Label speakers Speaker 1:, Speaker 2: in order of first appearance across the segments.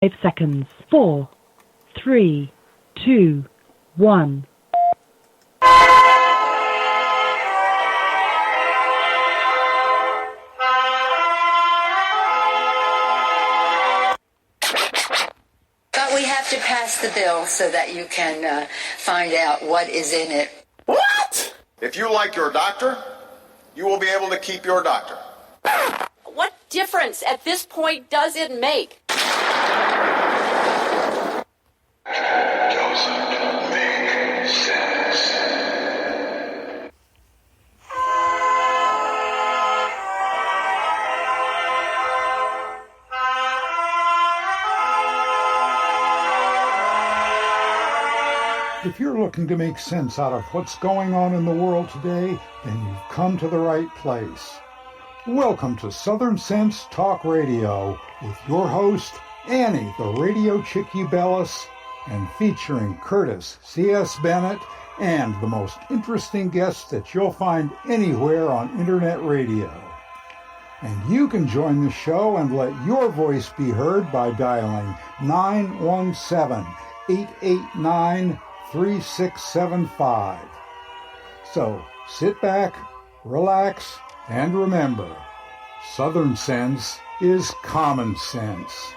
Speaker 1: 5 seconds. 4, 3, 2, 1.
Speaker 2: But we have to pass the bill so that you can find out what is in it.
Speaker 3: What? If you like your doctor, you will be able to keep your doctor.
Speaker 4: What difference at this point does it make?
Speaker 5: Doesn't make sense.
Speaker 6: If you're looking to make sense out of what's going on in the world today, then you've come to the right place. Welcome to Southern Sense Talk Radio with your host, Annie, the radio chick Ubelis, and featuring Curtis C.S. Bennett and the most interesting guests that you'll find anywhere on internet radio. And you can join the show and let your voice be heard by dialing 917-889-3675. So sit back, relax, and remember, Southern Sense is common sense.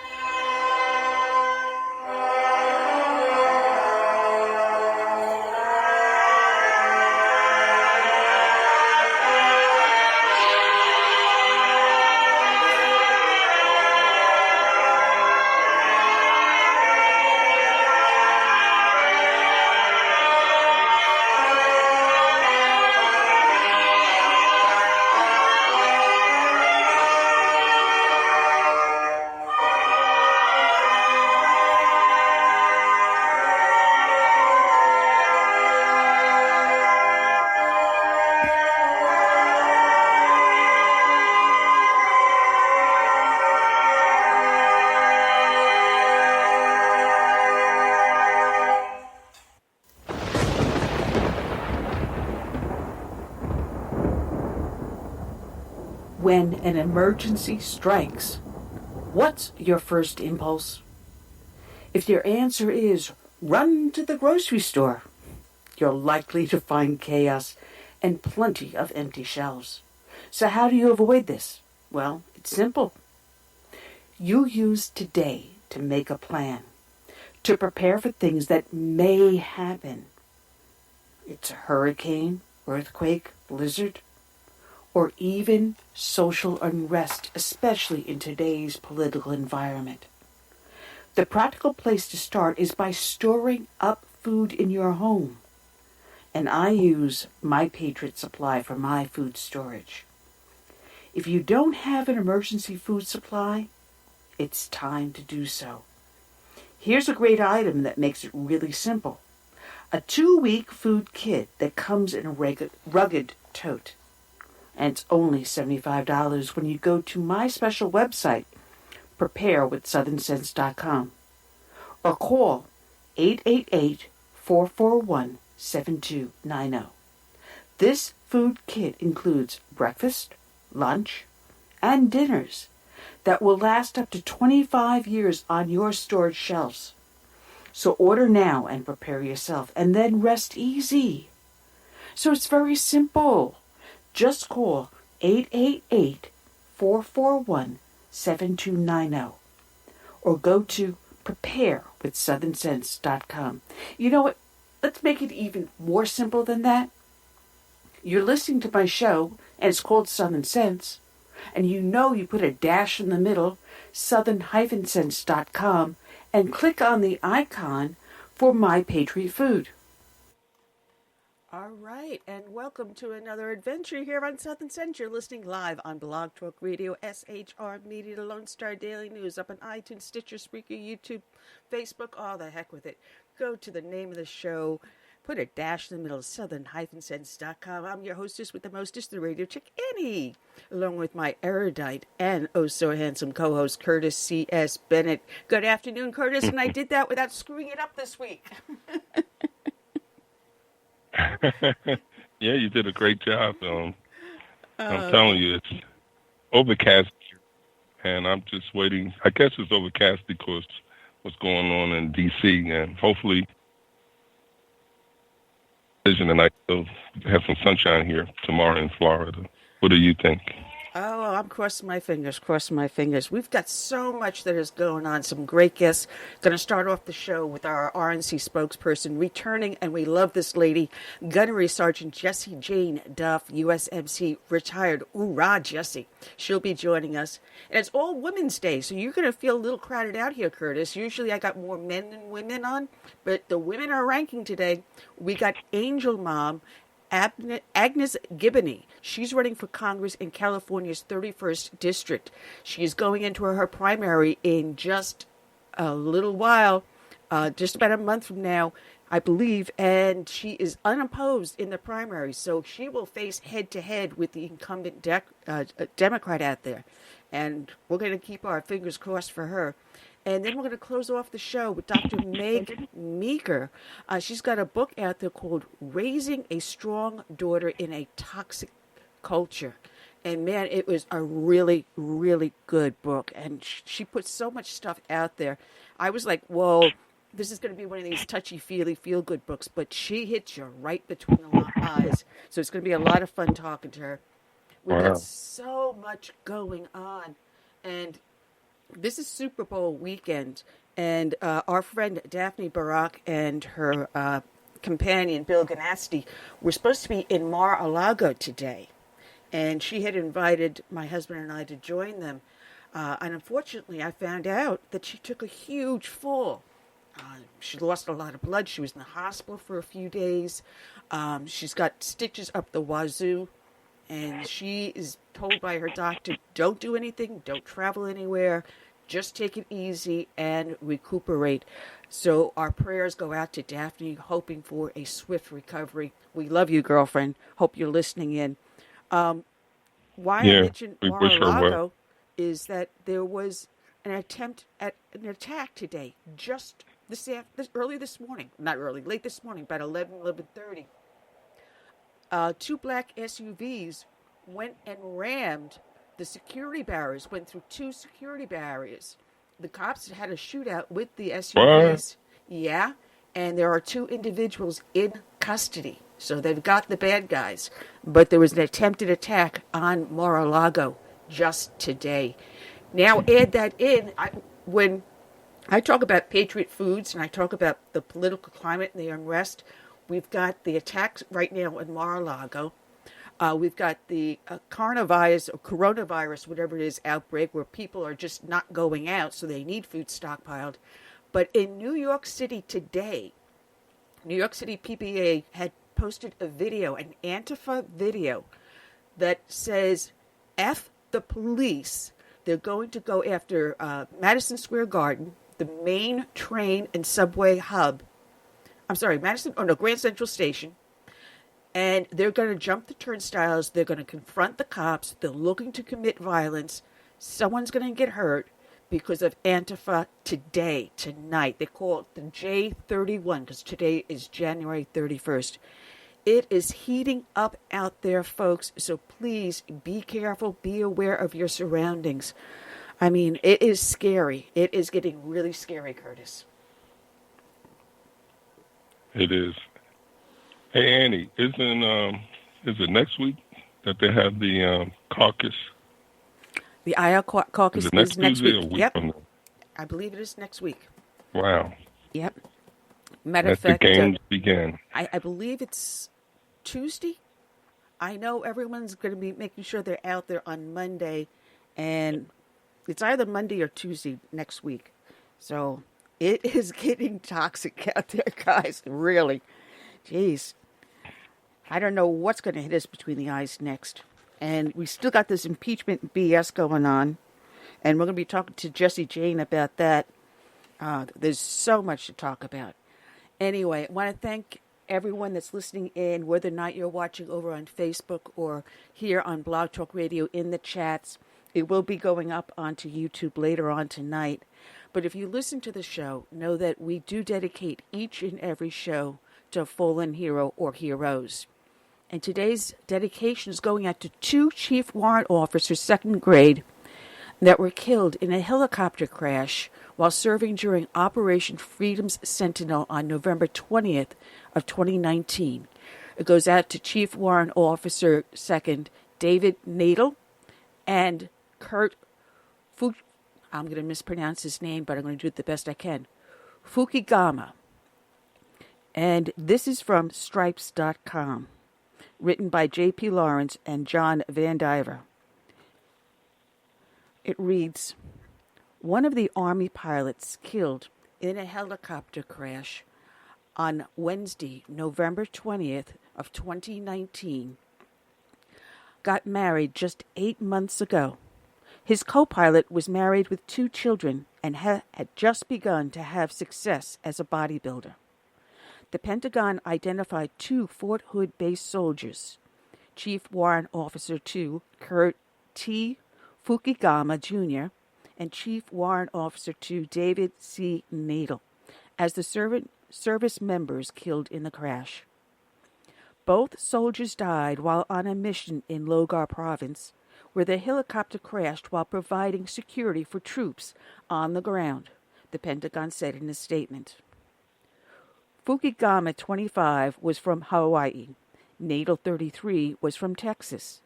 Speaker 7: When an emergency strikes, what's your first impulse? If your answer is run to the grocery store, you're likely to find chaos and plenty of empty shelves. So how do you avoid this? Well, it's simple. You use today to make a plan, to prepare for things that may happen. It's a hurricane, earthquake, blizzard, or even social unrest, especially in today's political environment. The practical place to start is by storing up food in your home. And I use My Patriot Supply for my food storage. If you don't have an emergency food supply, it's time to do so. Here's a great item that makes it really simple. A 2-week food kit that comes in a rugged tote. And it's only $75 when you go to my special website, preparewithsouthernsense.com, or call 888-441-7290. This food kit includes breakfast, lunch, and dinners that will last up to 25 years on your storage shelves. So order now and prepare yourself, and then rest easy. So it's very simple. Just call 888-441-7290 or go to preparewithsouthernsense.com. You know what? Let's make it even more simple than that. You're listening to my show, and it's called Southern Sense, and you know you put a dash in the middle, southern-sense.com, and click on the icon for My Patriot Food. All right, and welcome to another adventure here on Southern Sense. You're listening live on Blog Talk Radio, SHR Media, the Lone Star Daily News, up on iTunes, Stitcher, Spreaker, YouTube, Facebook, all the heck with it. Go to the name of the show, put a dash in the middle, southern-sense.com. I'm your hostess with the mostest, the radio chick, Annie, along with my erudite and oh-so-handsome co-host, Curtis C.S. Bennett. Good afternoon, Curtis, and I did that without screwing it up this week.
Speaker 8: Yeah, you did a great job. I'm telling you, it's overcast, and I'm just waiting. I guess it's overcast because what's going on in D.C. and hopefully, and I will have some sunshine here tomorrow in Florida. What do you think?
Speaker 7: Oh, I'm crossing my fingers, crossing my fingers. We've got so much that is going on, some great guests. Going to start off the show with our RNC spokesperson returning, and we love this lady, Gunnery Sergeant Jessie Jane Duff, USMC retired. Hoorah, Jessie. She'll be joining us. And it's all Women's Day, so you're going to feel a little crowded out here, Curtis. Usually I got more men than women on, but the women are ranking today. We got Angel Mom, Agnes Gibney. She's running for Congress in California's 31st District. She's going into her primary in just a little while, just about a month from now, I believe, and she is unopposed in the primary, so she will face head-to-head with the incumbent Democrat out there, and we're going to keep our fingers crossed for her. And then we're going to close off the show with Dr. Meg Meeker. She's got a book out there called Raising a Strong Daughter in a Toxic Culture. And man, it was a really, really good book. And she put so much stuff out there. I was like, whoa, this is going to be one of these touchy-feely, feel-good books. But she hits you right between the eyes. So it's going to be a lot of fun talking to her. We've got so much going on. And this is Super Bowl weekend, and our friend Daphne Barak and her companion Bill Ganasty were supposed to be in Mar-a-Lago today, and she had invited my husband and I to join them. And unfortunately, I found out that she took a huge fall. She lost a lot of blood. She was in the hospital for a few days. She's got stitches up the wazoo. And she is told by her doctor, don't do anything, don't travel anywhere, just take it easy and recuperate. So our prayers go out to Daphne, hoping for a swift recovery. We love you, girlfriend. Hope you're listening in. Why I mentioned Mar-a-Lago is that there was an attempt at an attack today, just early this morning. Not early, late this morning, about 11:30. Two black SUVs went and rammed the security barriers, went through two security barriers. The cops had a shootout with the SUVs. What? Yeah, and there are two individuals in custody. So they've got the bad guys. But there was an attempted attack on Mar-a-Lago just today. Now add that in. When I talk about Patriot Foods and I talk about the political climate and the unrest, we've got the attacks right now in Mar-a-Lago. We've got the coronavirus, whatever it is, outbreak where people are just not going out, so they need food stockpiled. But in New York City today, New York City PBA had posted a video, an Antifa video, that says, F the police. They're going to go after Madison Square Garden, the main train and subway hub. I'm sorry, Grand Central Station. And they're going to jump the turnstiles. They're going to confront the cops. They're looking to commit violence. Someone's going to get hurt because of Antifa tonight. They call it the J31 because today is January 31st. It is heating up out there, folks. So please be careful. Be aware of your surroundings. I mean, it is scary. It is getting really scary, Curtis.
Speaker 8: It is. Hey, Annie, is it next week that they have the caucus?
Speaker 7: The Iowa caucus is next week.
Speaker 8: Or week
Speaker 7: Yep.
Speaker 8: From
Speaker 7: I believe it is next week.
Speaker 8: Wow.
Speaker 7: Yep. Matter of
Speaker 8: Let
Speaker 7: fact,
Speaker 8: the games begin.
Speaker 7: I believe it's Tuesday. I know everyone's going to be making sure they're out there on Monday, and it's either Monday or Tuesday next week. So it is getting toxic out there, guys. Really. Jeez. I don't know what's going to hit us between the eyes next. And we still got this impeachment BS going on. And we're going to be talking to Jessie Jane about that. There's so much to talk about. Anyway, I want to thank everyone that's listening in, whether or not you're watching over on Facebook or here on Blog Talk Radio in the chats. It will be going up onto YouTube later on tonight. But if you listen to the show, know that we do dedicate each and every show to a fallen hero or heroes. And today's dedication is going out to two Chief Warrant officers, second grade, that were killed in a helicopter crash while serving during Operation Freedom's Sentinel on November 20th of 2019. It goes out to Chief Warrant Officer 2nd David Knadle and Kirk I'm going to mispronounce his name, but I'm going to do it the best I can. Fuchigami. And this is from Stripes.com, written by J.P. Lawrence and John Van Diver. It reads, one of the Army pilots killed in a helicopter crash on Wednesday, November 20th of 2019, got married just 8 months ago. His co-pilot was married with 2 children and had just begun to have success as a bodybuilder. The Pentagon identified 2 Fort Hood-based soldiers, Chief Warrant Officer 2 Kirk T. Fuchigami, Jr., and Chief Warrant Officer 2 David C. Knadle, as the service members killed in the crash. Both soldiers died while on a mission in Logar Province, where the helicopter crashed while providing security for troops on the ground, the Pentagon said in a statement. Fuchigami, 25, was from Hawaii. Knadle, 33, was from Texas.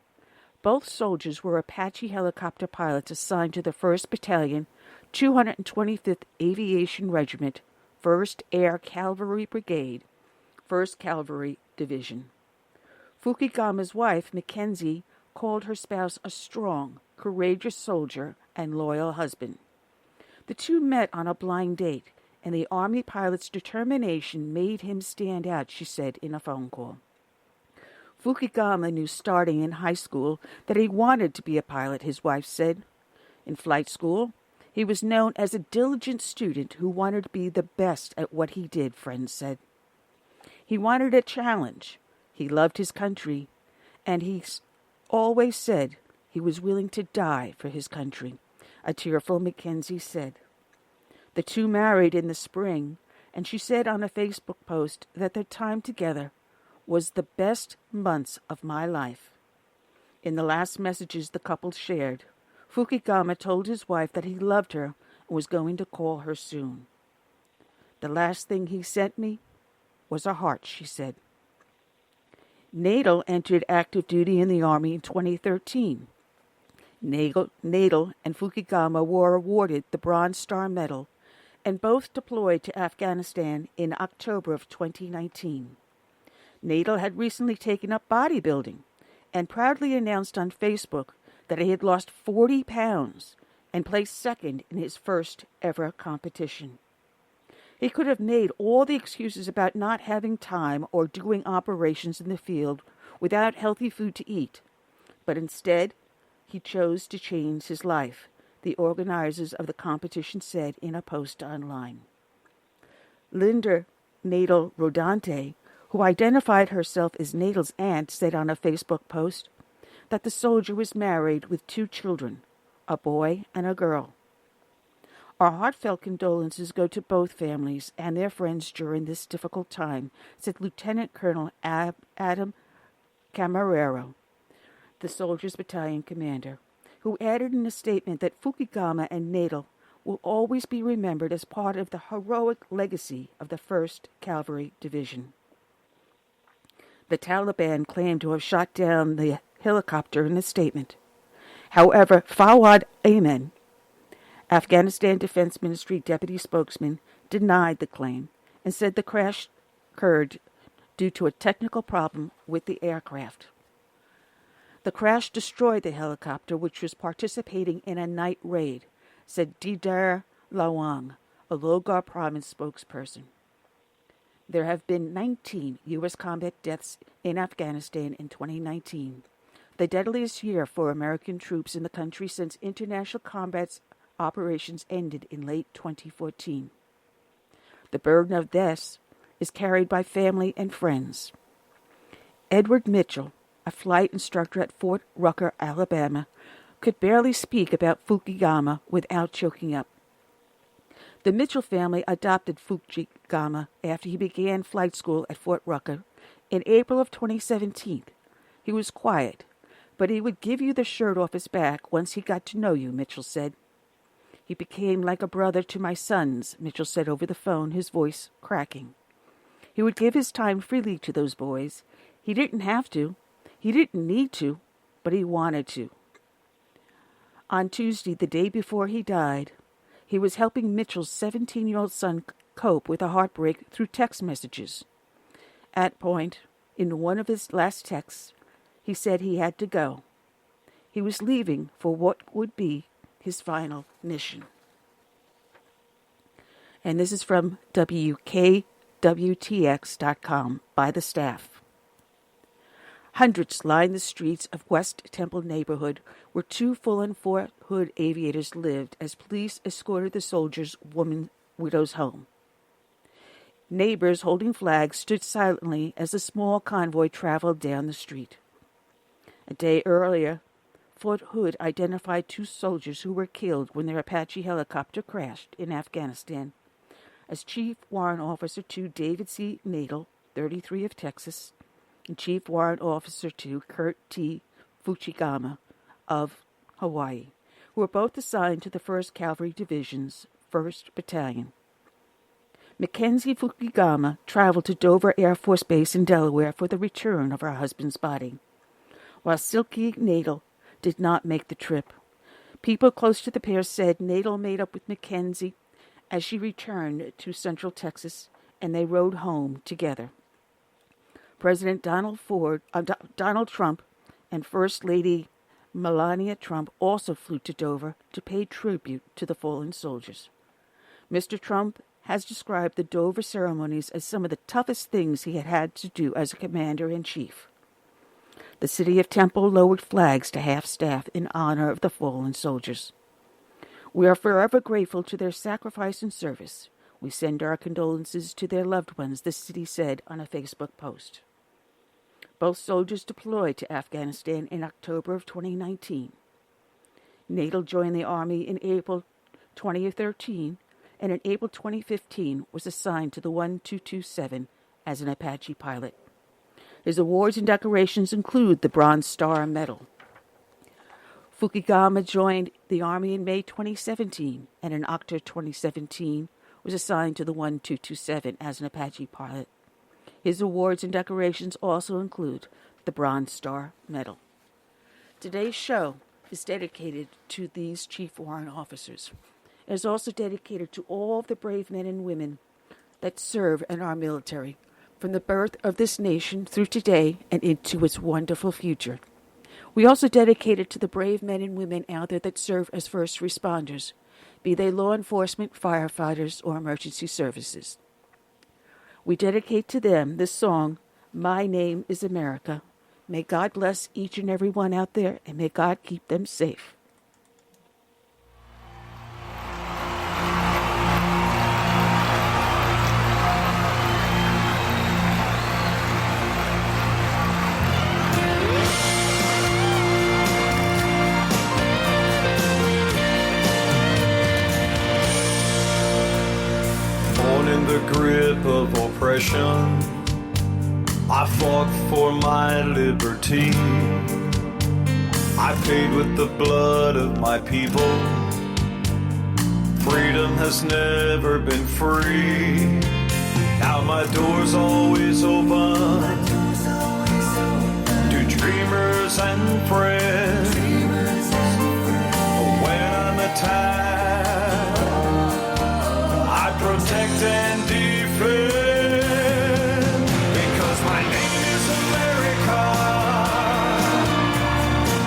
Speaker 7: Both soldiers were Apache helicopter pilots assigned to the 1st Battalion, 225th Aviation Regiment, 1st Air Cavalry Brigade, 1st Cavalry Division. Fuchigami's wife, Mackenzie, called her spouse a strong, courageous soldier and loyal husband. The 2 met on a blind date, and the Army pilot's determination made him stand out, she said in a phone call. Fuchigami knew starting in high school that he wanted to be a pilot, his wife said. In flight school, he was known as a diligent student who wanted to be the best at what he did, friends said. He wanted a challenge. He loved his country, and he always said he was willing to die for his country, a tearful Mackenzie said. The 2 married in the spring, and she said on a Facebook post that their time together was the best months of my life. In the last messages the couple shared, Fuchigami told his wife that he loved her and was going to call her soon. The last thing he sent me was a heart, she said. Knadle entered active duty in the Army in 2013. Knadle and Fuchigami were awarded the Bronze Star Medal and both deployed to Afghanistan in October of 2019. Knadle had recently taken up bodybuilding and proudly announced on Facebook that he had lost 40 pounds and placed 2nd in his first ever competition. He could have made all the excuses about not having time or doing operations in the field without healthy food to eat, but instead he chose to change his life, the organizers of the competition said in a post online. Linda Knadle Rodante, who identified herself as Knadle's aunt, said on a Facebook post that the soldier was married with 2 children, a boy and a girl. Our heartfelt condolences go to both families and their friends during this difficult time, said Lieutenant Colonel Adam Camarero, the Soldiers Battalion commander, who added in a statement that Fuchigami and Knadle will always be remembered as part of the heroic legacy of the 1st Cavalry Division. The Taliban claimed to have shot down the helicopter in a statement. However, Fawad Ayman, Afghanistan Defense Ministry deputy spokesman, denied the claim and said the crash occurred due to a technical problem with the aircraft. The crash destroyed the helicopter, which was participating in a night raid, said Didar Lawang, a Logar province spokesperson. There have been 19 U.S. combat deaths in Afghanistan in 2019, the deadliest year for American troops in the country since international combat operations ended in late 2014. The burden of deaths is carried by family and friends. Edward Mitchell, a flight instructor at Fort Rucker, Alabama, could barely speak about Fuchigami without choking up. The Mitchell family adopted Fuchigami after he began flight school at Fort Rucker in April of 2017. He was quiet, but he would give you the shirt off his back once he got to know you, Mitchell said. He became like a brother to my sons, Mitchell said over the phone, his voice cracking. He would give his time freely to those boys. He didn't have to. He didn't need to, but he wanted to. On Tuesday, the day before he died, he was helping Mitchell's 17-year-old son cope with a heartbreak through text messages. At point, in one of his last texts, he said he had to go. He was leaving for what would be his final mission. And this is from WKWTX.com by the staff. Hundreds lined the streets of West Temple neighborhood where two full-on Fort Hood aviators lived as police escorted the soldiers' widow's home. Neighbors holding flags stood silently as the small convoy traveled down the street. A day earlier, Fort Hood identified two soldiers who were killed when their Apache helicopter crashed in Afghanistan as Chief Warrant Officer 2 David C. Knadle, 33 of Texas, and Chief Warrant Officer 2 Kirk T. Fuchigami of Hawaii, who were both assigned to the 1st Cavalry Division's 1st Battalion. Mackenzie Fuchigami traveled to Dover Air Force Base in Delaware for the return of her husband's body, while Silky Knadle did not make the trip. People close to the pair said Knadle made up with Mackenzie as she returned to Central Texas, and they rode home together. President Donald Trump and First Lady Melania Trump also flew to Dover to pay tribute to the fallen soldiers. Mr. Trump has described the Dover ceremonies as some of the toughest things he had to do as a commander-in-chief. The city of Temple lowered flags to half-staff in honor of the fallen soldiers. We are forever grateful to their sacrifice and service. We send our condolences to their loved ones, the city said on a Facebook post. Both soldiers deployed to Afghanistan in October of 2019. Knadle joined the Army in April 2013, and in April 2015 was assigned to the 1227 as an Apache pilot. His awards and decorations include the Bronze Star Medal. Fuchigami joined the Army in May 2017, and in October 2017 was assigned to the 1227 as an Apache pilot. His awards and decorations also include the Bronze Star Medal. Today's show is dedicated to these Chief Warrant Officers. It is also dedicated to all the brave men and women that serve in our military, from the birth of this nation through today and into its wonderful future. We also dedicate it to the brave men and women out there that serve as first responders, be they law enforcement, firefighters, or emergency services. We dedicate to them this song, My Name is America. May God bless each and every one out there, and may God keep them safe.
Speaker 9: In the grip of oppression, I fought for my liberty. I paid with the blood of my people. Freedom has never been free. Now my door's always open to dreamers and friends. When I'm attacked, protect and defend, because my name is America.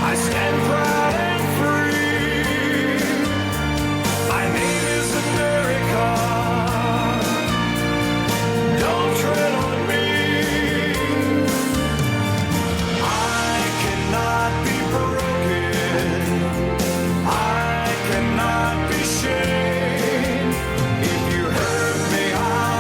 Speaker 9: I stand proud and free. My name is America. Don't tread on me. I cannot be broken. I cannot be shamed. I'll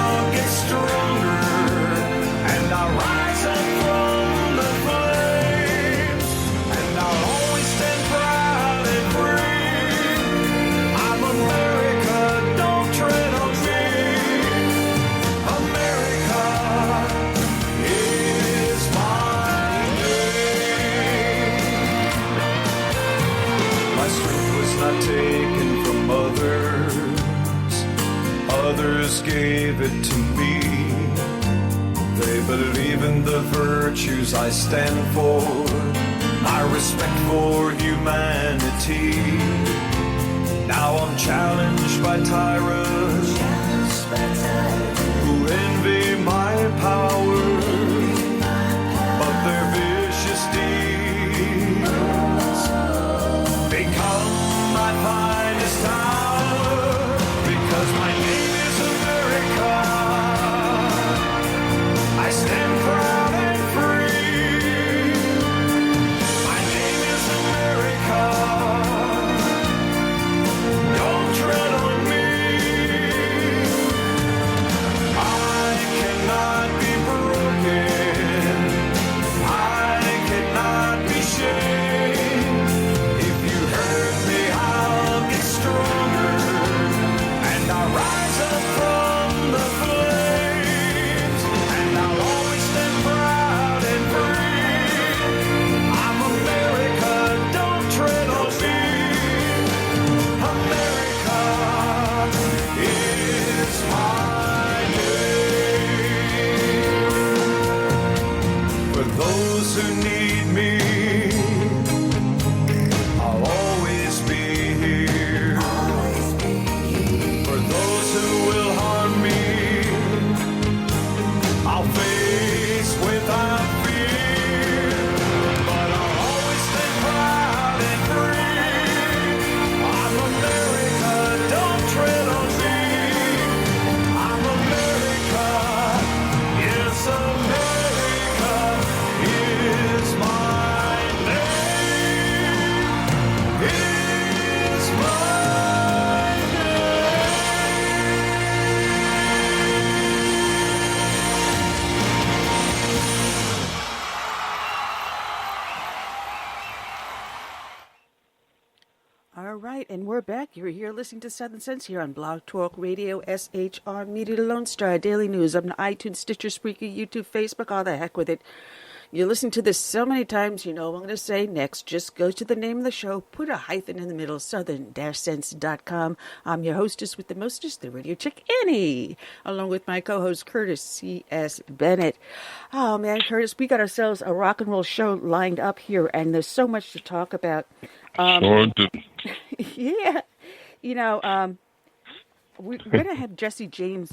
Speaker 9: gave it to me. They believe in the virtues I stand for, my respect for humanity. Now I'm challenged by tyrants who envy my power, but their vicious deeds become my finest hour, because my name is America. I stand proud and free. My name is America. Don't tread on me. I cannot be broken. I cannot be shamed. If you hurt me, I'll get stronger, and I'll rise up from the flames, and I'll always stand proud and free. I'm America, don't tread on me. America is my name. For those who need me, I'll always be here. For those who will harm me, I'll face without fear. But I'll always stay proud and free. I'm America, don't tread on me. I'm America, yes, America is my name. Is my
Speaker 7: All right, and we're back. You're here listening to Southern Sense here on Blog Talk Radio, SHR Media, the Lone Star, Daily News, up on iTunes, Stitcher, Spreaker, YouTube, Facebook, all the heck with it. You listen to this so many times, you know what I'm going to say next. Just go to the name of the show, put a hyphen in the middle, southern-sense.com. I'm your hostess with the mostest, the radio chick, Annie, along with my co-host, Curtis C.S. Bennett. Oh, man, Curtis, we got ourselves a rock and roll show lined up here, and there's so much to talk about.
Speaker 8: Sure do.
Speaker 7: Yeah, you know, we're going to have Jesse Jane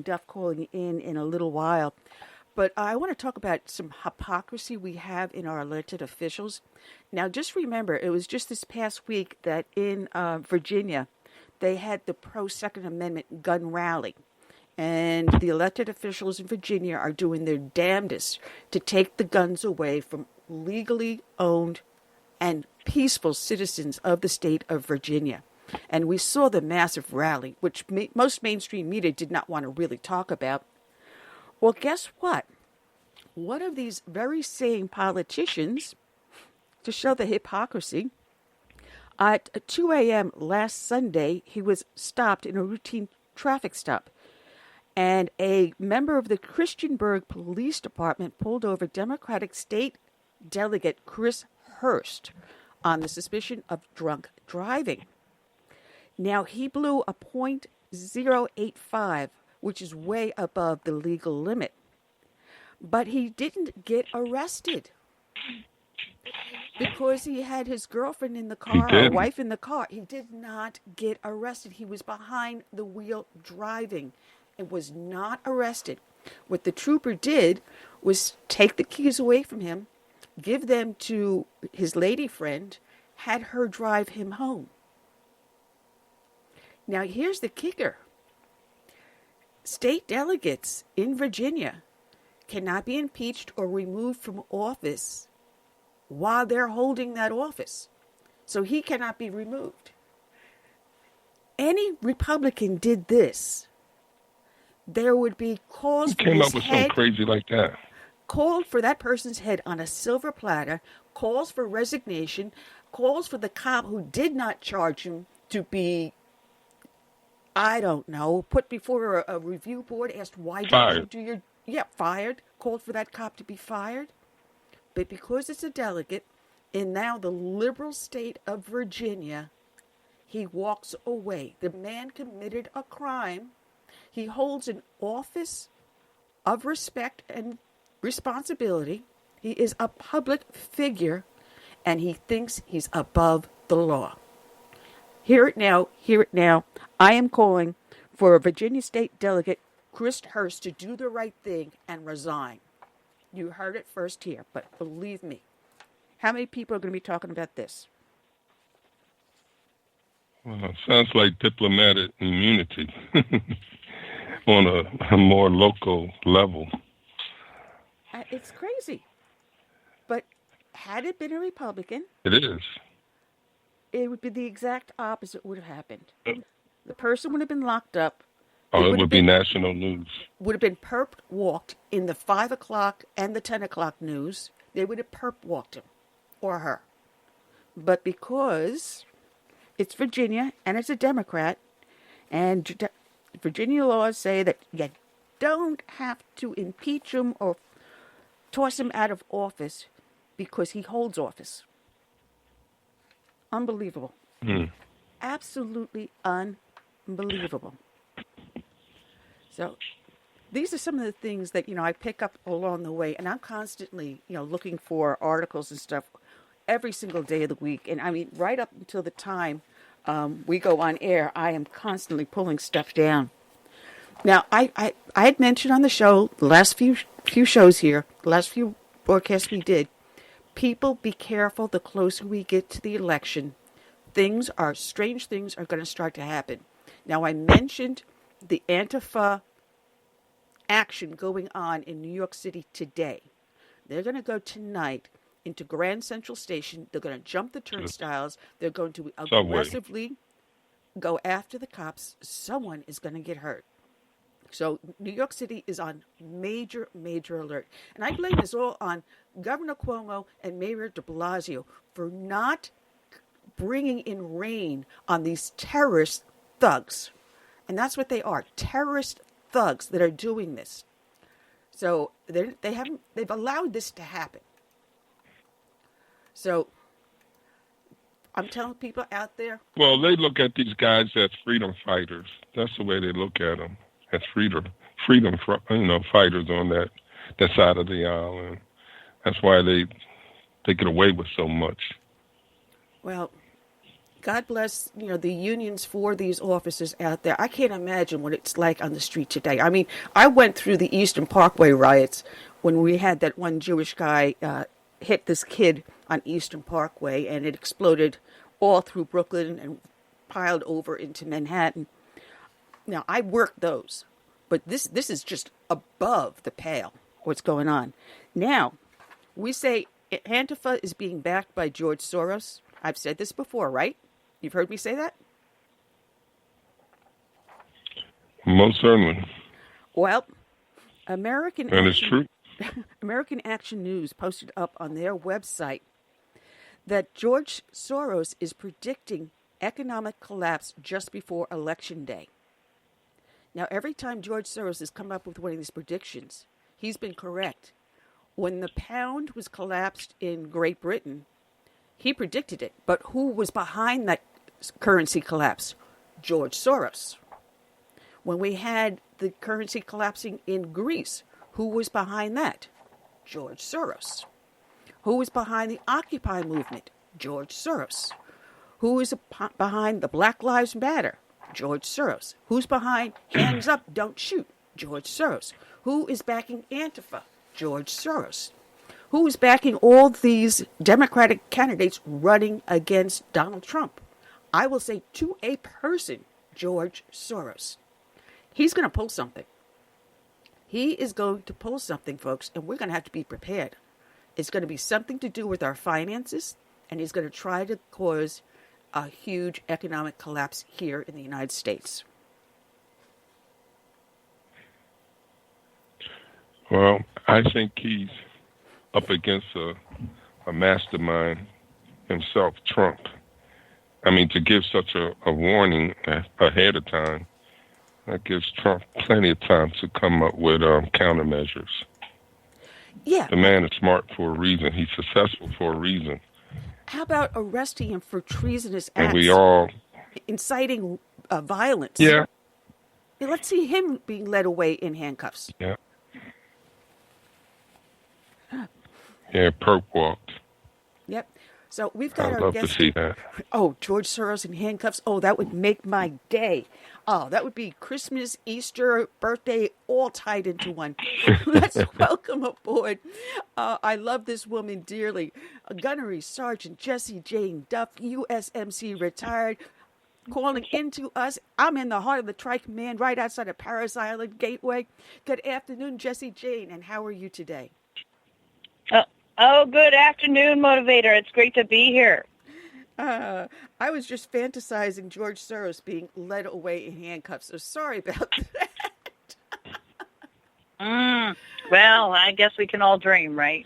Speaker 7: Duff calling in a little while. But I want to talk about some hypocrisy we have in our elected officials. Now, just remember, it was just this past week that in Virginia, they had the pro-Second Amendment gun rally. And the elected officials in Virginia are doing their damnedest to take the guns away from legally owned and peaceful citizens of the state of Virginia. And we saw the massive rally, which most mainstream media did not want to really talk about. Well, guess what? One of these very same politicians, to show the hypocrisy, at 2 a.m. last Sunday, he was stopped in a routine traffic stop. And a member of the Christiansburg Police Department pulled over Democratic State Delegate Chris Hurst on the suspicion of drunk driving. Now, he blew a .085, which is way above the legal limit. But he didn't get arrested because he had his girlfriend in the car, or wife in the car. He did not get arrested. He was behind the wheel driving and was not arrested. What the trooper did was take the keys away from him, give them to his lady friend, had her drive him home. Now, here's the kicker. State delegates in Virginia cannot be impeached or removed from office while they're holding that office. So he cannot be removed. Any Republican did this, there would be calls for his head.
Speaker 8: Came up with something crazy like that.
Speaker 7: Called for that person's head on a silver platter, calls for resignation, calls for the cop who did not charge him to be, I don't know, put before a review board, asked why did you do your, fired, called for that cop to be fired. But because it's a delegate in now the liberal state of Virginia, he walks away. The man committed a crime. He holds an office of respect and responsibility. He is a public figure, and he thinks he's above the law. Hear it now, hear it now. I am calling for Virginia State Delegate Chris Hurst to do the right thing and resign. You heard it first here, but believe me, how many people are going to be talking about this?
Speaker 8: Well, sounds like diplomatic immunity on a more local level.
Speaker 7: It's crazy. But had it been a Republican,
Speaker 8: It is.
Speaker 7: it would be the exact opposite would have happened. The person would have been locked up.
Speaker 8: Oh, it would be national news.
Speaker 7: Would have been perp walked in the 5 o'clock and the 10 o'clock news. They would have perp walked him or her. But because it's Virginia and it's a Democrat, and Virginia laws say that you don't have to impeach him or toss him out of office because he holds office. Unbelievable. Absolutely unbelievable. So these are some of the things that, I pick up along the way, and I'm constantly, looking for articles and stuff every single day of the week. And I mean, right up until the time we go on air, I am constantly pulling stuff down. Now, I had mentioned on the show, the last few shows here, the last few broadcasts we did, people be careful the closer we get to the election. Strange things are going to start to happen. Now, I mentioned the Antifa action going on in New York City today. They're going to go tonight into Grand Central Station. They're going to jump the turnstiles. They're going to aggressively go after the cops. Someone is going to get hurt. So New York City is on major, major alert. And I blame this all on Governor Cuomo and Mayor de Blasio for not bringing in rain on these terrorist thugs. And that's what they are, terrorist thugs that are doing this. So they've allowed this to happen. So I'm telling people out there.
Speaker 8: Well, they look at these guys as freedom fighters. That's the way they look at them, as freedom fighters on that side of the aisle, and that's why they get away with so much.
Speaker 7: Well, God bless, the unions for these officers out there. I can't imagine what it's like on the street today. I mean, I went through the Eastern Parkway riots when we had that one Jewish guy hit this kid on Eastern Parkway, and it exploded all through Brooklyn and piled over into Manhattan. Now, I worked those, but this is just above the pale, what's going on. Now, we say Antifa is being backed by George Soros. I've said this before, right? You've heard me say that?
Speaker 8: Most certainly.
Speaker 7: Well, American Action News posted up on their website that George Soros is predicting economic collapse just before Election Day. Now, every time George Soros has come up with one of these predictions, he's been correct. When the pound was collapsed in Great Britain, he predicted it. But who was behind that currency collapse? George Soros. When we had the currency collapsing in Greece, who was behind that? George Soros. Who was behind the Occupy movement? George Soros. Who is behind the Black Lives Matter? George Soros. Who's behind Hands Up, Don't Shoot? George Soros. Who is backing Antifa? George Soros. Who is backing all these Democratic candidates running against Donald Trump? I will say to a person, George Soros. He's going to pull something. He is going to pull something, folks, and we're going to have to be prepared. It's going to be something to do with our finances, and he's going to try to cause a huge economic collapse here in the United States.
Speaker 8: Well, I think he's up against a mastermind himself, Trump. I mean, to give such a warning ahead of time, that gives Trump plenty of time to come up with countermeasures.
Speaker 7: Yeah.
Speaker 8: The man is smart for a reason. He's successful for a reason.
Speaker 7: How about arresting him for treasonous acts?
Speaker 8: And we all...
Speaker 7: Inciting violence.
Speaker 8: Yeah.
Speaker 7: Let's see him being led away in handcuffs.
Speaker 8: Yeah. Yeah, Perk walked.
Speaker 7: Yep. So we've got
Speaker 8: I'd
Speaker 7: our
Speaker 8: love
Speaker 7: guest.
Speaker 8: to see that.
Speaker 7: Oh, George Soros in handcuffs. Oh, that would make my day. Oh, that would be Christmas, Easter, birthday, all tied into one. Let's welcome aboard. I love this woman dearly. Gunnery Sergeant Jessie Jane Duff, USMC retired, calling into us. I'm in the heart of the Tri-Command right outside of Paris Island Gateway. Good afternoon, Jessie Jane, and how are you today?
Speaker 10: Good afternoon, Motivator. It's great to be here.
Speaker 7: I was just fantasizing George Soros being led away in handcuffs, so sorry about that.
Speaker 10: Well, I guess we can all dream, right?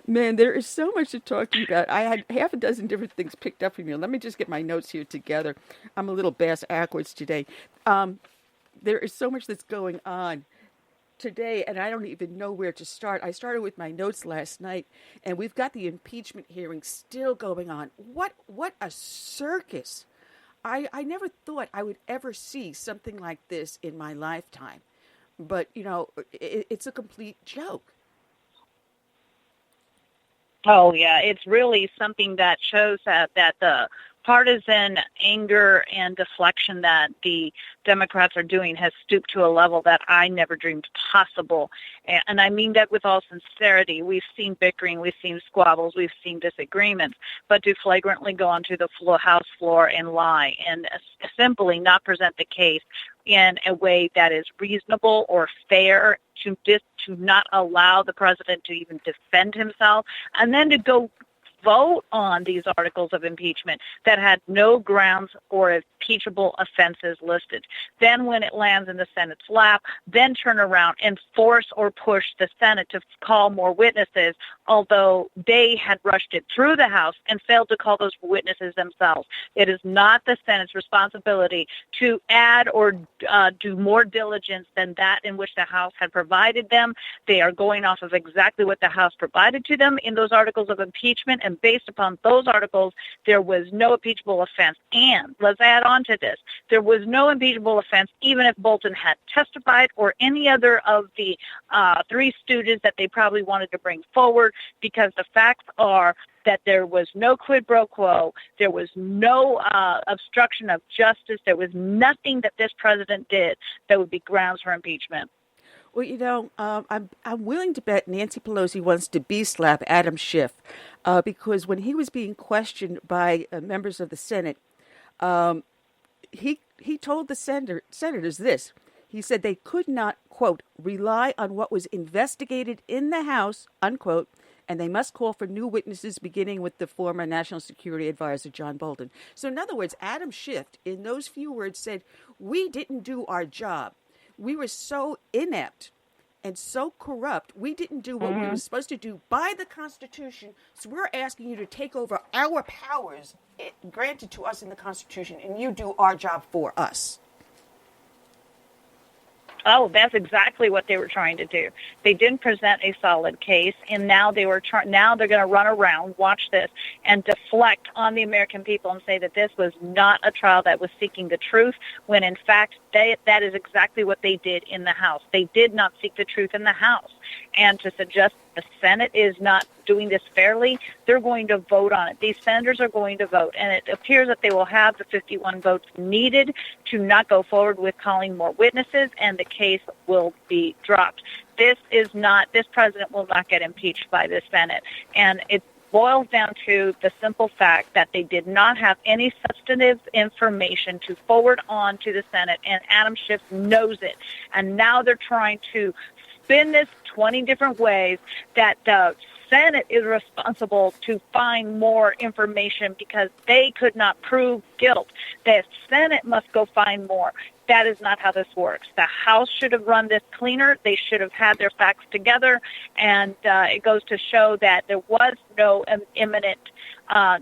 Speaker 7: Man, there is so much to talk to you about. I had half a dozen different things picked up from you. Let me just get my notes here together. I'm a little bass-ackwards today. There is so much that's going on today, and I don't even know where to start. I started with my notes last night, and we've got the impeachment hearing still going on. What a circus. I never thought I would ever see something like this in my lifetime. But, it's a complete joke.
Speaker 10: Oh, yeah. It's really something that shows that the partisan anger and deflection that the Democrats are doing has stooped to a level that I never dreamed possible. And I mean that with all sincerity. We've seen bickering, we've seen squabbles, we've seen disagreements, but to flagrantly go onto the House floor and lie and simply not present the case in a way that is reasonable or fair, to not allow the president to even defend himself, and then to go vote on these articles of impeachment that had no grounds or impeachable offenses listed. Then when it lands in the Senate's lap, then turn around and force or push the Senate to call more witnesses, although they had rushed it through the House and failed to call those witnesses themselves. It is not the Senate's responsibility to add or do more diligence than that in which the House had provided them. They are going off of exactly what the House provided to them in those articles of impeachment, and based upon those articles, there was no impeachable offense. And let's add on to this, there was no impeachable offense even if Bolton had testified or any other of the three stooges that they probably wanted to bring forward, because the facts are that there was no quid pro quo, there was no obstruction of justice, there was nothing that this president did that would be grounds for impeachment.
Speaker 7: Well, I'm willing to bet Nancy Pelosi wants to bee-slap Adam Schiff because when he was being questioned by members of the Senate, he told the senators this. He said they could not, quote, rely on what was investigated in the House, unquote, and they must call for new witnesses, beginning with the former National Security Advisor, John Bolton. So in other words, Adam Schiff, in those few words, said, we didn't do our job. We were so inept and so corrupt, we didn't do what we were supposed to do by the Constitution, so we're asking you to take over our powers granted to us in the Constitution, and you do our job for us.
Speaker 10: Oh, that's exactly what they were trying to do. They didn't present a solid case, and now they're going to run around, watch this, and deflect on the American people and say that this was not a trial that was seeking the truth, when in fact that is exactly what they did in the House. They did not seek the truth in the House. And to suggest the Senate is not doing this fairly, they're going to vote on it. These senators are going to vote, and it appears that they will have the 51 votes needed to not go forward with calling more witnesses, and the case will be dropped. This president will not get impeached by the Senate. And it boils down to the simple fact that they did not have any substantive information to forward on to the Senate, and Adam Schiff knows it. And now they're trying to spin this 20 different ways that the Senate is responsible to find more information because they could not prove guilt. The Senate must go find more. That is not how this works. The House should have run this cleaner. They should have had their facts together, and it goes to show that there was no imminent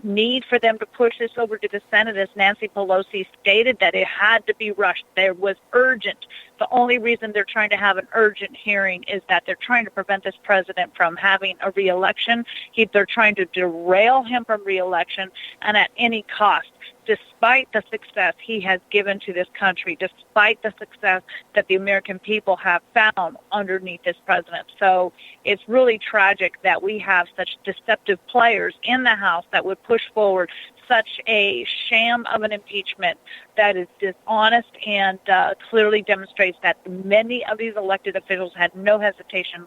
Speaker 10: need for them to push this over to the Senate, as Nancy Pelosi stated, that it had to be rushed. There was urgent The only reason they're trying to have an urgent hearing is that they're trying to prevent this president from having a re-election. They're trying to derail him from re-election, and at any cost, despite the success he has given to this country, despite the success that the American people have found underneath this president. So it's really tragic that we have such deceptive players in the House that would push forward such a sham of an impeachment that is dishonest and clearly demonstrates that many of these elected officials had no hesitation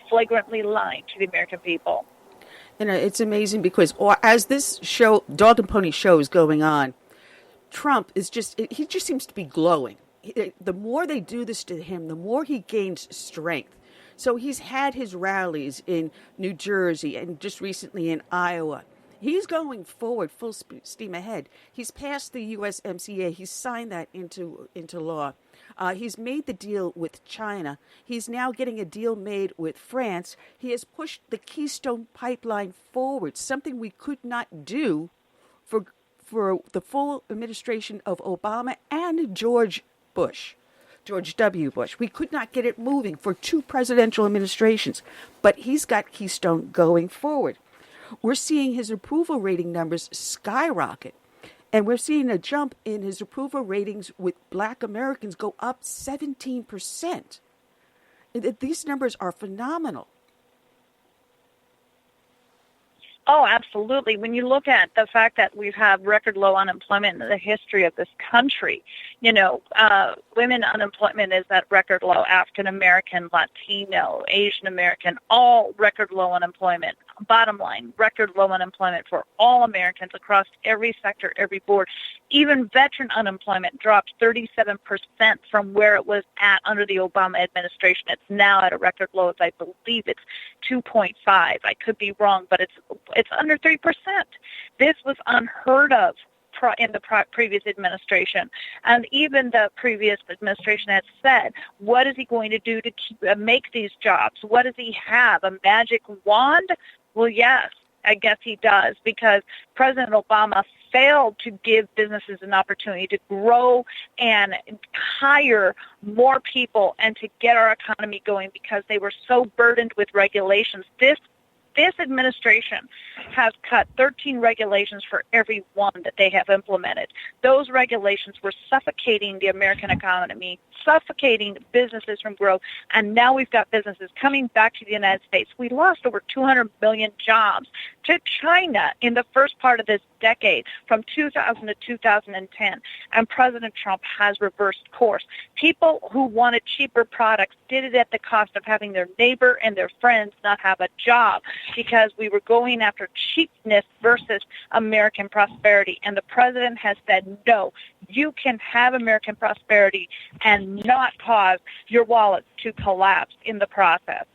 Speaker 10: flagrantly lying to the American people.
Speaker 7: You know, it's amazing because as this show, Dog and Pony show, is going on, Trump he just seems to be glowing. The more they do this to him, the more he gains strength. So he's had his rallies in New Jersey and just recently in Iowa. He's going forward full steam ahead. He's passed the USMCA. He's signed that into law. He's made the deal with China. He's now getting a deal made with France. He has pushed the Keystone Pipeline forward, something we could not do for the full administration of Obama and George W. Bush. We could not get it moving for 2 presidential administrations, but he's got Keystone going forward. We're seeing his approval rating numbers skyrocket. And we're seeing a jump in his approval ratings with Black Americans go up 17%. These numbers are phenomenal.
Speaker 10: Oh, absolutely. When you look at the fact that we've had record low unemployment in the history of this country, women unemployment is at record low, African American, Latino, Asian American, all record low unemployment. Bottom line, record low unemployment for all Americans across every sector, every board. Even veteran unemployment dropped 37% from where it was at under the Obama administration. It's now at a record low. I believe it's 2.5. I could be wrong, but it's under 3%. This was unheard of in the previous administration. And even the previous administration had said, what is he going to do to make these jobs? What does he have? A magic wand? Well, yes, I guess he does, because President Obama failed to give businesses an opportunity to grow and hire more people and to get our economy going because they were so burdened with regulations. This administration has cut 13 regulations for every one that they have implemented. Those regulations were suffocating the American economy, suffocating businesses from growth, and now we've got businesses coming back to the United States. We lost over 200 million jobs to China in the first part of this decade, from 2000 to 2010, and President Trump has reversed course. People who wanted cheaper products did it at the cost of having their neighbor and their friends not have a job, because we were going after cheapness versus American prosperity. And the president has said, no, you can have American prosperity and not cause your wallet to collapse in the process.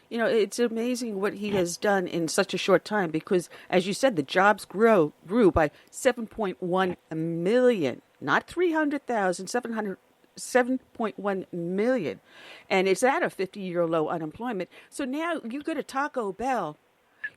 Speaker 7: You know, it's amazing what he has done in such a short time because, as you said, the jobs grew by 7.1 million, not 300,000, 7.1 million. And it's at a 50-year low unemployment. So now you go to Taco Bell,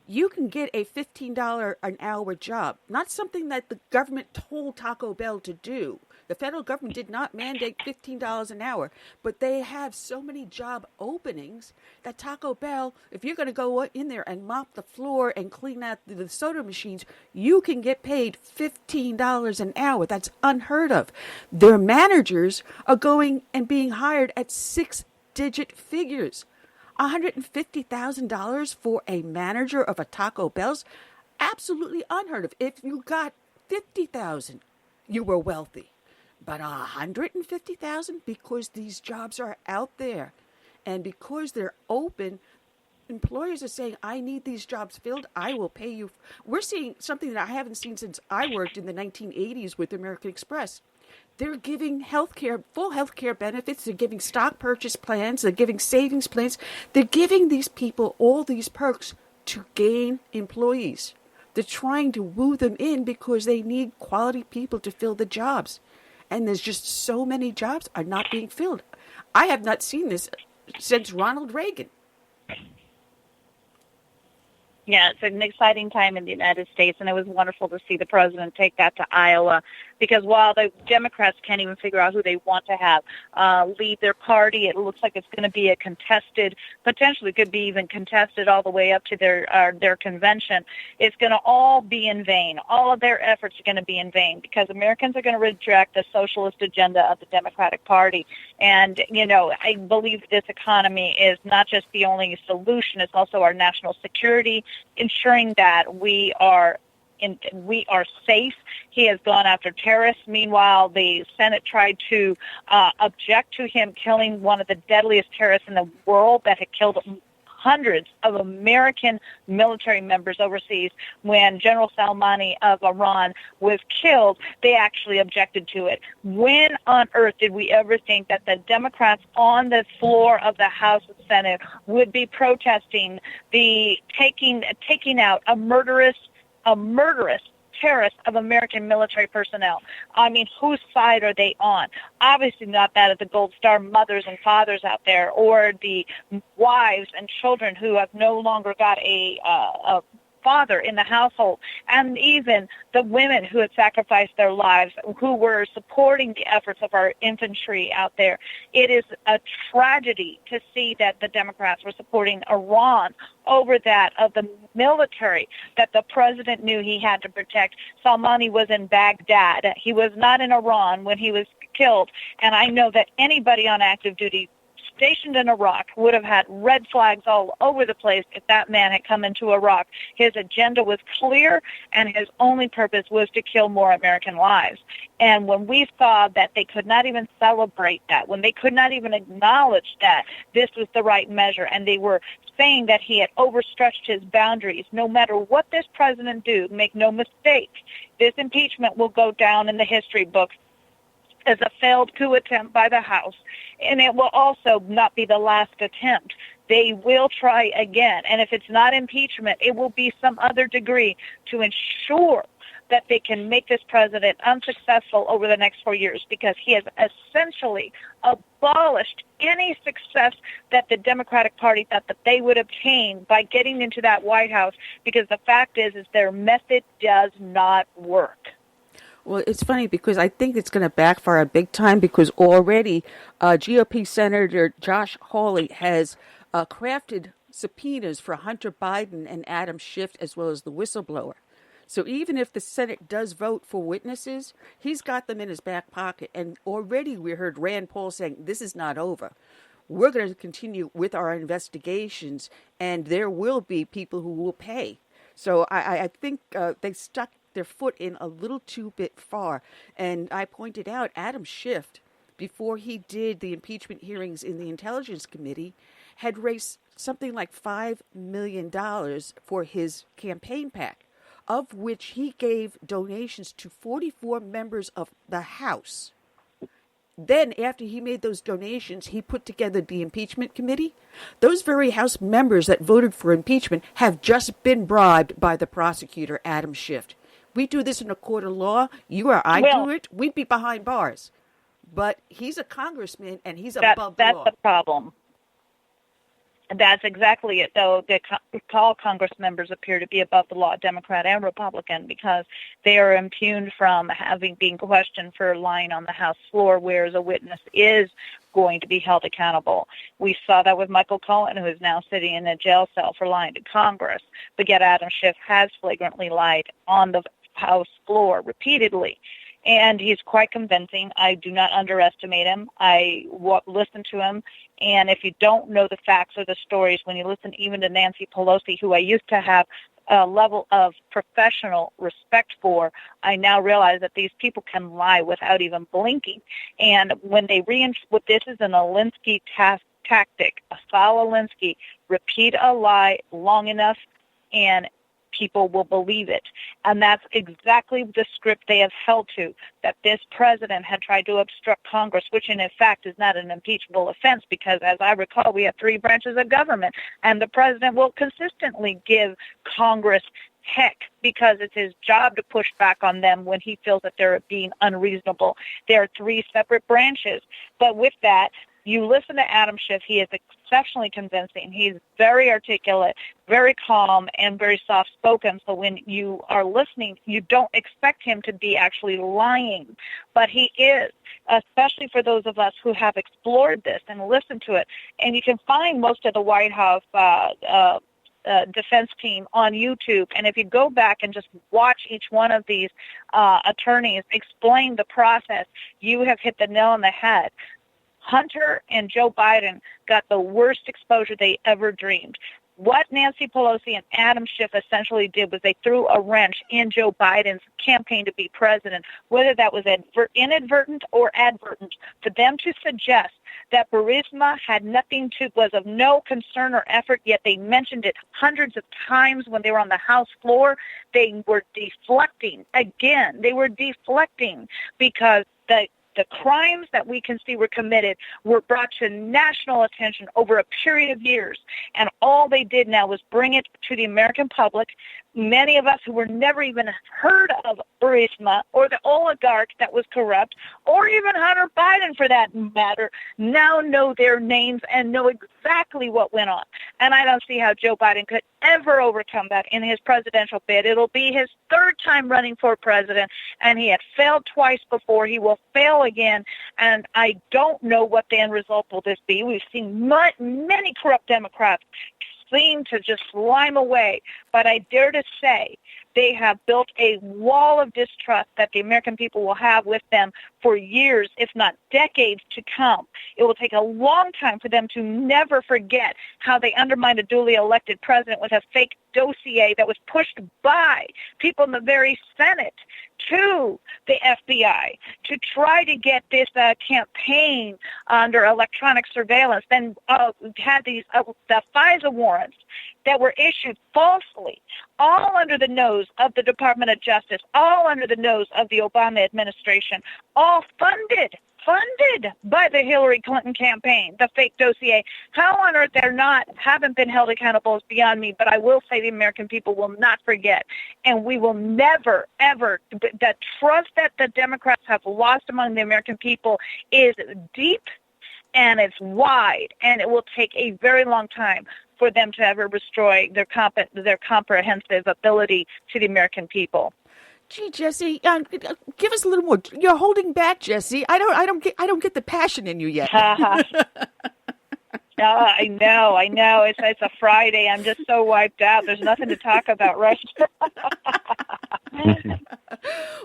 Speaker 7: you can get a $15 an hour job, not something that the government told Taco Bell to do. The federal government did not mandate $15 an hour, but they have so many job openings that Taco Bell, if you're going to go in there and mop the floor and clean out the soda machines, you can get paid $15 an hour. That's unheard of. Their managers are going and being hired at 6-digit figures. $150,000 for a manager of a Taco Bell's? Absolutely unheard of. If you got $50,000, you were wealthy. But $150,000 because these jobs are out there, and because they're open, employers are saying, "I need these jobs filled. I will pay you." We're seeing something that I haven't seen since I worked in the 1980s with American Express. They're giving full healthcare benefits. They're giving stock purchase plans. They're giving savings plans. They're giving these people all these perks to gain employees. They're trying to woo them in because they need quality people to fill the jobs. And there's just so many jobs are not being filled. I have not seen this since Ronald Reagan.
Speaker 10: Yeah, it's an exciting time in the United States, and it was wonderful to see the president take that to Iowa because while the Democrats can't even figure out who they want to have lead their party, it looks like it's going to be a contested, potentially could be even contested all the way up to their convention. It's going to all be in vain. All of their efforts are going to be in vain because Americans are going to reject the socialist agenda of the Democratic Party. And, I believe this economy is not just the only solution, it's also our national security, ensuring that we are safe. He has gone after terrorists. Meanwhile, the Senate tried to object to him killing one of the deadliest terrorists in the world that had killed hundreds of American military members overseas. When General Soleimani of Iran was killed, they actually objected to it. When on earth did we ever think that the Democrats on the floor of the House and Senate would be protesting the taking out a murderous terrorist of American military personnel? I mean, whose side are they on? Obviously not that of the Gold Star mothers and fathers out there, or the wives and children who have no longer got a father in the household, and even the women who had sacrificed their lives, who were supporting the efforts of our infantry out there. It is a tragedy to see that the Democrats were supporting Iran over that of the military that the president knew he had to protect. Soleimani was in Baghdad. He was not in Iran when he was killed, and I know that anybody on active duty stationed in Iraq would have had red flags all over the place if that man had come into Iraq. His agenda was clear, and his only purpose was to kill more American lives. And when we saw that they could not even celebrate that, when they could not even acknowledge that this was the right measure, and they were saying that he had overstretched his boundaries, no matter what this president do, make no mistake, this impeachment will go down in the history books as a failed coup attempt by the House, and it will also not be the last attempt. They will try again, and if it's not impeachment, it will be some other degree to ensure that they can make this president unsuccessful over the next 4 years, because he has essentially abolished any success that the Democratic Party thought that they would obtain by getting into that White House, because the fact is their method does not work.
Speaker 7: Well, it's funny because I think it's going to backfire big time, because already GOP Senator Josh Hawley has crafted subpoenas for Hunter Biden and Adam Schiff, as well as the whistleblower. So even if the Senate does vote for witnesses, he's got them in his back pocket. And already we heard Rand Paul saying, this is not over. We're going to continue with our investigations, and there will be people who will pay. So I think they stuck their foot in a little too bit far. And I pointed out Adam Schiff, before he did the impeachment hearings in the Intelligence Committee, had raised something like $5 million for his campaign PAC, of which he gave donations to 44 members of the House. Then, after he made those donations, he put together the impeachment committee. Those very House members that voted for impeachment have just been bribed by the prosecutor, Adam Schiff. We do this in a court of law, you or I do it, we'd be behind bars. But he's a congressman, and he's above the law.
Speaker 10: That's the problem. That's exactly it, though. All Congress members appear to be above the law, Democrat and Republican, because they are impugned from being questioned for lying on the House floor, whereas a witness is going to be held accountable. We saw that with Michael Cohen, who is now sitting in a jail cell for lying to Congress. But yet Adam Schiff has flagrantly lied on the House floor repeatedly. And he's quite convincing. I do not underestimate him. I listen to him. And if you don't know the facts or the stories, when you listen even to Nancy Pelosi, who I used to have a level of professional respect for, I now realize that these people can lie without even blinking. And when they this is an Alinsky tactic, a Saul Alinsky, repeat a lie long enough and people will believe it. And that's exactly the script they have held to, that this president had tried to obstruct Congress, which in fact is not an impeachable offense, because as I recall, we have 3 branches of government, and the president will consistently give Congress heck because it's his job to push back on them when he feels that they're being unreasonable. There are 3 separate branches. But with that, You listen to Adam Schiff, he is exceptionally convincing. He's very articulate, very calm, and very soft-spoken. So when you are listening, you don't expect him to be actually lying. But he is, especially for those of us who have explored this and listened to it. And you can find most of the White House defense team on YouTube. And if you go back and just watch each one of these attorneys explain the process, you have hit the nail on the head. Hunter and Joe Biden got the worst exposure they ever dreamed. What Nancy Pelosi and Adam Schiff essentially did was they threw a wrench in Joe Biden's campaign to be president, whether that was inadvertent or advertent, for them to suggest that Burisma had nothing to, was of no concern or effort, yet they mentioned it hundreds of times when they were on the House floor. They were deflecting. Again, they were deflecting because the crimes that we can see were committed were brought to national attention over a period of years. And all they did now was bring it to the American public. Many of us who were never even heard of Burisma or the oligarch that was corrupt, or even Hunter Biden for that matter, now know their names and know exactly what went on. And I don't see how Joe Biden could ever overcome that in his presidential bid. It'll be his third time running for president, and he had failed twice before. He will fail again, and I don't know what the end result will this be. We've seen many corrupt Democrats seem to just slime away, but I dare to say they have built a wall of distrust that the American people will have with them for years, if not decades to come. It will take a long time for them to never forget how they undermined a duly elected president with a fake dossier that was pushed by people in the very Senate to the FBI to try to get this campaign under electronic surveillance. Then had these the FISA warrants that were issued falsely, all under the nose of the Department of Justice, all under the nose of the Obama administration, all funded by the Hillary Clinton campaign, the fake dossier. How on earth they're haven't been held accountable is beyond me, but I will say the American people will not forget, and we will never, ever, the trust that the Democrats have lost among the American people is deep and it's wide, and it will take a very long time for them to ever destroy their comprehensive ability to the American people.
Speaker 11: Gee, Jesse, give us a little more. You're holding back, Jesse. I don't get the passion in you yet.
Speaker 10: I know. It's a Friday. I'm just so wiped out. There's nothing to talk about, right?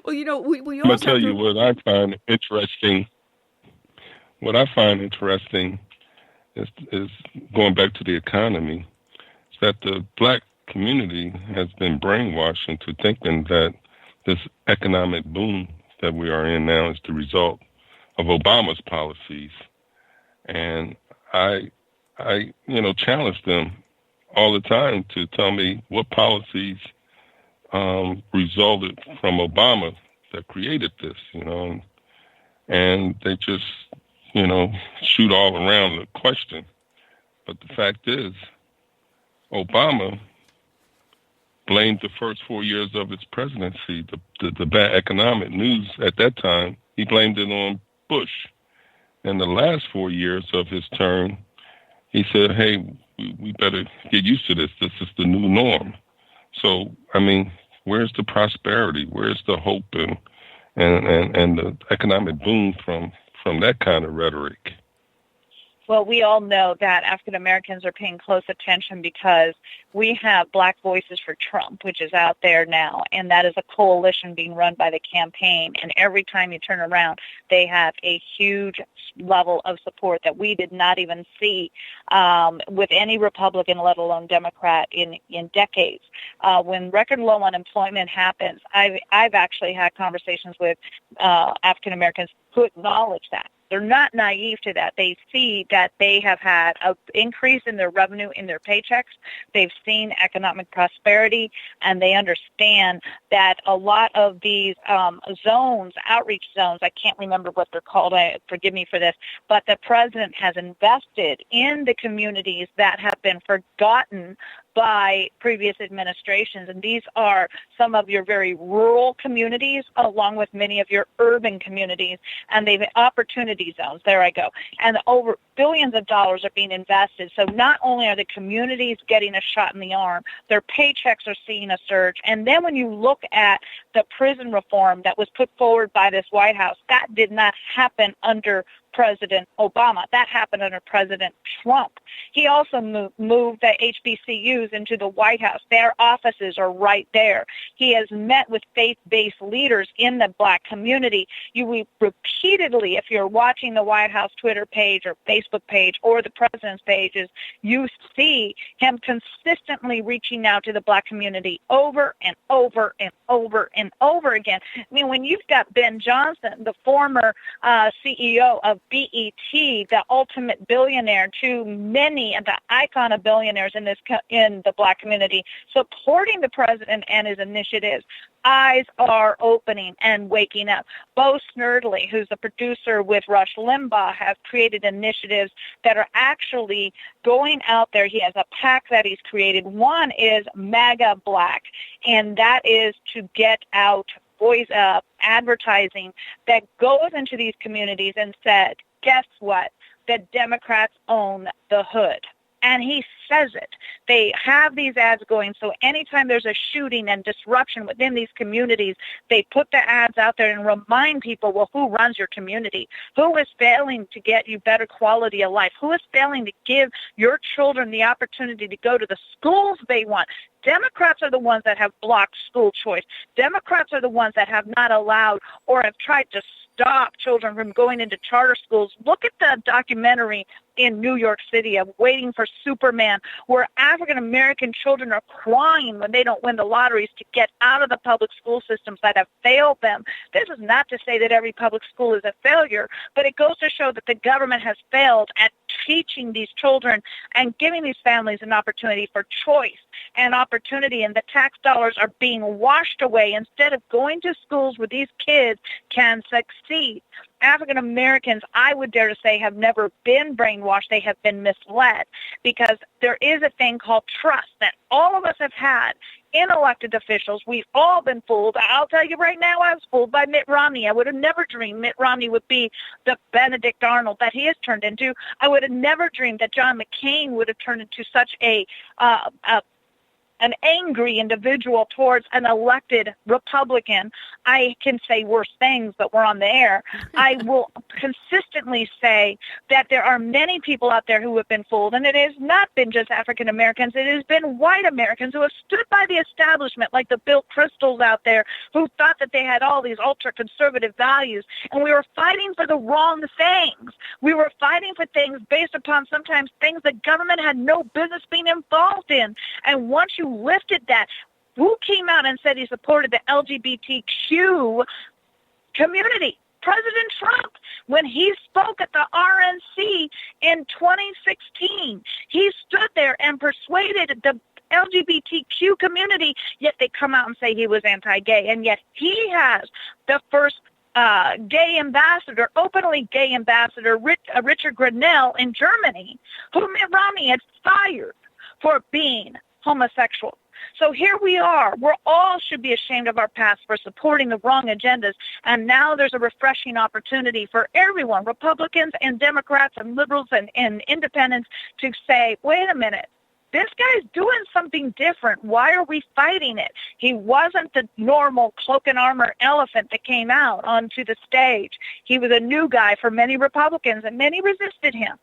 Speaker 11: Well, we
Speaker 8: I'm going to tell you what I find interesting. What I find interesting is going back to the economy, is that the black community has been brainwashed into thinking that this economic boom that we are in now is the result of Obama's policies. And I challenge them all the time to tell me what policies resulted from Obama that created this, and they just, shoot all around the question. But the fact is, Obama blamed the first 4 years of his presidency, the bad economic news at that time, he blamed it on Bush. And the last 4 years of his term, he said, hey, we better get used to this. This is the new norm. So, where's the prosperity? Where's the hope and the economic boom from that kind of rhetoric?
Speaker 10: Well, we all know that African Americans are paying close attention because we have Black Voices for Trump, which is out there now, and that is a coalition being run by the campaign. And every time you turn around, they have a huge level of support that we did not even see with any Republican, let alone Democrat, in decades. When record low unemployment happens, I've actually had conversations with African Americans who acknowledge that. They're not naive to that. They see that they have had an increase in their revenue, in their paychecks. They've seen economic prosperity, and they understand that a lot of these zones, outreach zones, I can't remember what they're called, forgive me for this, but the president has invested in the communities that have been forgotten by previous administrations. And these are some of your very rural communities along with many of your urban communities. And they've opportunity zones. There I go. And over billions of dollars are being invested. So not only are the communities getting a shot in the arm, their paychecks are seeing a surge. And then when you look at the prison reform that was put forward by this White House, that did not happen under President Obama. That happened under President Trump. He also moved the HBCUs into the White House. Their offices are right there. He has met with faith-based leaders in the black community. You repeatedly, if you're watching the White House Twitter page or Facebook page or the president's pages, you see him consistently reaching out to the black community over and over and over and over again. I mean, when you've got Ben Johnson, the former CEO of BET, the ultimate billionaire to many of the icon of billionaires in the black community, supporting the president and his initiatives, eyes are opening and waking up. Bo Snerdley, who's the producer with Rush Limbaugh, has created initiatives that are actually going out there. He has a pack that he's created. One is MAGA Black, and that is to get out voice advertising that goes into these communities and said, guess what? The Democrats own the hood. And he says it. They have these ads going, so anytime there's a shooting and disruption within these communities, they put the ads out there and remind people, well, who runs your community? Who is failing to get you better quality of life? Who is failing to give your children the opportunity to go to the schools they want? Democrats are the ones that have blocked school choice. Democrats are the ones that have not allowed or have tried to stop children from going into charter schools. Look at the documentary in New York City of Waiting for Superman, where African-American children are crying when they don't win the lotteries to get out of the public school systems that have failed them. This is not to say that every public school is a failure, but it goes to show that the government has failed at teaching these children and giving these families an opportunity for choice and opportunity, and the tax dollars are being washed away instead of going to schools where these kids can succeed. African Americans, I would dare to say, have never been brainwashed. They have been misled, because there is a thing called trust that all of us have had in elected officials. We've all been fooled. I'll tell you right now, I was fooled by Mitt Romney. I would have never dreamed Mitt Romney would be the Benedict Arnold that he has turned into. I would have never dreamed that John McCain would have turned into such an angry individual towards an elected Republican. I can say worse things, but we're on the air. I will consistently say that there are many people out there who have been fooled, and it has not been just African Americans. It has been white Americans who have stood by the establishment, like the Bill Kristols out there, who thought that they had all these ultra-conservative values, and we were fighting for the wrong things. We were fighting for things based upon sometimes things the government had no business being involved in. And once you lifted that, who came out and said he supported the LGBTQ community? President Trump. When he spoke at the RNC in 2016, he stood there and persuaded the LGBTQ community, yet they come out and say he was anti-gay, and yet he has the first gay ambassador, openly gay ambassador, Richard Grenell in Germany, who Mitt Romney had fired for being homosexual. So here we are. We're all should be ashamed of our past for supporting the wrong agendas. And now there's a refreshing opportunity for everyone, Republicans and Democrats and liberals and independents, to say, wait a minute, this guy's doing something different. Why are we fighting it? He wasn't the normal cloak and armor elephant that came out onto the stage. He was a new guy for many Republicans, and many resisted him.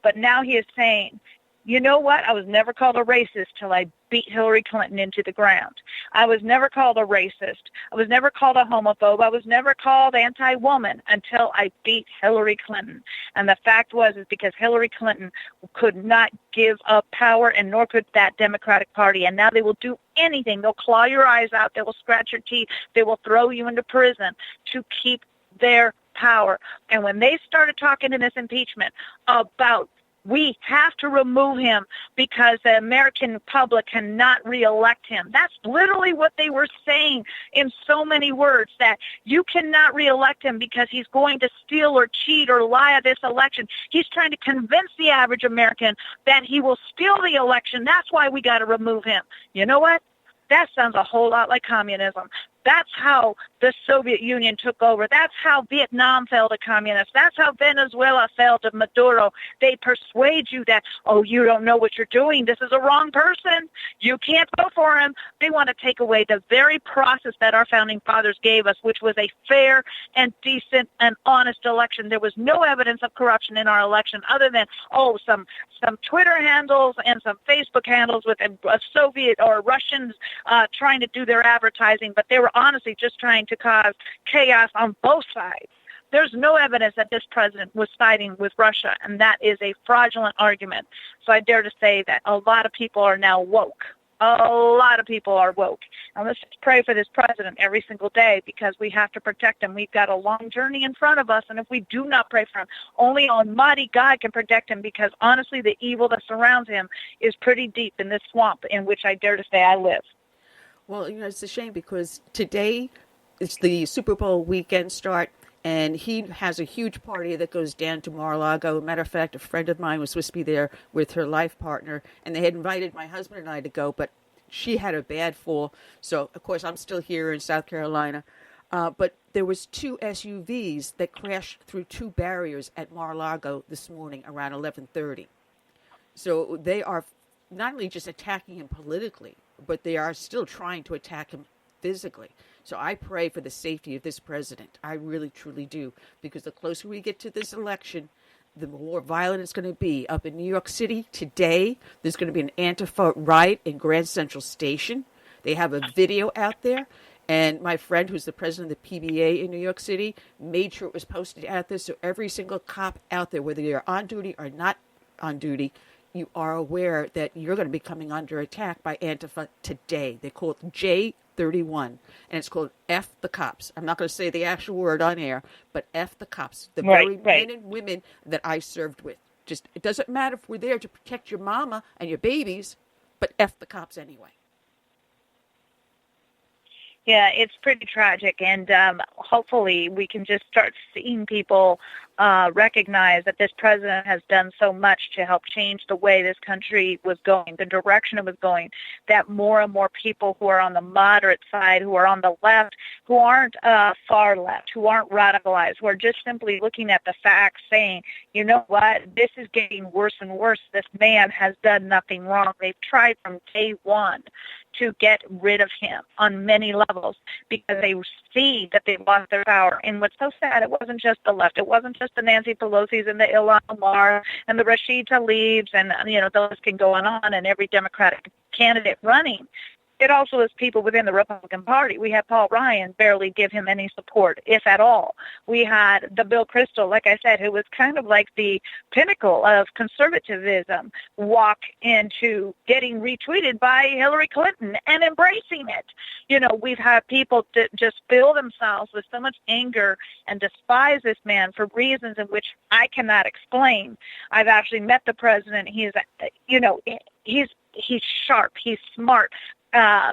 Speaker 10: But now he is saying, you know what? I was never called a racist till I beat Hillary Clinton into the ground. I was never called a racist. I was never called a homophobe. I was never called anti-woman until I beat Hillary Clinton. And the fact was is because Hillary Clinton could not give up power, and nor could that Democratic Party. And now they will do anything. They'll claw your eyes out. They will scratch your teeth. They will throw you into prison to keep their power. And when they started talking in this impeachment about We have to remove him because the American public cannot reelect him. That's literally what they were saying in so many words, that you cannot reelect him because he's going to steal or cheat or lie at this election. He's trying to convince the average American that he will steal the election. That's why we got to remove him. You know what? That sounds a whole lot like communism. That's how the Soviet Union took over. That's how Vietnam fell to communists. That's how Venezuela fell to Maduro. They persuade you that, oh, you don't know what you're doing. This is a wrong person. You can't vote for him. They want to take away the very process that our founding fathers gave us, which was a fair and decent and honest election. There was no evidence of corruption in our election other than, some Twitter handles and some Facebook handles with Soviet or Russians trying to do their advertising, but they were honestly just trying to cause chaos on both sides. There's no evidence that this president was siding with Russia, and that is a fraudulent argument. So I dare to say that a lot of people are now woke. A lot of people are woke. And let's just pray for this president every single day because we have to protect him. We've got a long journey in front of us, and if we do not pray for him, only Almighty God can protect him because, honestly, the evil that surrounds him is pretty deep in this swamp in which I dare to say I live.
Speaker 11: Well, it's a shame because today it's the Super Bowl weekend start, and he has a huge party that goes down to Mar-a-Lago. Matter of fact, a friend of mine was supposed to be there with her life partner, and they had invited my husband and I to go, but she had a bad fall. So, of course, I'm still here in South Carolina. But there was 2 SUVs that crashed through 2 barriers at Mar-a-Lago this morning around 11:30. So they are not only just attacking him politically, but they are still trying to attack him physically. So I pray for the safety of this president. I really, truly do. Because the closer we get to this election, the more violent it's going to be. Up in New York City today, there's going to be an Antifa riot in Grand Central Station. They have a video out there. And my friend, who's the president of the PBA in New York City, made sure it was posted out there. So every single cop out there, whether you're on duty or not on duty, you are aware that you're going to be coming under attack by Antifa today. They call it J31, and it's called F the Cops. I'm not going to say the actual word on air, but F the Cops, the very men and women that I served with. Just, it doesn't matter if we're there to protect your mama and your babies, but F the Cops anyway.
Speaker 10: Yeah, it's pretty tragic, and hopefully we can just start seeing people recognize that this president has done so much to help change the way this country was going, the direction it was going, that more and more people who are on the moderate side, who are on the left, who aren't far left, who aren't radicalized, who are just simply looking at the facts saying, you know what, this is getting worse and worse. This man has done nothing wrong. They've tried from day one to get rid of him on many levels because they see that they've lost their power. And what's so sad, it wasn't just the left. It wasn't just the Nancy Pelosi's and the Ilhan Omar and the Rashid Tlaibs and, the list can go on and every Democratic candidate running. It also is people within the Republican Party. We had Paul Ryan barely give him any support, if at all. We had the Bill Kristol, like I said, who was kind of like the pinnacle of conservatism, walk into getting retweeted by Hillary Clinton and embracing it. We've had people that just fill themselves with so much anger and despise this man for reasons in which I cannot explain. I've actually met the president. He's sharp. He's smart.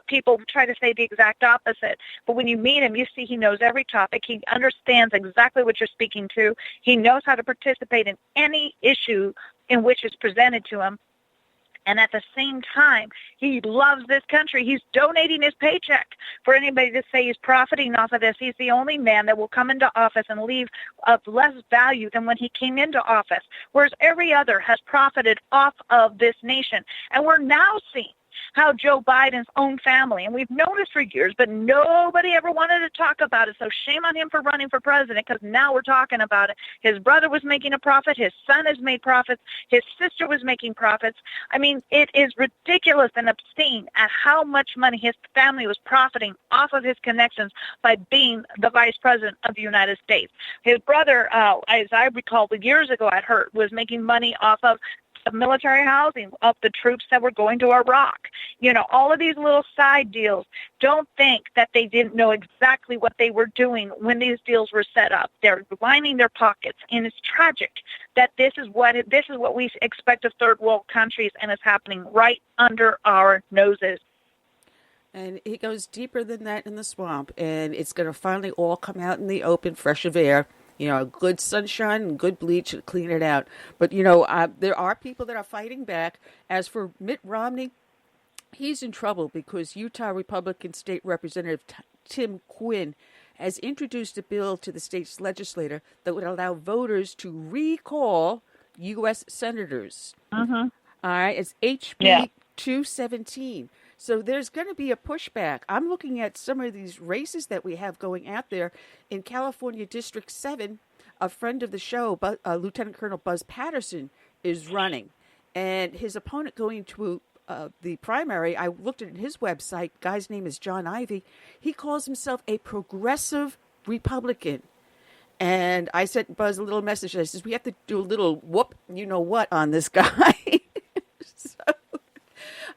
Speaker 10: People try to say the exact opposite, but when you meet him, you see he knows every topic. He understands exactly what you're speaking to. He knows how to participate in any issue in which is presented to him. And at the same time, he loves this country. He's donating his paycheck. For anybody to say he's profiting off of this, he's the only man that will come into office and leave of less value than when he came into office, whereas every other has profited off of this nation. And we're now seeing how Joe Biden's own family, and we've known this for years, but nobody ever wanted to talk about it. So shame on him for running for president, because now we're talking about it. His brother was making a profit. His son has made profits. His sister was making profits. I mean, it is ridiculous and obscene at how much money his family was profiting off of his connections by being the vice president of the United States. His brother, as I recall, years ago I'd heard, was making money off of the military housing of the troops that were going to Iraq. All of these little side deals. Don't think that they didn't know exactly what they were doing when these deals were set up. They're lining their pockets, and it's tragic that this is what we expect of third world countries, and it's happening right under our noses.
Speaker 11: And it goes deeper than that in the swamp, and it's going to finally all come out in the open, fresh of air. Good sunshine and good bleach to clean it out. But, there are people that are fighting back. As for Mitt Romney, he's in trouble because Utah Republican State Representative Tim Quinn has introduced a bill to the state's legislature that would allow voters to recall U.S. senators. All right, it's HB 217. So there's going to be a pushback. I'm looking at some of these races that we have going out there. In California District 7, a friend of the show, Lieutenant Colonel Buzz Patterson, is running. And his opponent going to the primary, I looked at his website, guy's name is John Ivey. He calls himself a progressive Republican. And I sent Buzz a little message. I says, we have to do a little whoop, you-know-what on this guy.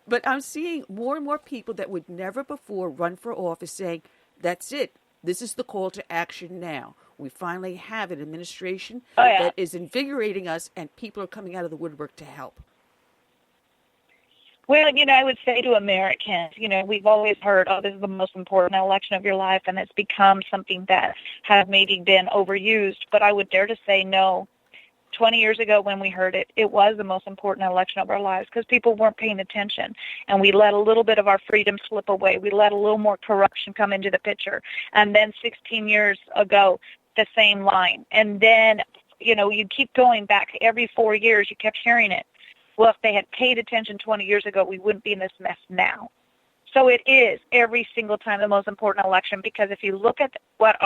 Speaker 11: But I'm seeing more and more people that would never before run for office saying, that's it. This is the call to action now. We finally have an administration that is invigorating us, and people are coming out of the woodwork to help.
Speaker 10: Well, I would say to Americans, we've always heard, this is the most important election of your life, and it's become something that has maybe been overused. But I would dare to say no. 20 years ago when we heard it, it was the most important election of our lives because people weren't paying attention, and we let a little bit of our freedom slip away. We let a little more corruption come into the picture. And then 16 years ago, the same line. And then, you keep going back every 4 years, you kept hearing it. Well, if they had paid attention 20 years ago, we wouldn't be in this mess now. So it is every single time the most important election, because if you look at what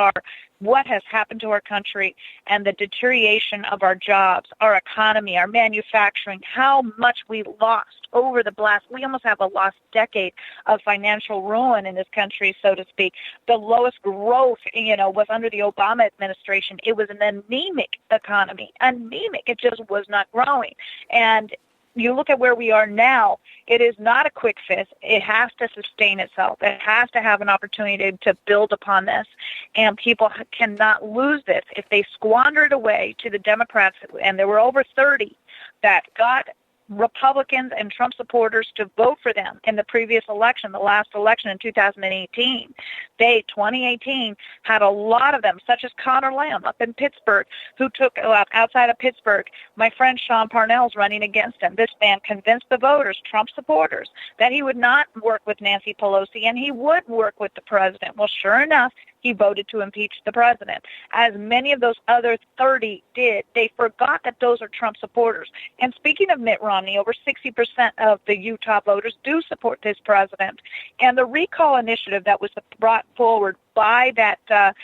Speaker 10: has happened to our country and the deterioration of our jobs, our economy, our manufacturing, how much we lost over the we almost have a lost decade of financial ruin in this country, so to speak. The lowest growth, was under the Obama administration. It was an anemic economy, anemic. It just was not growing. And you look at where we are now, it is not a quick fix. It has to sustain itself. It has to have an opportunity to build upon this. And people cannot lose this. If they squander it away to the Democrats, and there were over 30 that got Republicans and Trump supporters to vote for them in the previous election, the last election in 2018. 2018, had a lot of them, such as Connor Lamb up in Pittsburgh, who took outside of Pittsburgh. My friend Sean Parnell's running against him. This man convinced the voters, Trump supporters, that he would not work with Nancy Pelosi and he would work with the president. Well, sure enough, he voted to impeach the president. As many of those other 30 did, they forgot that those are Trump supporters. And speaking of Mitt Romney, over 60% of the Utah voters do support this president. And the recall initiative that was brought forward by that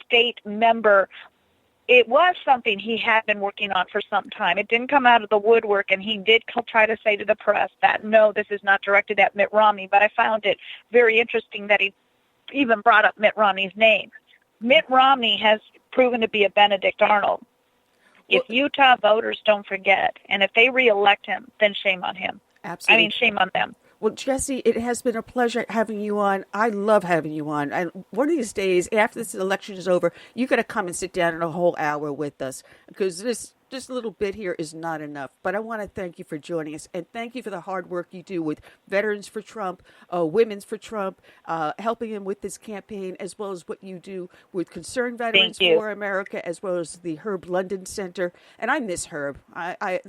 Speaker 10: state member, it was something he had been working on for some time. It didn't come out of the woodwork, and he did try to say to the press that, no, this is not directed at Mitt Romney. But I found it very interesting that he even brought up Mitt Romney's name. Mitt Romney has proven to be a Benedict Arnold. If Utah voters don't forget, and if they reelect him, then shame on him.
Speaker 11: Absolutely.
Speaker 10: I mean, shame on them.
Speaker 11: Well, Jesse, it has been a pleasure having you on. I love having you on. And one of these days, after this election is over, you got to come and sit down in a whole hour with us, because this little bit here is not enough. But I want to thank you for joining us, and thank you for the hard work you do with Veterans for Trump, Women's for Trump, helping him with this campaign, as well as what you do with Concerned Veterans for America, as well as the Herb London Center. And I miss Herb. I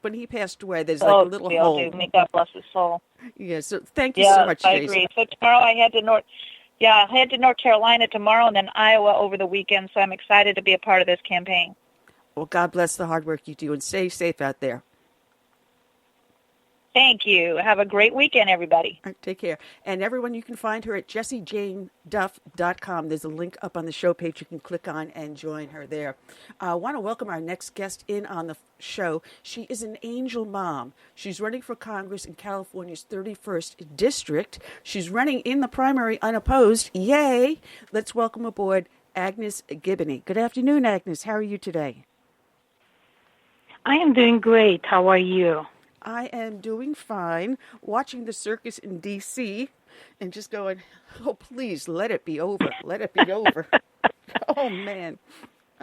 Speaker 11: when he passed away, there's like a little hole.
Speaker 10: May God bless his soul.
Speaker 11: Yeah, so thank you so much, Jason.
Speaker 10: I agree. So tomorrow I head to North Carolina tomorrow, and then Iowa over the weekend, so I'm excited to be a part of this campaign.
Speaker 11: Well, God bless the hard work you do, and stay safe out there.
Speaker 10: Thank you. Have a great weekend, everybody.
Speaker 11: All right, take care. And everyone, you can find her at jessiejaneduff.com. There's a link up on the show page you can click on and join her there. I want to welcome our next guest in on the show. She is an angel mom. She's running for Congress in California's 31st District. She's running in the primary unopposed. Yay! Let's welcome aboard Agnes Gibney. Good afternoon, Agnes. How are you today?
Speaker 12: I am doing great. How are you?
Speaker 11: I am doing fine, watching the circus in D.C. and just going, oh, please, let it be over. Let it be over. Oh, man.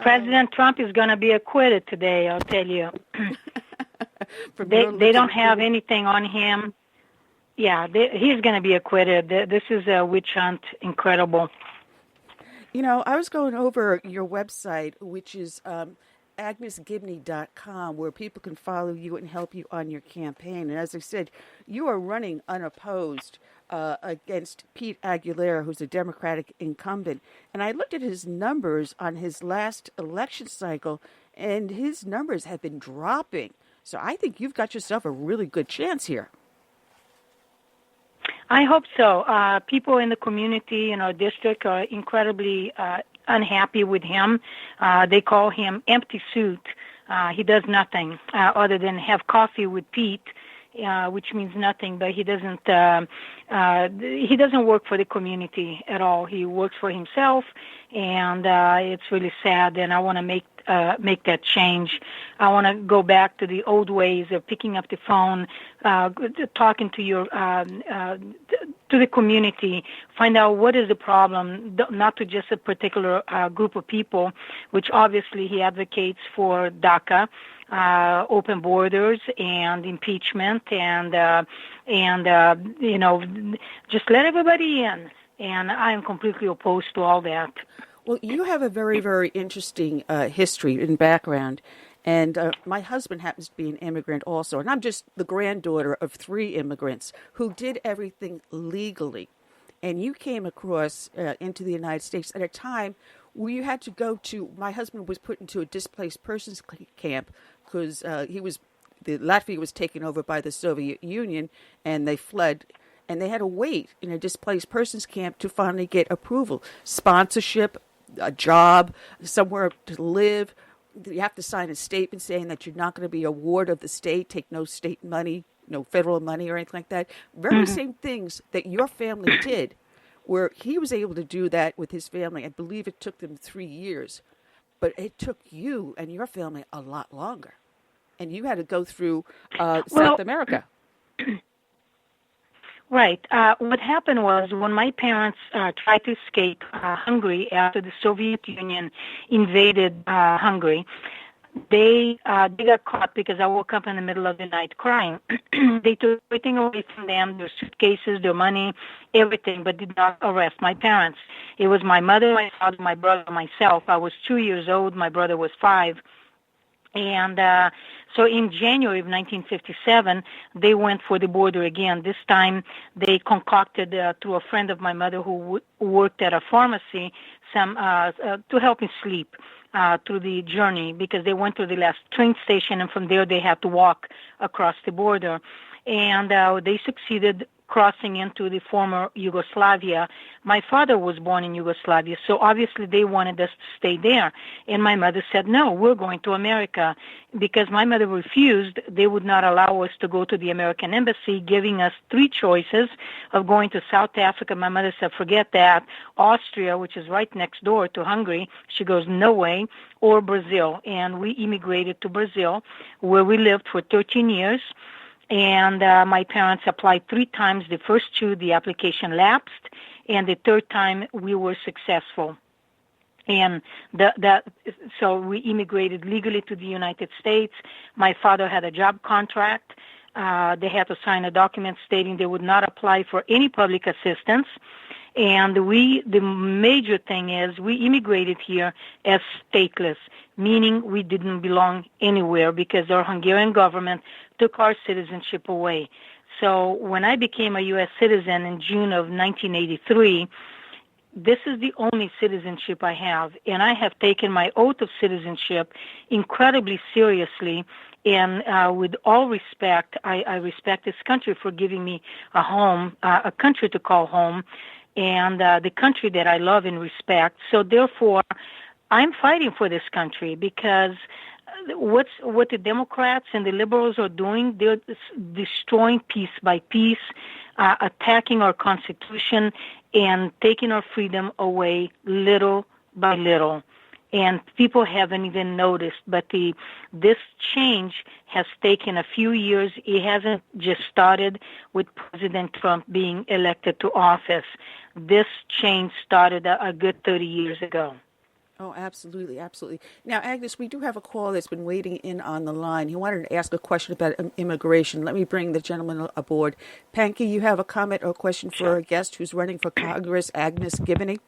Speaker 12: President Trump is going to be acquitted today, I'll tell you. They don't have anything on him. Yeah, he's going to be acquitted. This is a witch hunt. Incredible.
Speaker 11: You know, I was going over your website, which is agnesgibney.com, where people can follow you and help you on your campaign. And as I said, you are running unopposed against Pete Aguilera, who's a Democratic incumbent. And I looked at his numbers on his last election cycle, and his numbers have been dropping. So I think you've got yourself a really good chance here.
Speaker 12: I hope so. People in the community in our district are incredibly unhappy with him. They call him empty suit. He does nothing other than have coffee with Pete, which means nothing. But he doesn't work for the community at all. He works for himself, and it's really sad. And I want to make that change. I want to go back to the old ways of picking up the phone, talking to your to the community, find out what is the problem, not to just a particular group of people, which obviously he advocates for DACA, open borders and impeachment, and just let everybody in. And I am completely opposed to all that.
Speaker 11: Well, you have a very, very interesting history and background, and my husband happens to be an immigrant also, and I'm just the granddaughter of 3 immigrants who did everything legally. And you came across into the United States at a time where you had to go to, my husband was put into a displaced persons camp because Latvia was taken over by the Soviet Union, and they fled. And they had to wait in a displaced persons camp to finally get approval, sponsorship, a job, somewhere to live. You have to sign a statement saying that you're not going to be a ward of the state, take no state money, no federal money or anything like that. Very same things that your family did, where he was able to do that with his family. I believe it took them 3 years, but it took you and your family a lot longer. And you had to go through South America.
Speaker 12: Right. What happened was when my parents tried to escape Hungary after the Soviet Union invaded Hungary, they got caught because I woke up in the middle of the night crying. They took everything away from them, their suitcases, their money, everything, but did not arrest my parents. It was my mother, my father, my brother, myself. I was 2 years old. My brother was 5. And so in January of 1957, they went for the border again. This time they concocted, through a friend of my mother who worked at a pharmacy, some to help me sleep through the journey, because they went to the last train station, and from there they had to walk across the border. And they succeeded crossing into the former Yugoslavia. My father was born in Yugoslavia, so obviously they wanted us to stay there. And my mother said, no, we're going to America. Because my mother refused, they would not allow us to go to the American embassy, giving us 3 choices of going to South Africa. My mother said, forget that. Austria, which is right next door to Hungary, she goes, no way, or Brazil. And we immigrated to Brazil, where we lived for 13 years. And my parents applied 3 times. The first 2, the application lapsed, and the 3rd time we were successful. And so we immigrated legally to the United States. My father had a job contract. They had to sign a document stating they would not apply for any public assistance. And the major thing is we immigrated here as stateless, meaning we didn't belong anywhere because our Hungarian government took our citizenship away. So when I became a U.S. citizen in June of 1983, this is the only citizenship I have, and I have taken my oath of citizenship incredibly seriously. And with all respect, I respect this country for giving me a home, a country to call home, and the country that I love and respect. So therefore, I'm fighting for this country because what the Democrats and the liberals are doing, they're destroying piece by piece, attacking our Constitution, and taking our freedom away little by little. and people haven't even noticed. But this change has taken a few years. It hasn't just started with President Trump being elected to office. This change started a good 30 years ago.
Speaker 11: Oh, absolutely, absolutely. Now, Agnes, we do have a call that's been waiting in on the line. He wanted to ask a question about immigration. Let me bring the gentleman aboard. Panky, you have a comment or question for our guest who's running for Congress, Agnes Gibney?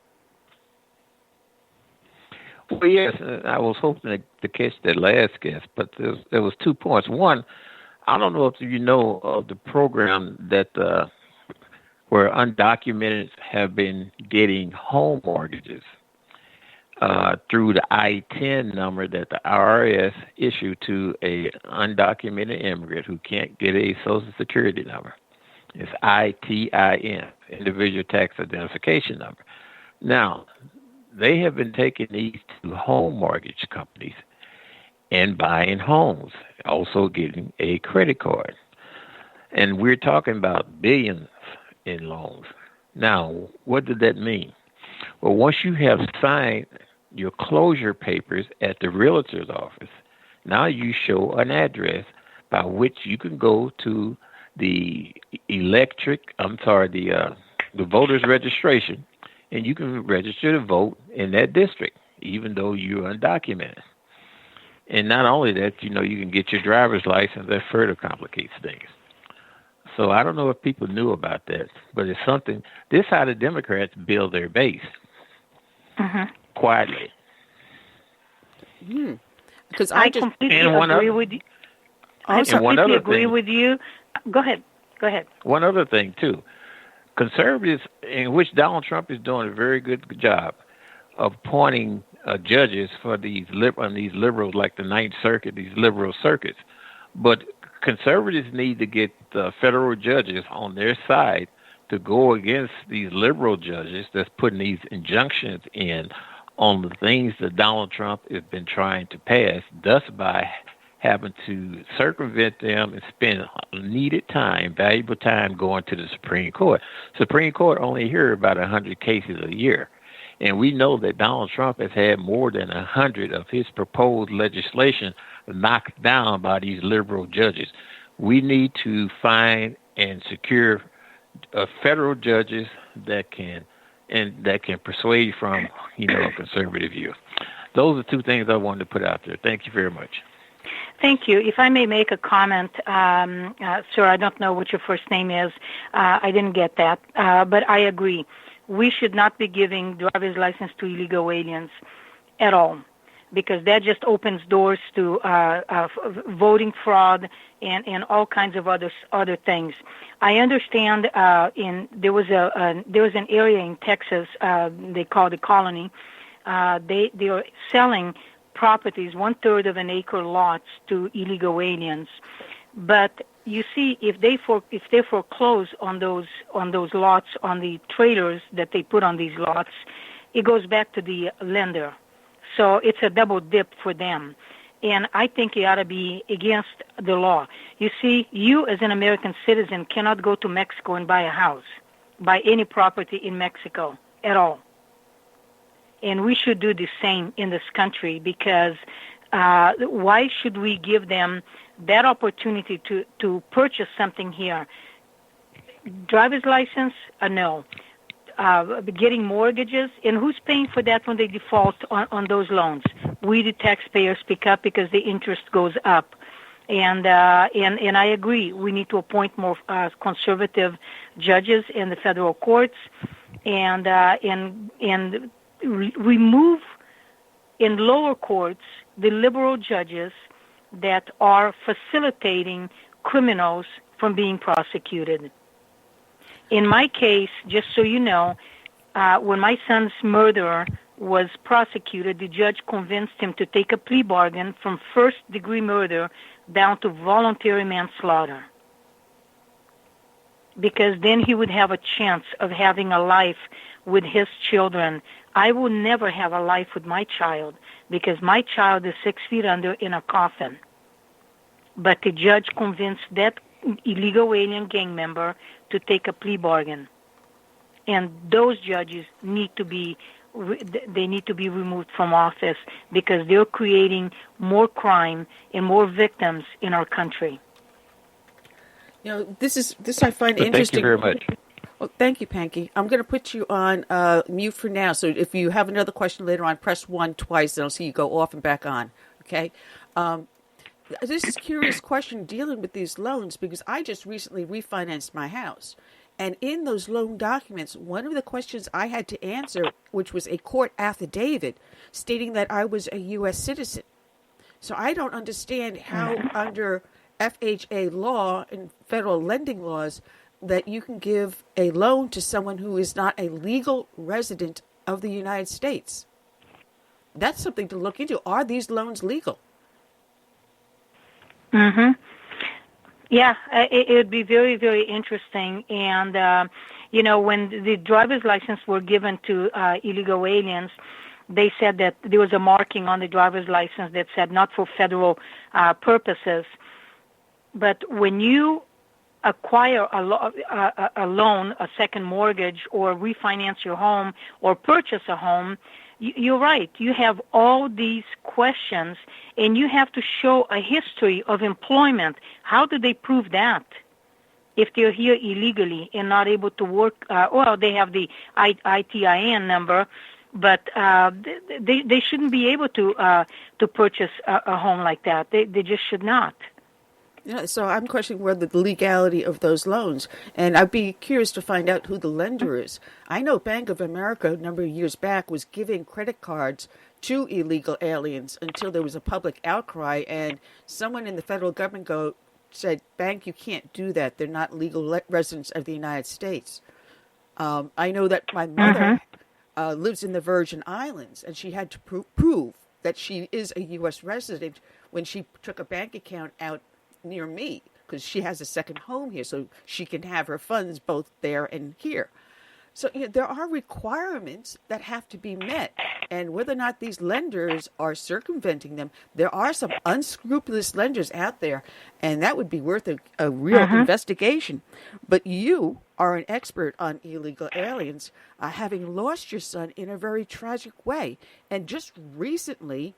Speaker 13: Well, yes, I was hoping to catch that last guest, but there was 2 points. One, I don't know if you know of the program that where undocumented have been getting home mortgages through the I-10 number that the IRS issued to a undocumented immigrant who can't get a Social Security number. It's ITIN, Individual Tax Identification Number. Now, they have been taking these to home mortgage companies and buying homes, also getting a credit card. And we're talking about billions in loans. Now, what did that mean? Well, once you have signed your closure papers at the realtor's office, now you show an address by which you can go to the voter's registration, and you can register to vote in that district, even though you're undocumented. And not only that, you can get your driver's license. That further complicates things. So I don't know if people knew about that, but it's something. This is how the Democrats build their base. Quietly.
Speaker 11: Because
Speaker 12: I completely agree with you. I completely agree with you. Go ahead.
Speaker 13: One other thing, too. Conservatives, in which Donald Trump is doing a very good job of appointing judges for these liberals, like the Ninth Circuit, these liberal circuits. But conservatives need to get the federal judges on their side to go against these liberal judges that's putting these injunctions in on the things that Donald Trump has been trying to pass, thus by having to circumvent them and spend needed time, valuable time going to the Supreme Court. Supreme Court only hear about 100 cases a year. And we know that Donald Trump has had more than 100 of his proposed legislation knocked down by these liberal judges. We need to find and secure federal judges that can persuade from, a conservative view. Those are 2 things I wanted to put out there. Thank you very much.
Speaker 12: Thank you. If I may make a comment, sir, I don't know what your first name is. I didn't get that, but I agree. We should not be giving driver's license to illegal aliens at all, because that just opens doors to voting fraud and all kinds of other things. I understand. There was an area in Texas they call the Colony. They are selling properties, 1/3 of an acre lots to illegal aliens. But you see, if they foreclose on those lots, on the traders that they put on these lots, it goes back to the lender. So it's a double dip for them. And I think it ought to be against the law. You see, you as an American citizen cannot go to Mexico and buy a house, buy any property in Mexico at all. And we should do the same in this country, because why should we give them that opportunity to purchase something here? Driver's license, no. Getting mortgages, and who's paying for that when they default on those loans? We, the taxpayers, pick up because the interest goes up. And I agree. We need to appoint more conservative judges in the federal courts, and remove in lower courts the liberal judges that are facilitating criminals from being prosecuted. In my case, just so you know, when my son's murderer was prosecuted, the judge convinced him to take a plea bargain from first-degree murder down to voluntary manslaughter, because then he would have a chance of having a life with his children. I will never have a life with my child, because my child is 6 feet under in a coffin. But the judge convinced that illegal alien gang member to take a plea bargain. And those judges need to be they need to be removed from office because they're creating more crime and more victims in our country.
Speaker 11: You know, this I find
Speaker 13: Well,
Speaker 11: interesting.
Speaker 13: Thank you very much.
Speaker 11: Well, thank you, Panky. I'm going to put you on mute for now. So if you have another question later on, press 1 twice, and I'll see you go off and back on. Okay. This is a curious question dealing with these loans because I just recently refinanced my house. And in those loan documents, one of the questions I had to answer, which was a court affidavit stating that I was a U.S. citizen. So I don't understand how under FHA law and federal lending laws that you can give a loan to someone who is not a legal resident of the United States. That's something to look into. Are these loans legal?
Speaker 12: Mm-hmm. Yeah, it would be very, very interesting. And, you know, when the driver's license were given to illegal aliens, they said that there was a marking on the driver's license that said not for federal purposes. But when you acquire a loan, a second mortgage, or refinance your home or purchase a home, you're right. You have all these questions, and you have to show a history of employment. How do they prove that? If they're here illegally and not able to work, well, they have the ITIN number, but they shouldn't be able to purchase a home like that. They just should not.
Speaker 11: Yeah, so I'm questioning whether the legality of those loans, and I'd be curious to find out who the lender is. I know Bank of America a number of years back was giving credit cards to illegal aliens until there was a public outcry, and someone in the federal government said, "Bank, you can't do that. They're not legal residents of the United States." I know that my mother lives in the Virgin Islands, and she had to prove that she is a U.S. resident when she took a bank account out near me, because she has a second home here, so she can have her funds both there and here. So there are requirements that have to be met, and whether or not these lenders are circumventing them, there are some unscrupulous lenders out there, and that would be worth a real investigation. But you are an expert on illegal aliens, having lost your son in a very tragic way, and just recently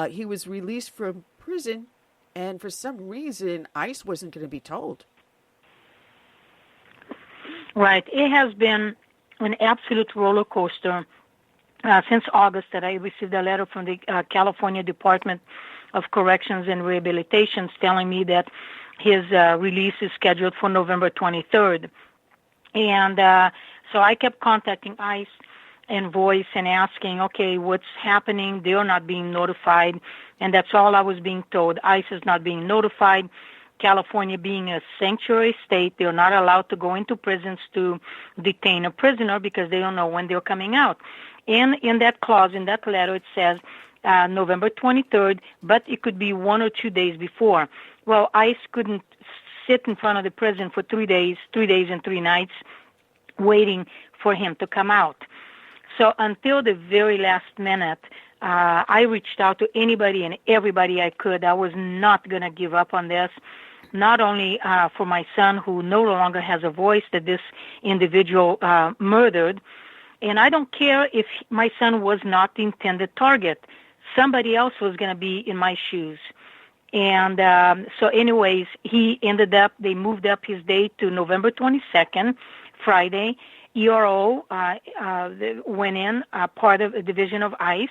Speaker 11: he was released from prison. And for some reason, ICE wasn't going to be told.
Speaker 12: Right. It has been an absolute roller coaster since August that I received a letter from the California Department of Corrections and Rehabilitation telling me that his release is scheduled for November 23rd. And so I kept contacting ICE and Voice and asking, okay, what's happening? They're not being notified. And that's all I was being told. ICE is not being notified. California being a sanctuary state, they're not allowed to go into prisons to detain a prisoner because they don't know when they're coming out. And in that clause, in that letter, it says November 23rd, but it could be 1 or 2 days before. Well, ICE couldn't sit in front of the prison for 3 days and 3 nights waiting for him to come out. So until the very last minute, I reached out to anybody and everybody I could. I was not going to give up on this, not only for my son, who no longer has a voice that this individual murdered, and I don't care if my son was not the intended target. Somebody else was going to be in my shoes. And so anyways, they moved up his date to November 22nd, Friday. ERO went in, part of a division of ICE,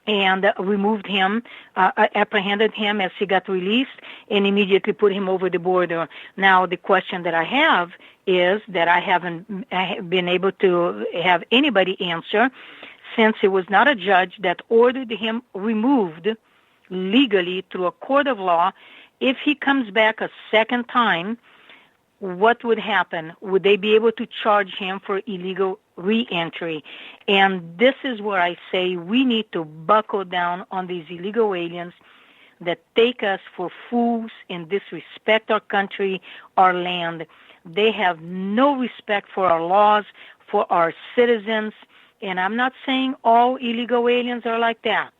Speaker 12: and removed him, apprehended him as he got released, and immediately put him over the border. Now, the question that I have is that I haven't been able to have anybody answer, since it was not a judge that ordered him removed legally through a court of law. If he comes back a second time, what would happen? Would they be able to charge him for illegal re-entry? And this is where I say we need to buckle down on these illegal aliens that take us for fools and disrespect our country, our land. They have no respect for our laws, for our citizens. And I'm not saying all illegal aliens are like that.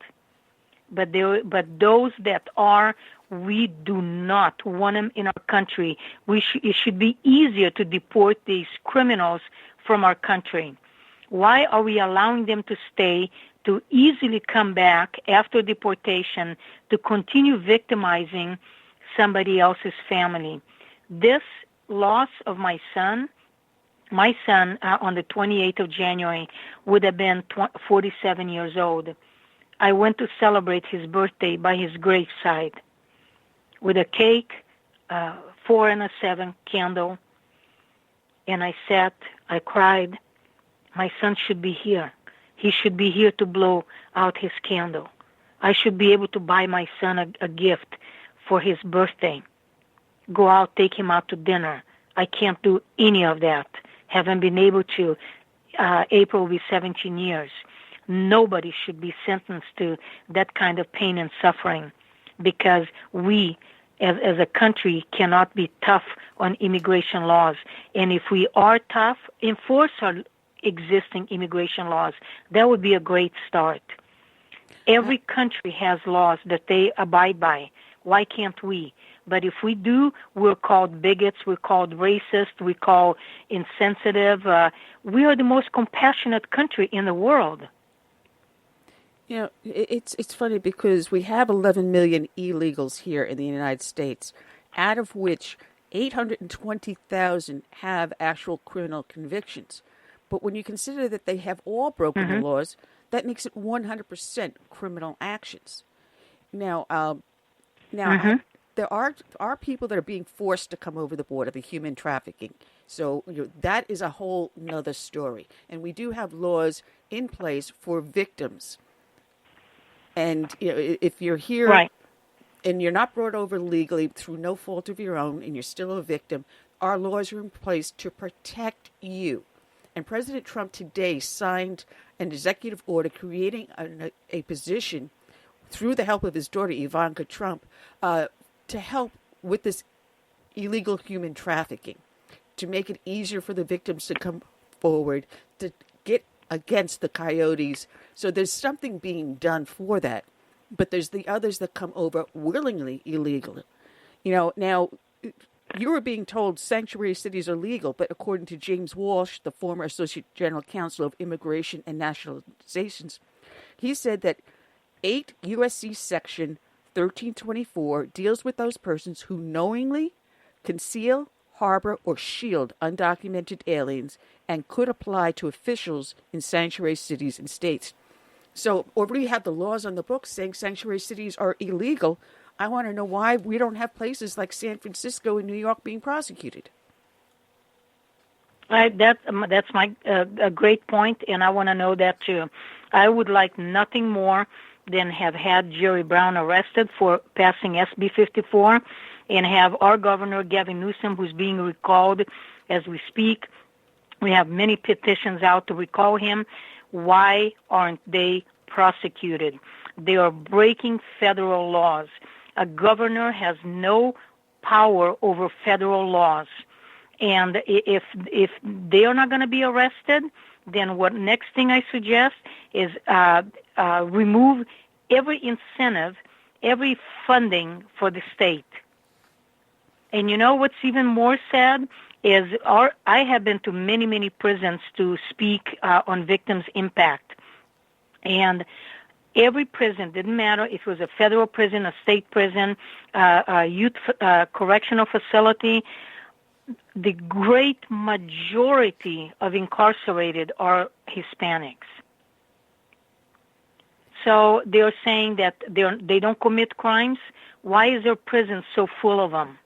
Speaker 12: But those that are, we do not want them in our country. It should be easier to deport these criminals from our country. Why are we allowing them to stay, to easily come back after deportation, to continue victimizing somebody else's family? This loss of my son on the 28th of January would have been 47 years old. I went to celebrate his birthday by his graveside with a cake, 4 and a 7 candle, and I sat, I cried. My son should be here. He should be here to blow out his candle. I should be able to buy my son a gift for his birthday. Go out, take him out to dinner. I can't do any of that. Haven't been able to. April will be 17 years. Nobody should be sentenced to that kind of pain and suffering, because we, as a country, cannot be tough on immigration laws. And if we are tough, enforce our existing immigration laws. That would be a great start. Every country has laws that they abide by. Why can't we? But if we do, we're called bigots, we're called racist, we're called insensitive. We are the most compassionate country in the world.
Speaker 11: You know, it's funny because we have 11 million illegals here in the United States, out of which 820,000 have actual criminal convictions. But when you consider that they have all broken the laws, that makes it 100% criminal actions. Now, there are people that are being forced to come over the border, the human trafficking. So that is a whole nother story. And we do have laws in place for victims. And if you're here and you're not brought over legally through no fault of your own and you're still a victim, our laws are in place to protect you. And President Trump today signed an executive order creating a position through the help of his daughter, Ivanka Trump, to help with this illegal human trafficking, to make it easier for the victims to come forward, to get against the coyotes. So there's something being done for that. But there's the others that come over willingly illegally. Now, you were being told sanctuary cities are legal, but according to James Walsh, the former Associate General Counsel of Immigration and Nationalizations, he said that 8 U.S.C. Section 1324 deals with those persons who knowingly conceal, harbor, or shield undocumented aliens and could apply to officials in sanctuary cities and states. So already have the laws on the books saying sanctuary cities are illegal. I want to know why we don't have places like San Francisco and New York being prosecuted.
Speaker 12: That's a great point, and I want to know that too. I would like nothing more than have had Jerry Brown arrested for passing SB 54 and have our governor, Gavin Newsom, who's being recalled as we speak. We have many petitions out to recall him. Why aren't they prosecuted? They are breaking federal laws. A governor has no power over federal laws. And if they are not going to be arrested, then what next thing I suggest is remove every incentive, every funding for the state. And you know what's even more sad is I have been to many, many prisons to speak on victims' impact. And every prison, didn't matter if it was a federal prison, a state prison, a youth correctional facility, the great majority of incarcerated are Hispanics. So they're saying that they don't commit crimes. Why is their prison so full of them?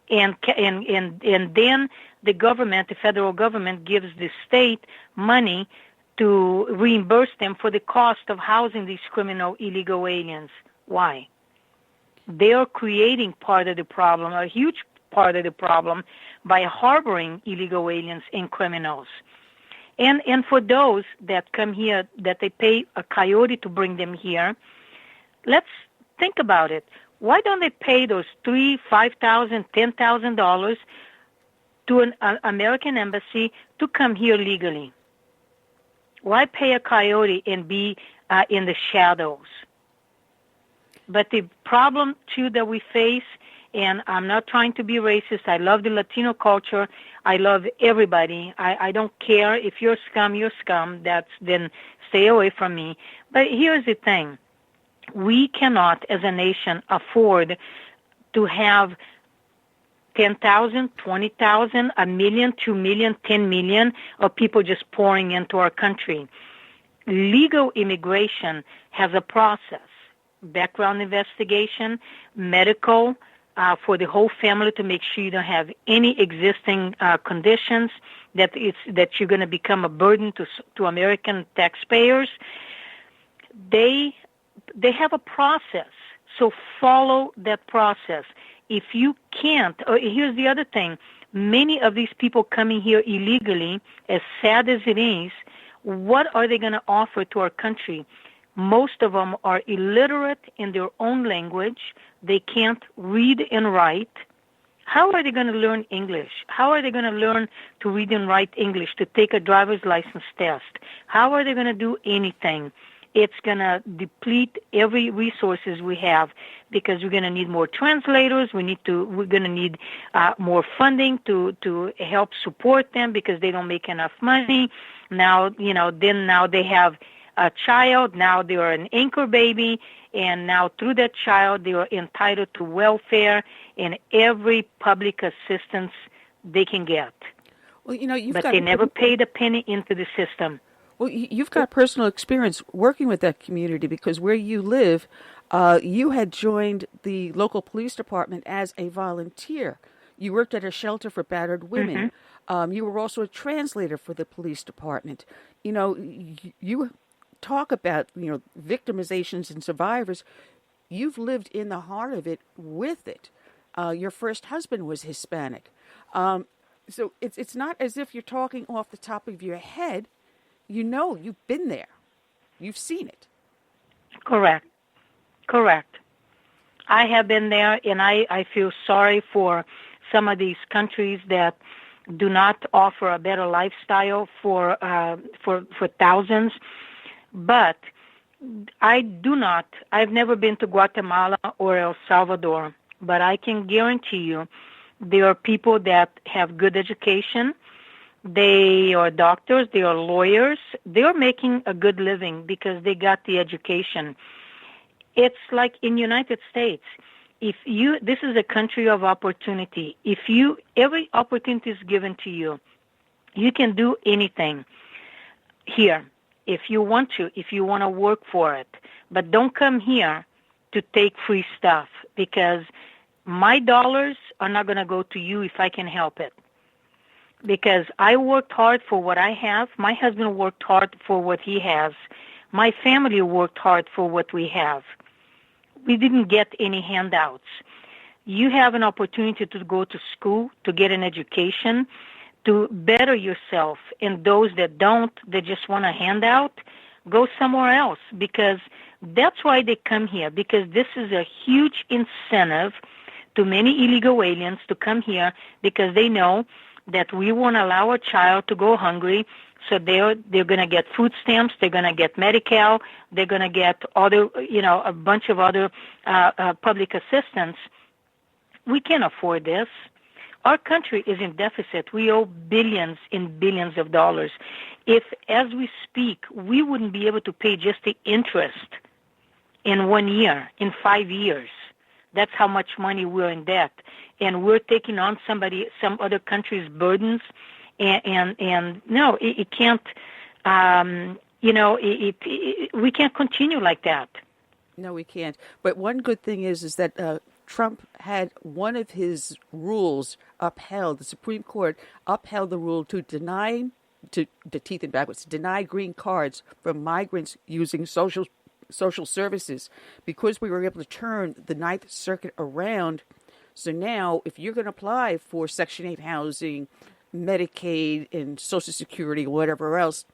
Speaker 12: And then the government, the federal government, gives the state money to reimburse them for the cost of housing these criminal illegal aliens. Why? They are creating part of the problem, a huge part of the problem, by harboring illegal aliens and criminals. And for those that come here, that they pay a coyote to bring them here, let's think about it. Why don't they pay those $3,000, $5,000, $10,000 to an American embassy to come here legally? Why pay a coyote and be in the shadows? But the problem, too, that we face And I'm not trying to be racist. I love the Latino culture. I love everybody. I don't care if you're scum, you're scum. Then stay away from me. But here's the thing. We cannot, as a nation, afford to have 10,000, 20,000, a million, 2 million, 10 million of people just pouring into our country. Legal immigration has a process. Background investigation, medical, for the whole family to make sure you don't have any existing conditions, that you're going to become a burden to American taxpayers. They have a process, so follow that process. If you can't, here's the other thing, many of these people coming here illegally, as sad as it is, what are they going to offer to our country? Most of them are illiterate in their own language. They can't read and write. How are they going to learn English? How are they going to learn to read and write English, to take a driver's license test? How are they going to do anything? It's going to deplete every resources we have, because we're going to need more translators. We're going to need more funding to help support them, because they don't make enough money. Now they have a child. Now they are an anchor baby, and now through that child they are entitled to welfare and every public assistance they can get.
Speaker 11: Well,
Speaker 12: but they never paid a penny into the system.
Speaker 11: Well, you've got personal experience working with that community, because where you live, you had joined the local police department as a volunteer. You worked at a shelter for battered women. Mm-hmm. You were also a translator for the police department. You talk about, victimizations and survivors. You've lived in the heart of it with it. Your first husband was Hispanic. So it's not as if you're talking off the top of your head. You've been there. You've seen it. Correct.
Speaker 12: I have been there, and I feel sorry for some of these countries that do not offer a better lifestyle for thousands. But I've never been to Guatemala or El Salvador, but I can guarantee you there are people that have good education. They are doctors, they are lawyers. They are making a good living because they got the education. It's like in the United States. This is a country of opportunity. Every opportunity is given to you. You can do anything here if you want to work for it. But don't come here to take free stuff, because my dollars are not going to go to you if I can help it. Because I worked hard for what I have. My husband worked hard for what he has. My family worked hard for what we have. We didn't get any handouts. You have an opportunity to go to school, to get an education, to better yourself. And those that don't, they just want a handout, go somewhere else. Because that's why they come here, because this is a huge incentive to many illegal aliens to come here, because they know that we won't allow a child to go hungry, so they're going to get food stamps, they're going to get Medi-Cal, they're going to get other, a bunch of other public assistance. We can't afford this. Our country is in deficit. We owe billions and billions of dollars. If, as we speak, we wouldn't be able to pay just the interest in 1 year, in 5 years, that's how much money we're in debt. And we're taking on some other country's burdens. And no, it can't, we can't continue like that.
Speaker 11: No, we can't. But one good thing is that Trump had one of his rules upheld. The Supreme Court upheld the rule to deny green cards for migrants using social services, because we were able to turn the Ninth Circuit around. So now, if you're going to apply for Section 8 housing, Medicaid, and Social Security, or whatever else,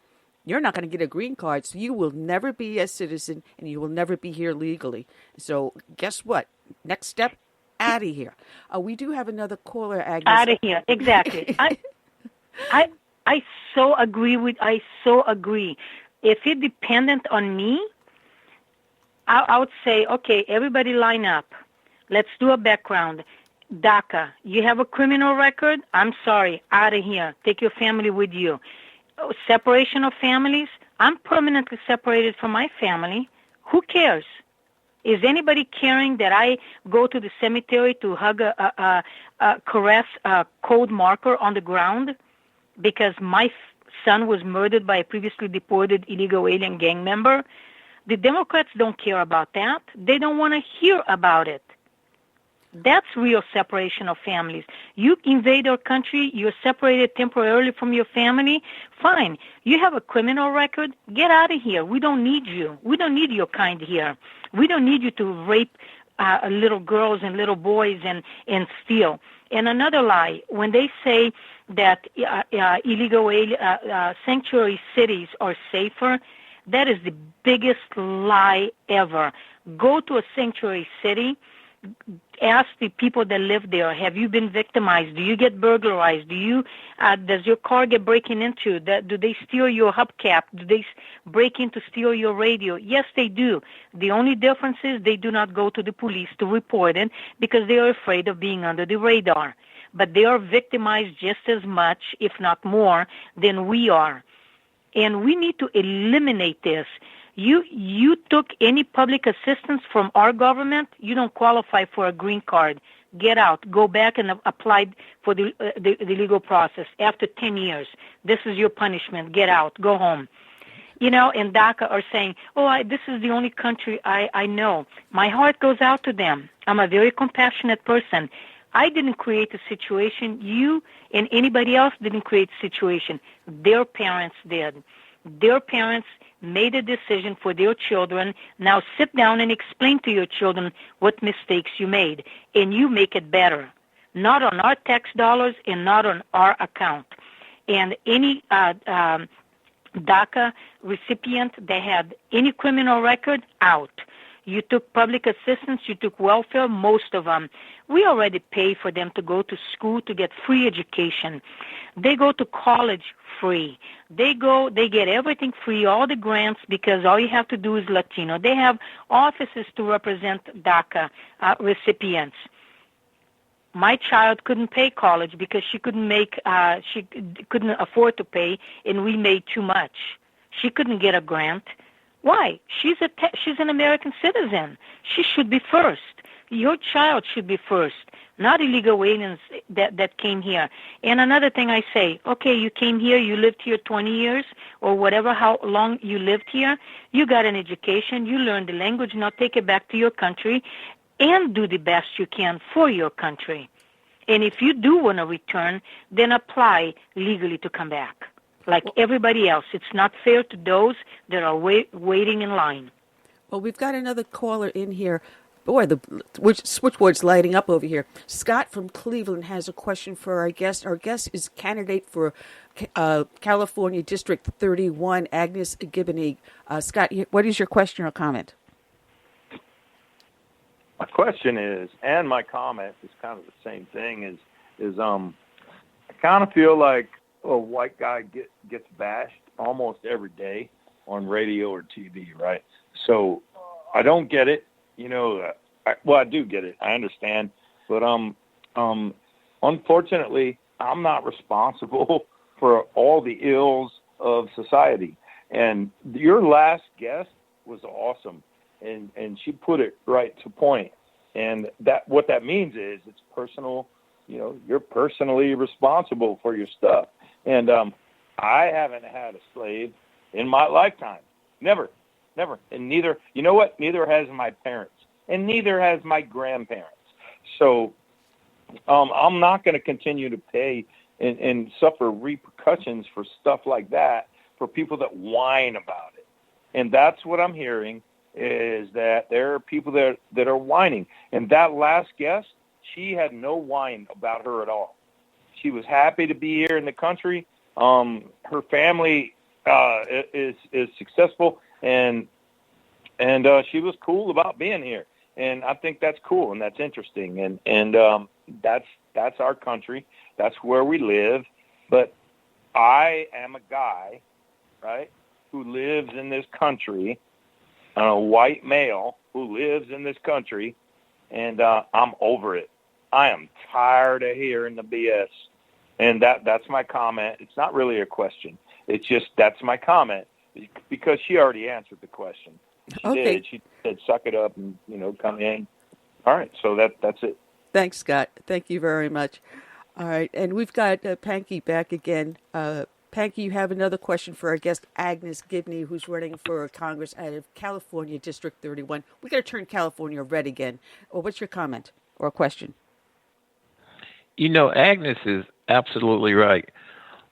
Speaker 11: you're not going to get a green card. So you will never be a citizen, and you will never be here legally. So guess what? Next step, out of here. We do have another caller, Agnes.
Speaker 12: Out of here, exactly. I so agree. If it depended on me, I would say, okay, everybody line up. Let's do a background. DACA, you have a criminal record? I'm sorry, out of here. Take your family with you. Oh, separation of families? I'm permanently separated from my family. Who cares? Is anybody caring that I go to the cemetery to hug caress a code marker on the ground because my son was murdered by a previously deported illegal alien gang member? The Democrats don't care about that. They don't want to hear about it. That's real separation of families. You invade our country, you're separated temporarily from your family, fine. You have a criminal record, get out of here. We don't need you. We don't need your kind here. We don't need you to rape little girls and little boys and steal. And another lie, when they say that illegal sanctuary cities are safer, that is the biggest lie ever. Go to a sanctuary city, ask the people that live there, have you been victimized? Do you get burglarized? Does your car get broken into? Do they steal your hubcap? Do they break in to steal your radio? Yes, they do. The only difference is they do not go to the police to report it because they are afraid of being under the radar. But they are victimized just as much, if not more, than we are. And we need to eliminate this. You took any public assistance from our government, you don't qualify for a green card. Get out. Go back and apply for the legal process after 10 years. This is your punishment. Get out. Go home. And DACA are saying, this is the only country I know. My heart goes out to them. I'm a very compassionate person. I didn't create the situation. You and anybody else didn't create the situation. Their parents did. Their parents made a decision for their children. Now sit down and explain to your children what mistakes you made, and you make it better. Not on our tax dollars and not on our account. And any DACA recipient that had any criminal record, out. You took public assistance, you took welfare, most of them. We already pay for them to go to school to get free education. They go to college free. They get everything free, all the grants, because all you have to do is Latino. They have offices to represent DACA recipients. My child couldn't pay college because she couldn't afford to pay, and we made too much. She couldn't get a grant. Why? She's an American citizen. She should be first. Your child should be first, not illegal aliens that came here. And another thing I say, okay, you came here, you lived here 20 years or whatever, how long you lived here, you got an education, you learned the language, now take it back to your country and do the best you can for your country. And if you do want to return, then apply legally to come back. Like everybody else. It's not fair to those that are waiting in line.
Speaker 11: Well, we've got another caller in here. Boy, the switchboard's lighting up over here. Scott from Cleveland has a question for our guest. Our guest is candidate for California District 31, Agnes Giboney. Scott, what is your question or comment?
Speaker 14: My question is, and my comment is kind of the same thing, is I kind of feel like a white guy gets bashed almost every day on radio or TV, right? So I don't get it. I do get it. I understand. But unfortunately, I'm not responsible for all the ills of society. And your last guest was awesome. And she put it right to point. And what that means is it's personal. You're personally responsible for your stuff. And I haven't had a slave in my lifetime. Never. And neither has my parents. And neither has my grandparents. So I'm not going to continue to pay and suffer repercussions for stuff like that for people that whine about it. And that's what I'm hearing, is that there are people that are whining. And that last guest, she had no whine about her at all. She was happy to be here in the country. Her family is successful, and she was cool about being here. And I think that's cool and that's interesting. And that's our country. That's where we live. But I am a guy, right, who lives in this country, a white male who lives in this country, and I'm over it. I am tired of hearing the BS. And that's my comment. It's not really a question. It's just that's my comment because she already answered the question. She did. She said, suck it up and, come in. All right. So that's it.
Speaker 11: Thanks, Scott. Thank you very much. All right. And we've got Panky back again. Panky, you have another question for our guest, Agnes Gibney, who's running for Congress out of California, District 31. We got to turn California red again. Or what's your comment or question?
Speaker 13: Agnes is absolutely right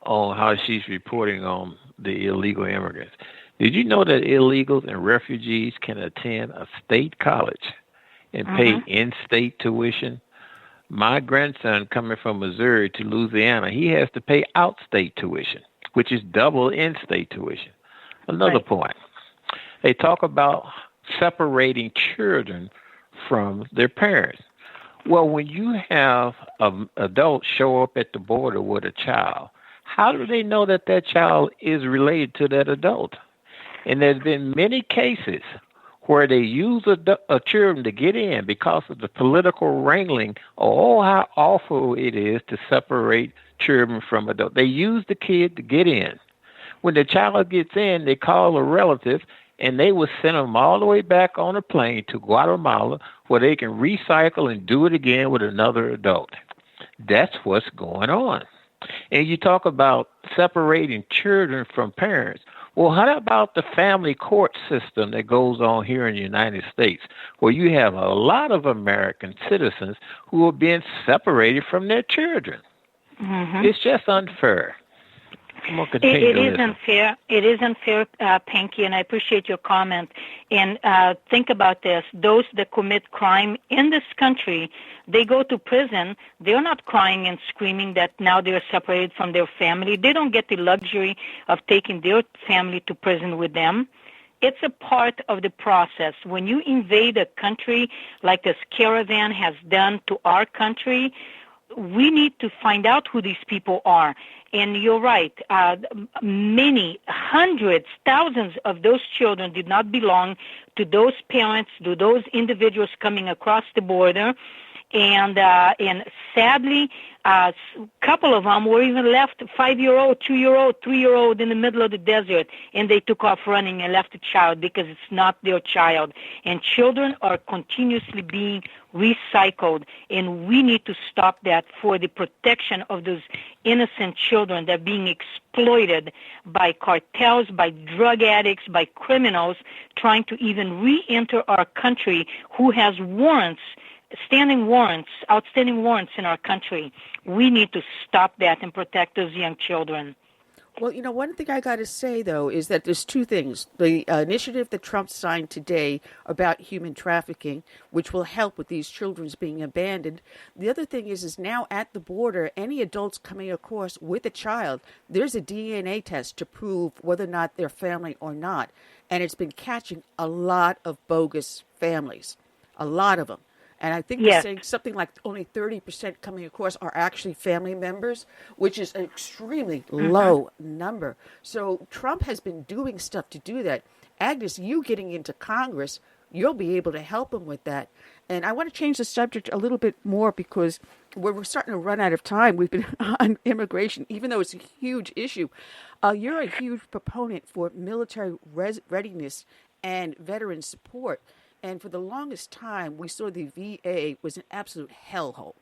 Speaker 13: on how she's reporting on the illegal immigrants. Did you know that illegals and refugees can attend a state college and pay in-state tuition? My grandson coming from Missouri to Louisiana, he has to pay out-state tuition, which is double in-state tuition. Another point, they talk about separating children from their parents. Well, when you have adults show up at the border with a child, how do they know that that child is related to that adult? And there's been many cases where they use a children to get in because of the political wrangling. Oh, how awful it is to separate children from adults. They use the kid to get in. When the child gets in, they call a relative, and they will send them all the way back on a plane to Guatemala where they can recycle and do it again with another adult. That's what's going on. And you talk about separating children from parents. Well, how about the family court system that goes on here in the United States, where you have a lot of American citizens who are being separated from their children? It's just unfair.
Speaker 12: It is unfair. It is unfair, Panky, and I appreciate your comment. And think about this. Those that commit crime in this country, they go to prison. They're not crying and screaming that now they're separated from their family. They don't get the luxury of taking their family to prison with them. It's a part of the process. When you invade a country like this caravan has done to our country, we need to find out who these people are. And you're right, many, hundreds, thousands of those children did not belong to those parents, to those individuals coming across the border. And sadly, a couple of them were even left 5-year-old, 2-year-old, 3-year-old in the middle of the desert, and they took off running and left the child because it's not their child. And children are continuously being recycled, and we need to stop that for the protection of those innocent children that are being exploited by cartels, by drug addicts, by criminals trying to even re-enter our country who has warrants, outstanding warrants in our country. We need to stop that and protect those young children.
Speaker 11: Well, one thing I got to say, though, is that there's two things. The initiative that Trump signed today about human trafficking, which will help with these children being abandoned. The other thing is now at the border, any adults coming across with a child, there's a DNA test to prove whether or not they're family or not. And it's been catching a lot of bogus families, a lot of them. And I think they're saying something like only 30% coming across are actually family members, which is an extremely low number. So Trump has been doing stuff to do that. Agnes, you getting into Congress, you'll be able to help him with that. And I want to change the subject a little bit more because we're starting to run out of time. We've been on immigration, even though it's a huge issue. You're a huge proponent for military readiness and veteran support. And for the longest time, we saw the VA was an absolute hellhole.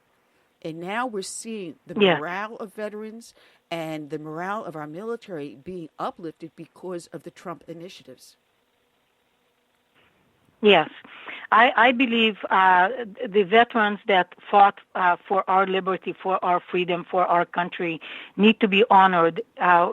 Speaker 11: And now we're seeing the morale of veterans and the morale of our military being uplifted because of the Trump initiatives.
Speaker 12: Yes. I believe the veterans that fought for our liberty, for our freedom, for our country need to be honored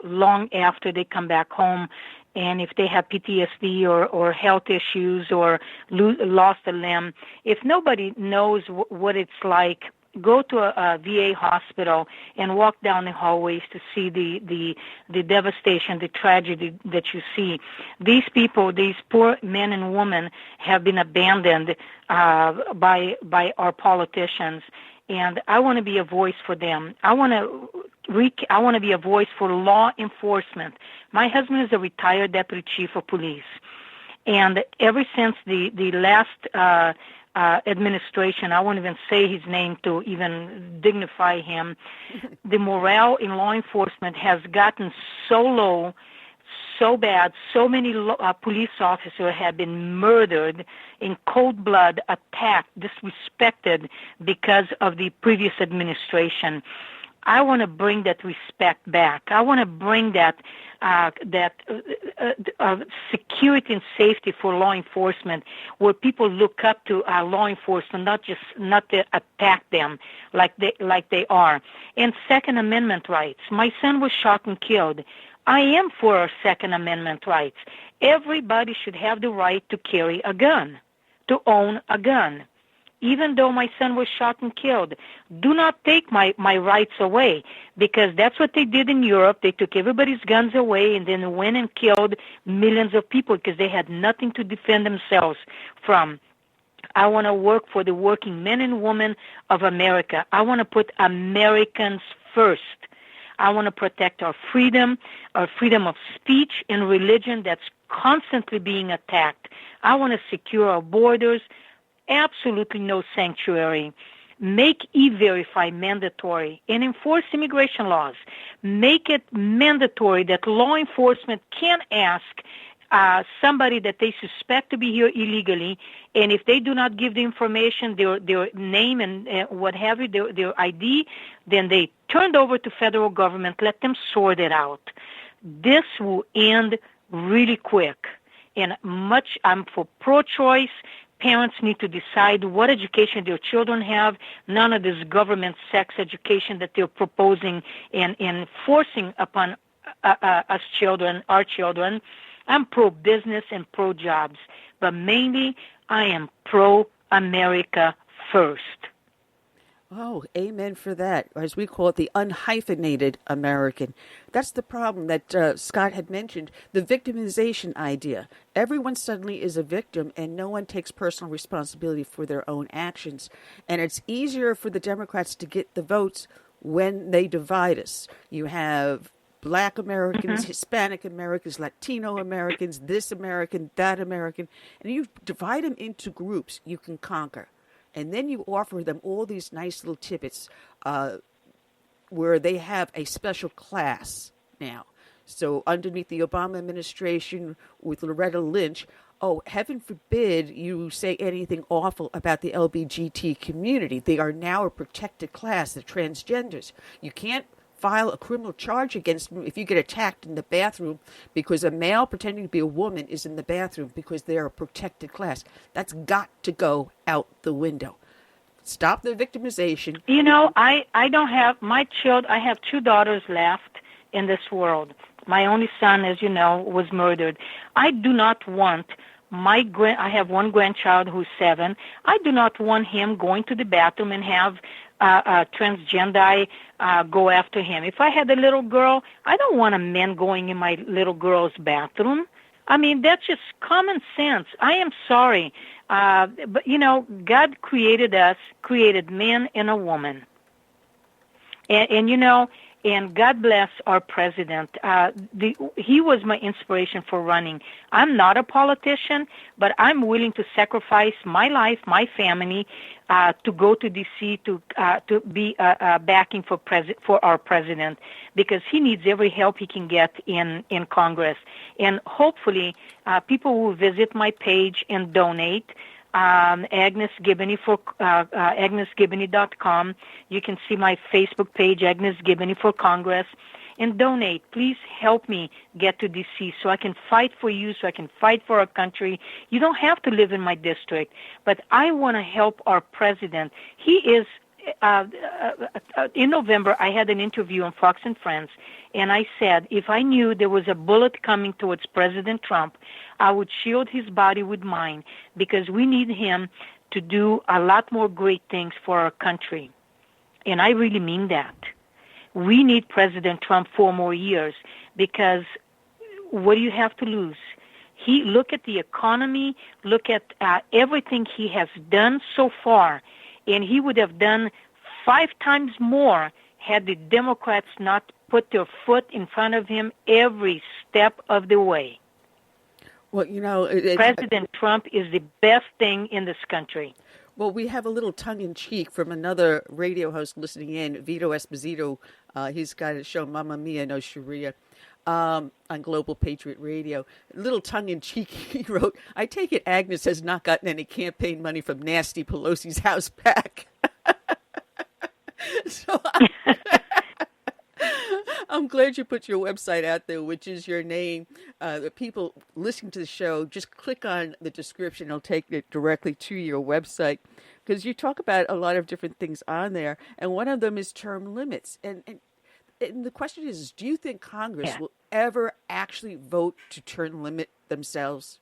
Speaker 12: long after they come back home. And if they have PTSD or health issues or lost a limb, if nobody knows what it's like, go to a VA hospital and walk down the hallways to see the devastation, the tragedy that you see. These people, these poor men and women, have been abandoned by our politicians. And I want to be a voice for them. I want to be a voice for law enforcement. My husband is a retired deputy chief of police. And ever since the last administration, I won't even say his name to even dignify him, the morale in law enforcement has gotten so low, so bad. So many police officers have been murdered in cold blood, attacked, disrespected because of the previous administration. I want to bring that respect back. I want to bring that security and safety for law enforcement, where people look up to law enforcement, not to attack them like they are. And Second Amendment rights. My son was shot and killed. I am for Second Amendment rights. Everybody should have the right to carry a gun, to own a gun. Even though my son was shot and killed, do not take my rights away, because that's what they did in Europe. They took everybody's guns away and then went and killed millions of people because they had nothing to defend themselves from. I want to work for the working men and women of America. I want to put Americans first. I want to protect our freedom of speech and religion that's constantly being attacked. I want to secure our borders. Absolutely no sanctuary. Make E-Verify mandatory and enforce immigration laws. Make it mandatory that law enforcement can ask somebody that they suspect to be here illegally, and if they do not give the information, their name and what have you, their ID, then they turn it over to federal government. Let them sort it out. This will end really quick. And I'm for pro-choice. Parents need to decide what education their children have, none of this government sex education that they're proposing and forcing upon us children, our children. I'm pro-business and pro-jobs, but mainly I am pro-America first.
Speaker 11: Oh, amen for that. As we call it, the unhyphenated American. That's the problem that Scott had mentioned, the victimization idea. Everyone suddenly is a victim, and no one takes personal responsibility for their own actions. And it's easier for the Democrats to get the votes when they divide us. You have Black Americans, Hispanic Americans, Latino Americans, this American, that American, and you divide them into groups you can conquer. And then you offer them all these nice little tidbits where they have a special class now. So underneath the Obama administration with Loretta Lynch, oh, heaven forbid you say anything awful about the LGBT community. They are now a protected class, the transgenders. You can't file a criminal charge against them if you get attacked in the bathroom because a male pretending to be a woman is in the bathroom because they're a protected class. That's got to go out the window. Stop the victimization.
Speaker 12: You know, I don't have my children. I have 2 daughters left in this world. My only son, as you know, was murdered. I do not want I have one grandchild who's 7. I do not want him going to the bathroom and have transgender go after him. If I had a little girl, I don't want a man going in my little girl's bathroom. I mean, that's just common sense. I am sorry. But, you know, God created us, created man and a woman. And you know, and God bless our president. He was my inspiration for running. I'm not a politician, but I'm willing to sacrifice my life, my family, to go to D.C. to be backing for our president, because he needs every help he can get in Congress. And hopefully, people will visit my page and donate. Agnes Gibney for agnesgibney.com. You can see my Facebook page, Agnes Gibney for Congress, and donate. Please help me get to D.C. so I can fight for you, so I can fight for our country. You don't have to live in my district, but I want to help our president. He is. In November, I had an interview on Fox and Friends, and I said if I knew there was a bullet coming towards President Trump, I would shield his body with mine, because we need him to do a lot more great things for our country. And I really mean that. We need President Trump 4 more years, because what do you have to lose? Look at the economy, look at everything he has done so far. And he would have done 5 times more had the Democrats not put their foot in front of him every step of the way.
Speaker 11: Well, you know,
Speaker 12: President Trump is the best thing in this country.
Speaker 11: Well, we have a little tongue-in-cheek from another radio host listening in, Vito Esposito. He's got a show, Mamma Mia No Sharia, on Global Patriot Radio. A little tongue-in-cheek, he wrote, I take it Agnes has not gotten any campaign money from Nasty Pelosi's house back. So I'm glad you put your website out there, which is your name. The people listening to the show, just click on the description. It'll take it directly to your website, because you talk about a lot of different things on there, and one of them is term limits. And the question is, do you think Congress will ever actually vote to term limit themselves?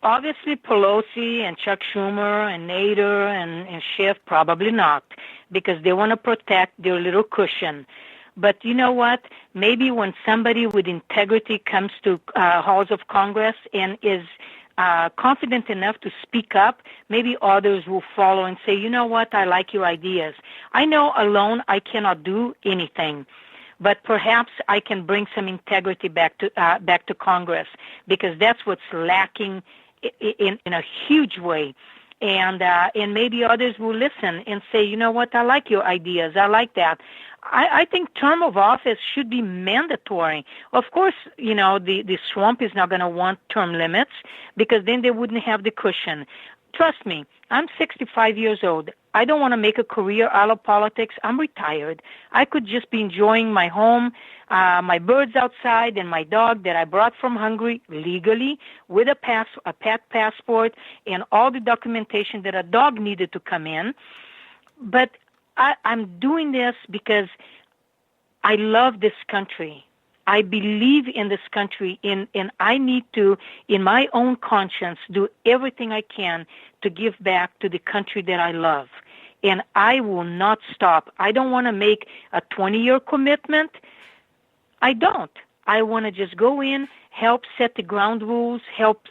Speaker 12: Obviously, Pelosi and Chuck Schumer and Nader and Schiff, probably not, because they want to protect their little cushion. But you know what? Maybe when somebody with integrity comes to halls of Congress and is confident enough to speak up, maybe others will follow and say, you know what, I like your ideas. I know alone I cannot do anything, but perhaps I can bring some integrity back to Congress, because that's what's lacking in a huge way. And maybe others will listen and say, you know what, I like your ideas. I like that. I think term of office should be mandatory. Of course, you know, the swamp is not going to want term limits, because then they wouldn't have the cushion. Trust me, I'm 65 years old. I don't want to make a career out of politics. I'm retired. I could just be enjoying my home, my birds outside, and my dog that I brought from Hungary legally with a pet passport and all the documentation that a dog needed to come in. But I'm doing this because I love this country. I believe in this country, and I need to, in my own conscience, do everything I can to give back to the country that I love. And I will not stop. I don't want to make a 20-year commitment. I don't. I want to just go in, help set the ground rules, help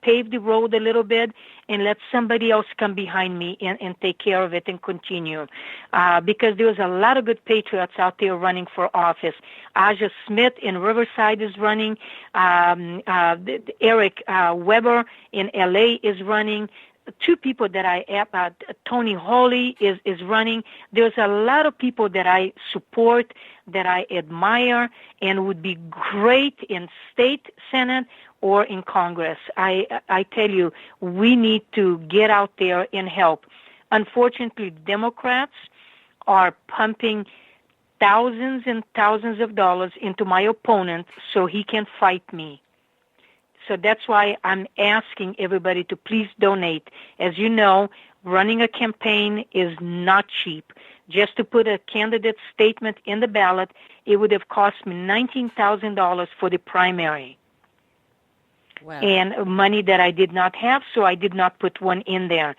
Speaker 12: pave the road a little bit, and let somebody else come behind me and take care of it and continue. Because there's a lot of good patriots out there running for office. Aja Smith in Riverside is running. Eric Weber in L.A. is running. Two people that Tony Hawley is running. There's a lot of people that I support, that I admire, and would be great in state senate or in Congress. I tell you, we need to get out there and help. Unfortunately, Democrats are pumping thousands and thousands of dollars into my opponent so he can fight me. So that's why I'm asking everybody to please donate. As you know, running a campaign is not cheap. Just to put a candidate statement in the ballot, it would have cost me $19,000 for the primary.
Speaker 11: Wow.
Speaker 12: And money that I did not have, so I did not put one in there.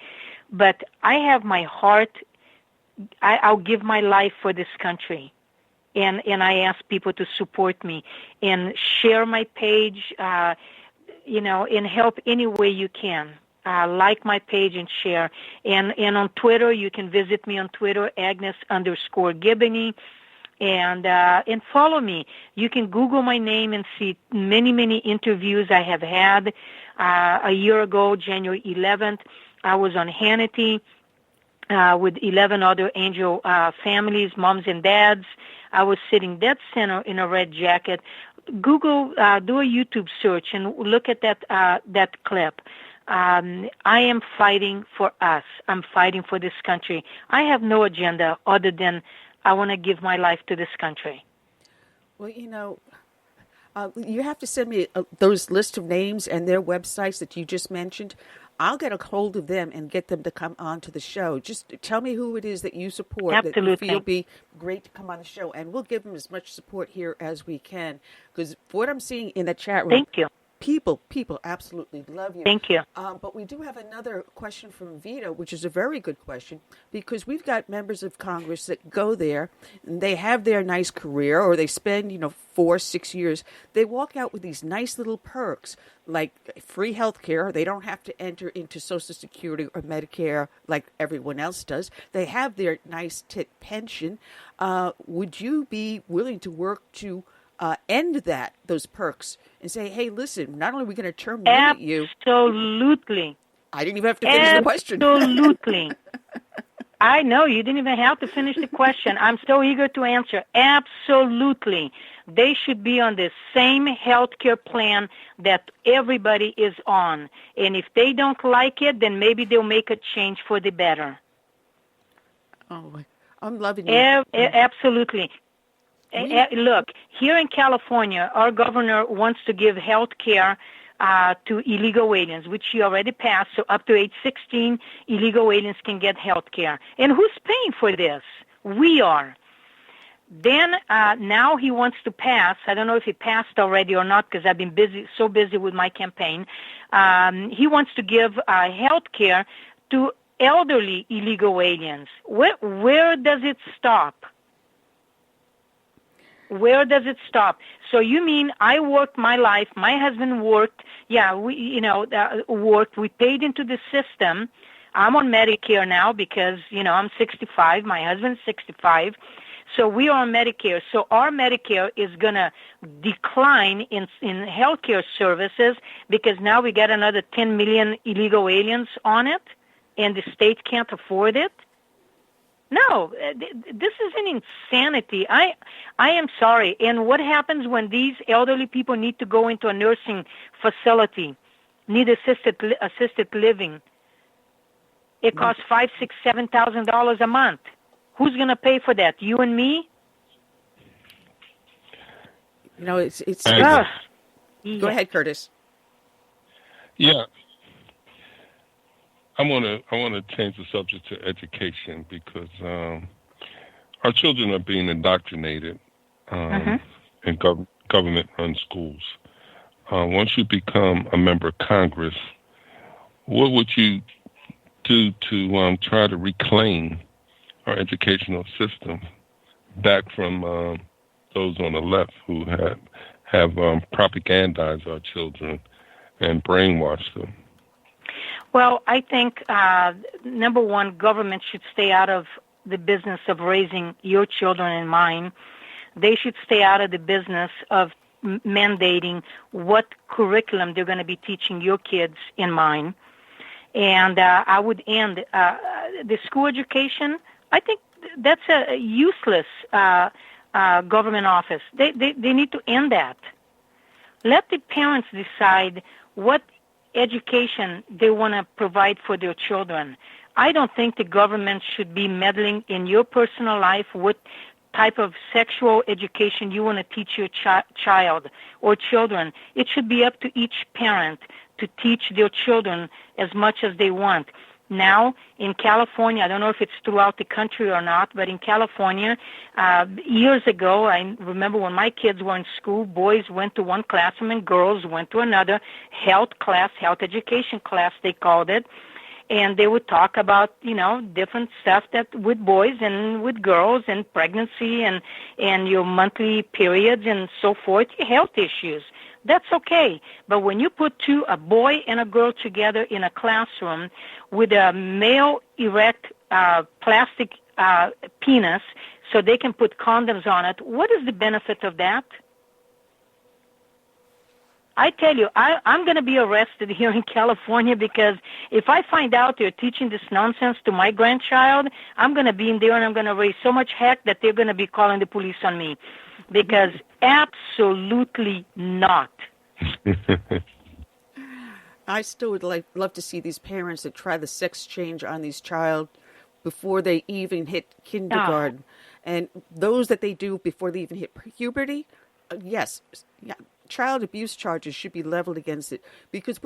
Speaker 12: But I have my heart. I'll give my life for this country. And I ask people to support me and share my page, and help any way you can. Like my page and share. And on Twitter, you can visit me on Twitter, Agnes_Giboney, and follow me. You can Google my name and see many, many interviews I have had. A year ago, January 11th, I was on Hannity with 11 other angel families, moms and dads. I was sitting dead center in a red jacket. Google, do a YouTube search and look at that clip. I am fighting for us. I'm fighting for this country. I have no agenda other than I want to give my life to this country.
Speaker 11: Well, you have to send me those list of names and their websites that you just mentioned. I'll get a hold of them and get them to come on to the show. Just tell me who it is that you support.
Speaker 12: Absolutely.
Speaker 11: That you feel would be great to come on the show. And we'll give them as much support here as we can. Because for what I'm seeing in the chat room,
Speaker 12: thank you.
Speaker 11: People absolutely love you.
Speaker 12: Thank you.
Speaker 11: But we do have another question from Vito, which is a very good question, because we've got members of Congress that go there, and they have their nice career, or they spend, 4-6 years. They walk out with these nice little perks, like free health care. They don't have to enter into Social Security or Medicare like everyone else does. They have their nice pension. Would you be willing to work to end those perks and say, hey, listen, not only are we going to term limit you.
Speaker 12: Absolutely.
Speaker 11: I didn't even have to finish the question.
Speaker 12: Absolutely. I know you didn't even have to finish the question. I'm so eager to answer. Absolutely. They should be on the same health care plan that everybody is on. And if they don't like it, then maybe they'll make a change for the better.
Speaker 11: Oh, I'm loving it.
Speaker 12: Absolutely. Look, here in California, our governor wants to give health care to illegal aliens, which he already passed. So up to age 16, illegal aliens can get health care. And who's paying for this? We are. Then now he wants to pass. I don't know if he passed already or not because I've been so busy with my campaign. He wants to give health care to elderly illegal aliens. Where does it stop? Where does it stop? So you mean I worked my life, my husband worked, worked, we paid into the system. I'm on Medicare now because, I'm 65, my husband's 65. So we are on Medicare. So our Medicare is going to decline in healthcare services because now we got another 10 million illegal aliens on it and the state can't afford it. No, this is an insanity. I am sorry. And what happens when these elderly people need to go into a nursing facility, need assisted living? It costs $5,000, $6,000, $7,000 a month. Who's going to pay for that? You and me?
Speaker 11: It's. Go ahead, Curtis.
Speaker 8: Yeah. I want to change the subject to education because our children are being indoctrinated in government-run schools. Once you become a member of Congress, what would you do to try to reclaim our educational system back from those on the left who have propagandized our children and brainwashed them?
Speaker 12: Well, I think, number one, government should stay out of the business of raising your children and mine. They should stay out of the business of mandating what curriculum they're going to be teaching your kids and mine. And I would end the school education. I think that's a useless government office. They need to end that. Let the parents decide what education they want to provide for their children. I don't think the government should be meddling in your personal life, what type of sexual education you want to teach your child or children. It should be up to each parent to teach their children as much as they want. Now, in California, I don't know if it's throughout the country or not, but in California, years ago, I remember when my kids were in school, boys went to one classroom and girls went to another, health education class, they called it, and they would talk about, different stuff that with boys and with girls and pregnancy and your monthly periods and so forth, health issues. That's okay. But when you put a boy and a girl together in a classroom with a male erect plastic penis so they can put condoms on it, what is the benefit of that? I tell you, I'm going to be arrested here in California because if I find out they're teaching this nonsense to my grandchild, I'm going to be in there and I'm going to raise so much heck that they're going to be calling the police on me. Because absolutely not.
Speaker 11: I still would love to see these parents that try the sex change on these child before they even hit kindergarten. And those that they do before they even hit puberty, child abuse charges should be leveled against it because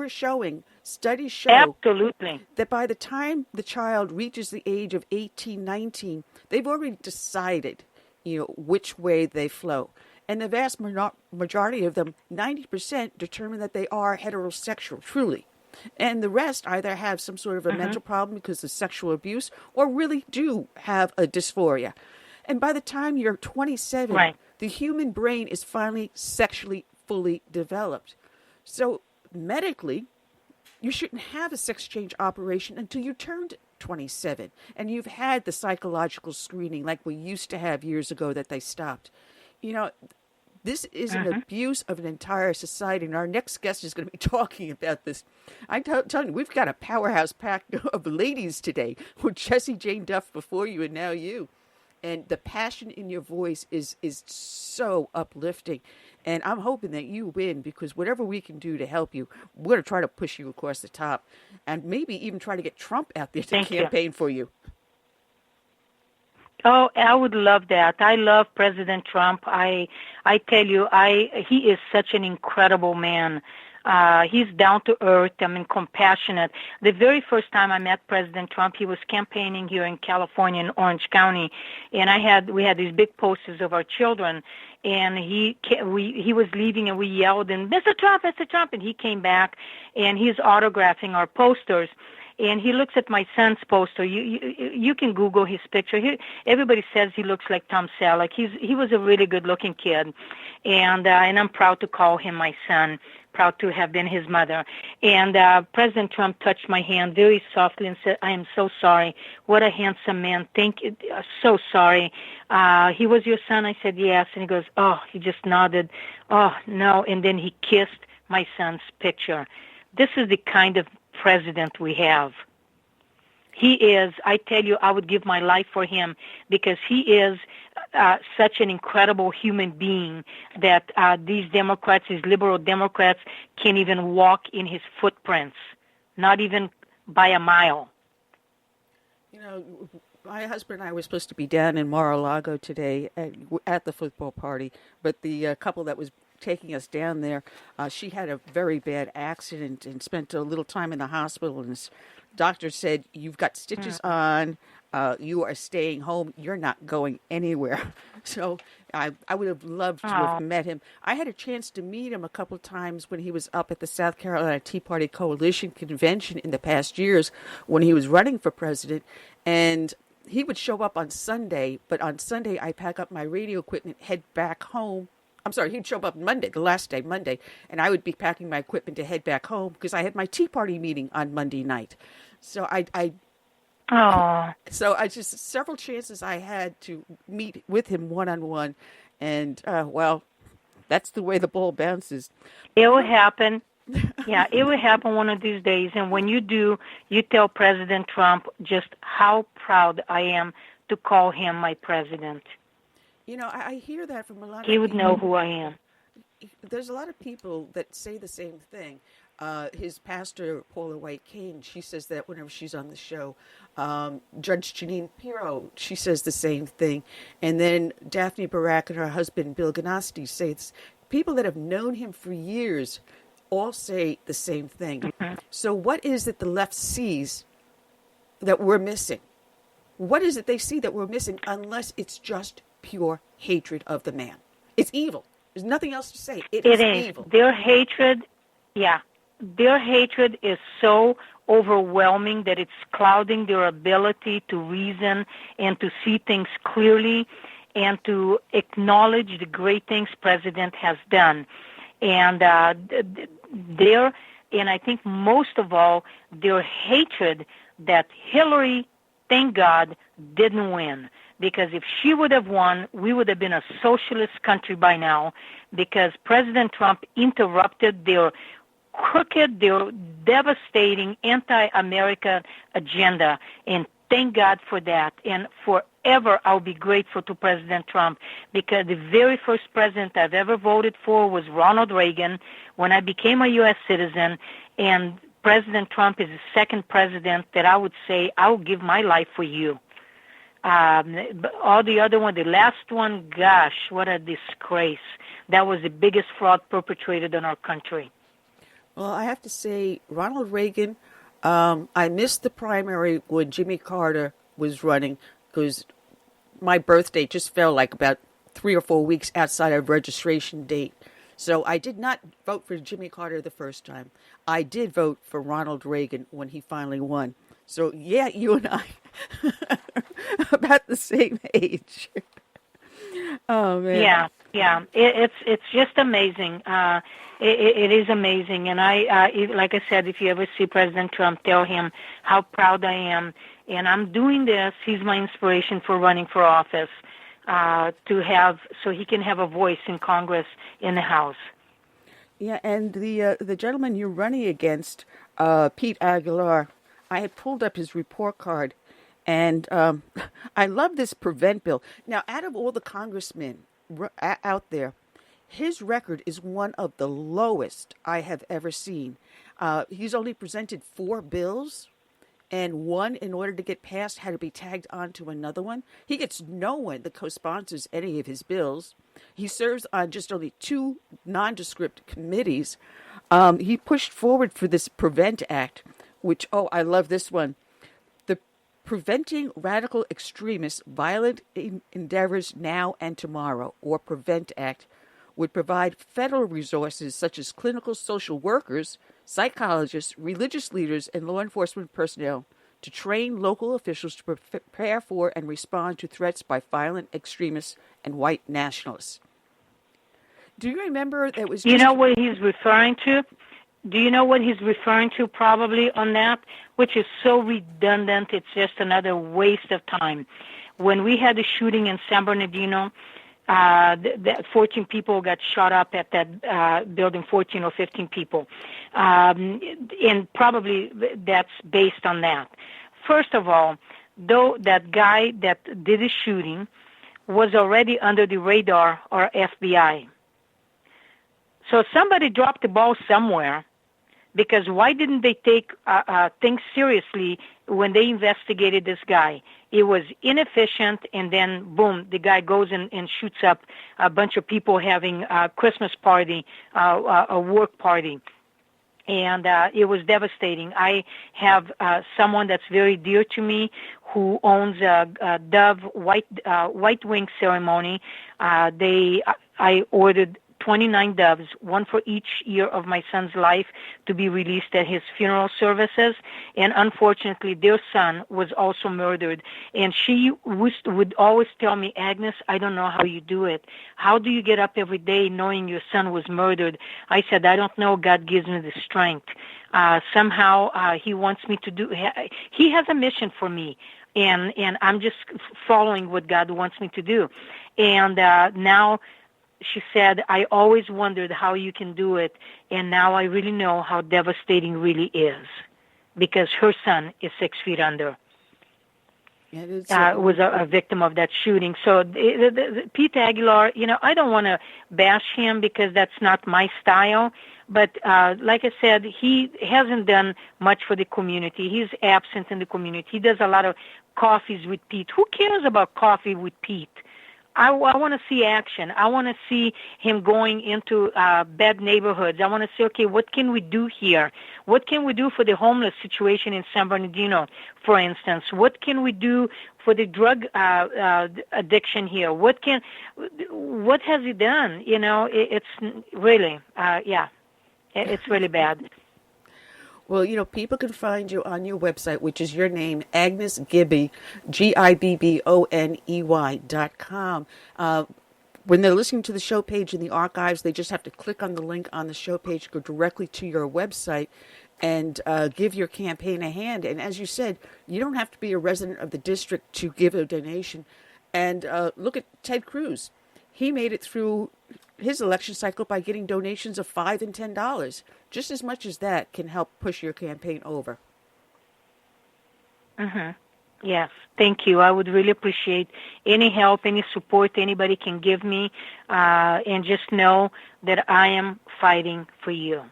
Speaker 11: studies show
Speaker 12: absolutely
Speaker 11: that by the time the child reaches the age of 18, 19, they've already decided which way they flow. And the vast majority of them, 90%, determine that they are heterosexual, truly. And the rest either have some sort of a mental problem because of sexual abuse or really do have a dysphoria. And by the time you're 27, the human brain is finally sexually fully developed. So medically, you shouldn't have a sex change operation until you turned 27 and you've had the psychological screening like we used to have years ago that they stopped. This is an abuse of an entire society, and our next guest is going to be talking about this. I'm telling you, we've got a powerhouse pack of ladies today with Jessie Jane Duff before you and now you. And the passion in your voice is so uplifting. And I'm hoping that you win, because whatever we can do to help you, we're going to try to push you across the top and maybe even try to get Trump out there to campaign for you.
Speaker 12: Oh, I would love that. I love President Trump. I tell you, he is such an incredible man. He's down to earth. I mean, compassionate. The very first time I met President Trump, he was campaigning here in California in Orange County, and we had these big posters of our children. And he was leaving, and we yelled, and Mr. Trump, and he came back, and he's autographing our posters. And he looks at my son's poster. You can Google his picture. Everybody says he looks like Tom Selleck. He was a really good-looking kid, and I'm proud to call him my son. Proud to have been his mother. And President Trump touched my hand very softly and said, "I am so sorry. What a handsome man. Thank you. So sorry. He was your son?" I said, "Yes." And he goes, "Oh," he just nodded. "Oh, no." And then he kissed my son's picture. This is the kind of president we have. He is, I tell you, I would give my life for him, because he is such an incredible human being that these Democrats, these liberal Democrats, can't even walk in his footprints, not even by a mile.
Speaker 11: You know, my husband and I were supposed to be down in Mar-a-Lago today at the football party, but the couple that was taking us down there, she had a very bad accident and spent a little time in the hospital, and his doctor said, "You've got stitches on, you are staying home, you're not going anywhere." So I would have loved to have met him. I had a chance to meet him a couple of times when he was up at the South Carolina Tea Party Coalition convention in the past years when he was running for president, and he would show up on Sunday, but on Sunday I pack up my radio equipment, head back home. I'm sorry, he'd show up Monday, the last day, Monday, and I would be packing my equipment to head back home because I had my Tea Party meeting on Monday night. So so I just, several chances I had to meet with him one-on-one, and, well, that's the way the ball bounces.
Speaker 12: It will happen. Yeah, it will happen one of these days, and when you do, you tell President Trump just how proud I am to call him my president.
Speaker 11: You know, I hear that from a lot of
Speaker 12: people. He would know who I am.
Speaker 11: There's a lot of people that say the same thing. His pastor, Paula White King, she says that whenever she's on the show. Judge Janine Pirro, she says the same thing. And then Daphne Barak and her husband, Bill Ganasti, say this. People that have known him for years all say the same thing. Mm-hmm. So what is it the left sees that we're missing? What is it they see that we're missing, unless it's just pure hatred of the man? It's evil. There's nothing else to say. It is evil.
Speaker 12: Their hatred, their hatred is so overwhelming that it's clouding their ability to reason and to see things clearly and to acknowledge the great things President has done. And and I think most of all, their hatred that Hillary, thank God, didn't win. Because if she would have won, we would have been a socialist country by now, because President Trump interrupted their crooked, their devastating anti-American agenda. And thank God for that. And forever I'll be grateful to President Trump, because the very first president I've ever voted for was Ronald Reagan when I became a U.S. citizen. And President Trump is the second president that I would say, I'll give my life for you. All the other one, the last one, gosh, what a disgrace. That was the biggest fraud perpetrated in our country.
Speaker 11: Well, I have to say, Ronald Reagan, I missed the primary when Jimmy Carter was running, because my birthday just fell like about 3 or 4 weeks outside of registration date. So I did not vote for Jimmy Carter the first time. I did vote for Ronald Reagan when he finally won. So, yeah, you and I about the same age. Oh, man.
Speaker 12: Yeah. It's just amazing. It is amazing. And like I said, if you ever see President Trump, tell him how proud I am. And I'm doing this. He's my inspiration for running for office. so he can have a voice in Congress, in the House.
Speaker 7: Yeah, and the gentleman you're running against, Pete Aguilar, I had pulled up his report card, and I love this prevent bill. Now, out of all the congressmen out there, his record is one of the lowest I have ever seen. He's only presented 4 bills, and one, in order to get passed, had to be tagged onto another one. He gets no one that co-sponsors any of his bills. He serves on just only 2 nondescript committees. He pushed forward for this Prevent Act, which, I love this one. The Preventing Radical Extremists Violent Endeavors Now and Tomorrow, or Prevent Act, would provide federal resources such as clinical social workers, psychologists, religious leaders, and law enforcement personnel to train local officials to prepare for and respond to threats by violent extremists and white nationalists. Do you remember that was...
Speaker 12: You know what he's referring to? Do you know what he's referring to probably on that? Which is so redundant, it's just another waste of time. When we had the shooting in San Bernardino, 14 people got shot up at that building, 14 or 15 people. And probably that's based on that. First of all, though that guy that did the shooting was already under the radar or FBI. So somebody dropped the ball somewhere, because why didn't they take things seriously when they investigated this guy? It was inefficient, and then, boom, the guy goes and shoots up a bunch of people having a Christmas party, a work party. And it was devastating. I have someone that's very dear to me who owns a Dove white wing ceremony. I ordered 29 doves, one for each year of my son's life, to be released at his funeral services. And unfortunately, their son was also murdered. And she would always tell me, Agnes, I don't know how you do it. How do you get up every day knowing your son was murdered? I said, I don't know. God gives me the strength. Somehow he wants me to do, he has a mission for me. And I'm just following what God wants me to do. And now, she said, I always wondered how you can do it, and now I really know how devastating really is, because her son is 6 feet under. Was a victim of that shooting. So Pete Aguilar, I don't want to bash him because that's not my style, but like I said, he hasn't done much for the community. He's absent in the community. He does a lot of coffees with Pete. Who cares about coffee with Pete? I want to see action. I want to see him going into bad neighborhoods. I want to say, okay, what can we do here? What can we do for the homeless situation in San Bernardino, for instance? What can we do for the drug addiction here? What has he done? It's really, it's really bad.
Speaker 7: Well, people can find you on your website, which is your name, Agnes Gibby, GIBBONEY.com. When they're listening to the show page in the archives, they just have to click on the link on the show page, go directly to your website, and give your campaign a hand. And as you said, you don't have to be a resident of the district to give a donation. And look at Ted Cruz. He made it through his election cycle by getting donations of $5 and $10. Just as much as that can help push your campaign over.
Speaker 12: Mm-hmm. Yes, thank you. I would really appreciate any help, any support anybody can give me, and just know that I am fighting for you.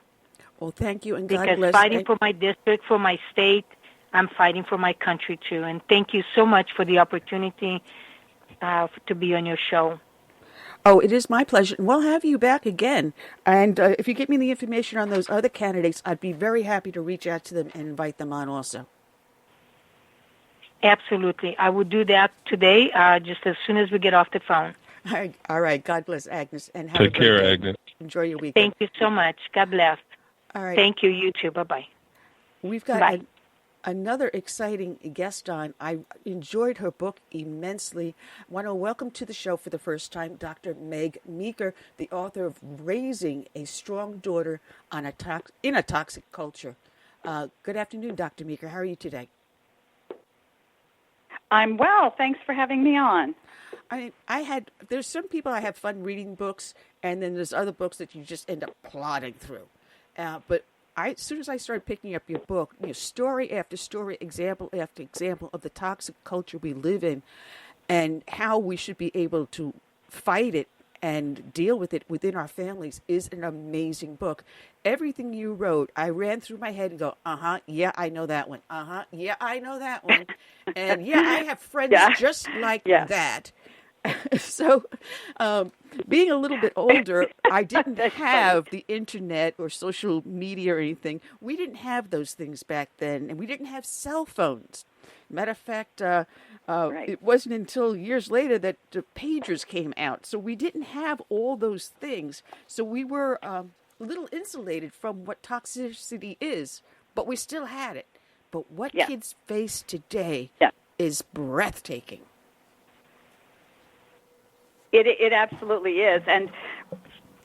Speaker 7: Well, thank you, and God
Speaker 12: bless. Because fighting for my district, for my state, I'm fighting for my country too. And thank you so much for the opportunity to be on your show.
Speaker 7: Oh, it is my pleasure. We'll have you back again. And if you give me the information on those other candidates, I'd be very happy to reach out to them and invite them on also.
Speaker 12: Absolutely. I will do that today, just as soon as we get off the phone.
Speaker 7: All right. God bless, Agnes. And have
Speaker 8: Take
Speaker 7: a great
Speaker 8: care,
Speaker 7: day.
Speaker 8: Agnes.
Speaker 7: Enjoy your weekend.
Speaker 12: Thank you so much. God bless.
Speaker 7: All right.
Speaker 12: Thank you. You too. Bye-bye.
Speaker 7: We've got another exciting guest on. I enjoyed her book immensely. I want to welcome to the show for the first time Dr. Meg Meeker, the author of Raising a Strong Daughter in a Toxic Culture. Good afternoon, Dr. Meeker. How are you today?
Speaker 15: I'm well. Thanks for having me on.
Speaker 11: There's some people I have fun reading books, and then there's other books that you just end up plodding through. But as soon as I started picking up your book, story after story, example after example of the toxic culture we live in and how we should be able to fight it and deal with it within our families is an amazing book. Everything you wrote, I ran through my head and go, yeah, I know that one. Yeah, I know that one. And yeah, I have friends just like that. So, being a little bit older, I didn't have the internet or social media or anything. We didn't have those things back then, and we didn't have cell phones. Matter of fact, it wasn't until years later that the pagers came out. So we didn't have all those things. So we were a little insulated from what toxicity is, but we still had it. But what kids face today is breathtaking.
Speaker 15: It absolutely is. And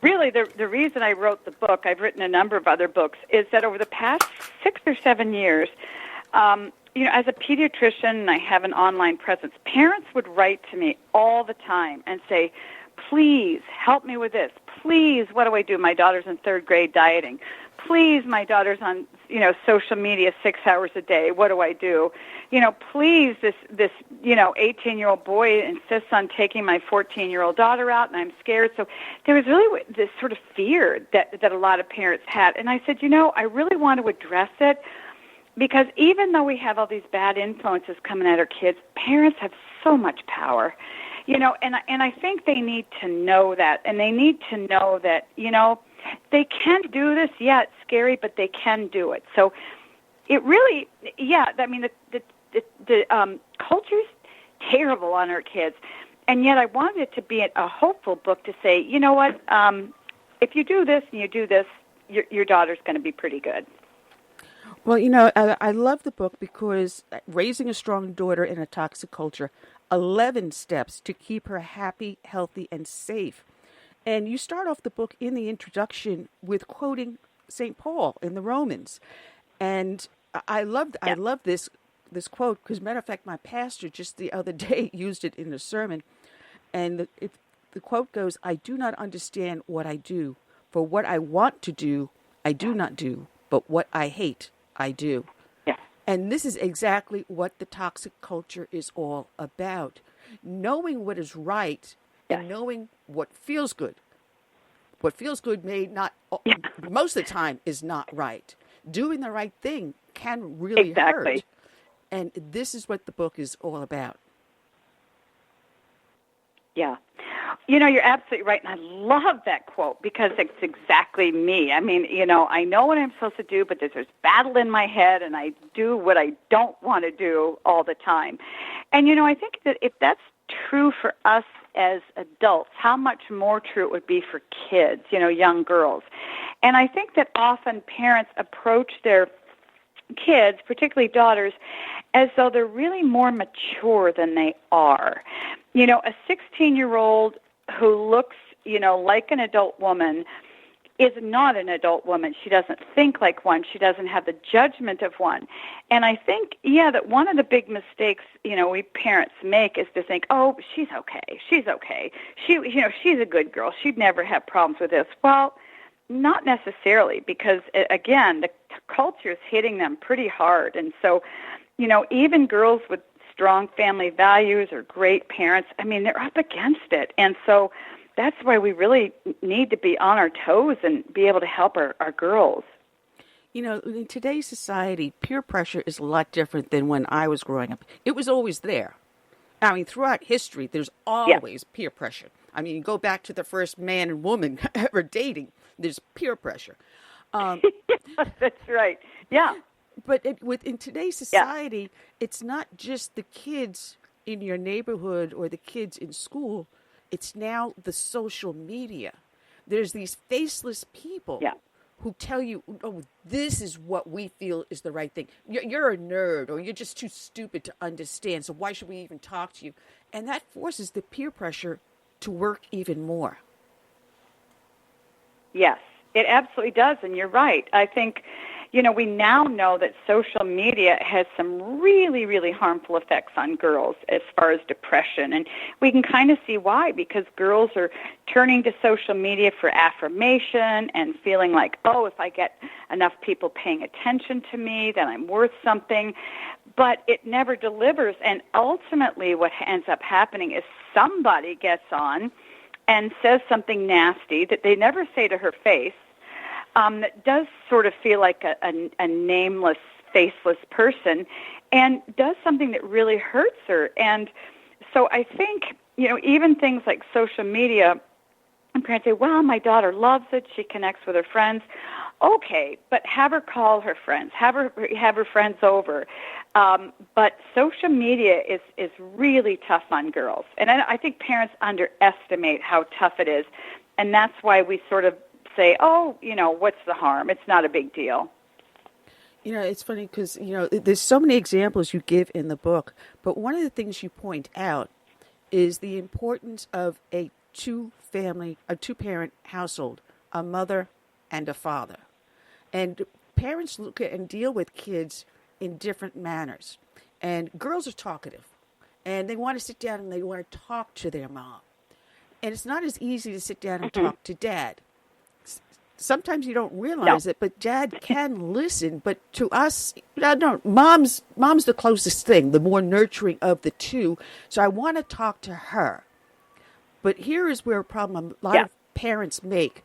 Speaker 15: really, the reason I wrote the book, I've written a number of other books, is that over the past 6 or 7 years, as a pediatrician, I have an online presence. Parents would write to me all the time and say, please help me with this. Please, what do I do? My daughter's in 3rd grade dieting. Please, my daughter's on, social media 6 hours a day. What do I do? Please, this 18-year-old boy insists on taking my 14-year-old daughter out, and I'm scared. So there was really this sort of fear that a lot of parents had. And I said, I really want to address it because even though we have all these bad influences coming at our kids, parents have so much power. And I think they need to know that, and they need to know that, they can do this. Yeah, it's scary, but they can do it. So it really, the culture's terrible on our kids, and yet I wanted it to be a hopeful book to say, you know what, if you do this and you do this, your daughter's going to be pretty good.
Speaker 11: Well, I love the book because Raising a Strong Daughter in a Toxic Culture, 11 steps to keep her happy, healthy, and safe. And you start off the book in the introduction with quoting St. Paul in the Romans. And I love this quote because, matter of fact, my pastor just the other day used it in a sermon. And the quote goes, I do not understand what I do. For what I want to do, I do not do. But what I hate, I do.
Speaker 15: Yeah.
Speaker 11: And this is exactly what the toxic culture is all about. Knowing what is right and knowing what feels good. What feels good may not, most of the time, is not right. Doing the right thing can really hurt. And this is what the book is all about.
Speaker 15: Yeah. You're absolutely right. And I love that quote because it's exactly me. I mean, I know what I'm supposed to do, but there's this battle in my head and I do what I don't want to do all the time. And, I think that if that's true for us as adults, how much more true it would be for kids, young girls. And I think that often parents approach their kids, particularly daughters, as though they're really more mature than they are. A 16-year-old who looks, like an adult woman is not an adult woman. She doesn't think like one. She doesn't have the judgment of one. And I think, that one of the big mistakes, we parents make is to think, oh, she's okay. She's okay. She's a good girl. She'd never have problems with this. Well, not necessarily because, again, the culture is hitting them pretty hard. And so, even girls with strong family values or great parents, they're up against it. And so that's why we really need to be on our toes and be able to help our girls.
Speaker 11: In today's society, peer pressure is a lot different than when I was growing up. It was always there. Throughout history, there's always peer pressure. You go back to the first man and woman ever dating, there's peer pressure.
Speaker 15: That's right. Yeah.
Speaker 11: But in today's society, it's not just the kids in your neighborhood or the kids in school. It's now the social media. There's these faceless people who tell you, oh, this is what we feel is the right thing. You're a nerd or you're just too stupid to understand, so why should we even talk to you? And that forces the peer pressure to work even more.
Speaker 15: Yes, it absolutely does, and you're right. I think, we now know that social media has some really, really harmful effects on girls as far as depression. And we can kind of see why, because girls are turning to social media for affirmation and feeling like, oh, if I get enough people paying attention to me, then I'm worth something. But it never delivers. And ultimately what ends up happening is somebody gets on and says something nasty that they never say to her face, that does sort of feel like a nameless, faceless person, and does something that really hurts her. And so I think, even things like social media, and parents say, well, my daughter loves it, she connects with her friends. Okay, but have her call her friends, have her friends over. But social media is really tough on girls. And I think parents underestimate how tough it is. And that's why we sort of say, oh, what's the harm? It's not a big deal.
Speaker 11: It's funny because, there's so many examples you give in the book. But one of the things you point out is the importance of a two-parent household, a mother and a father. And parents look at and deal with kids in different manners. And girls are talkative. And they want to sit down and they want to talk to their mom. And it's not as easy to sit down and talk to dad. Sometimes you don't realize it, but dad can listen. But to us, mom's the closest thing, the more nurturing of the two. So I want to talk to her. But here is where a problem a lot of parents make.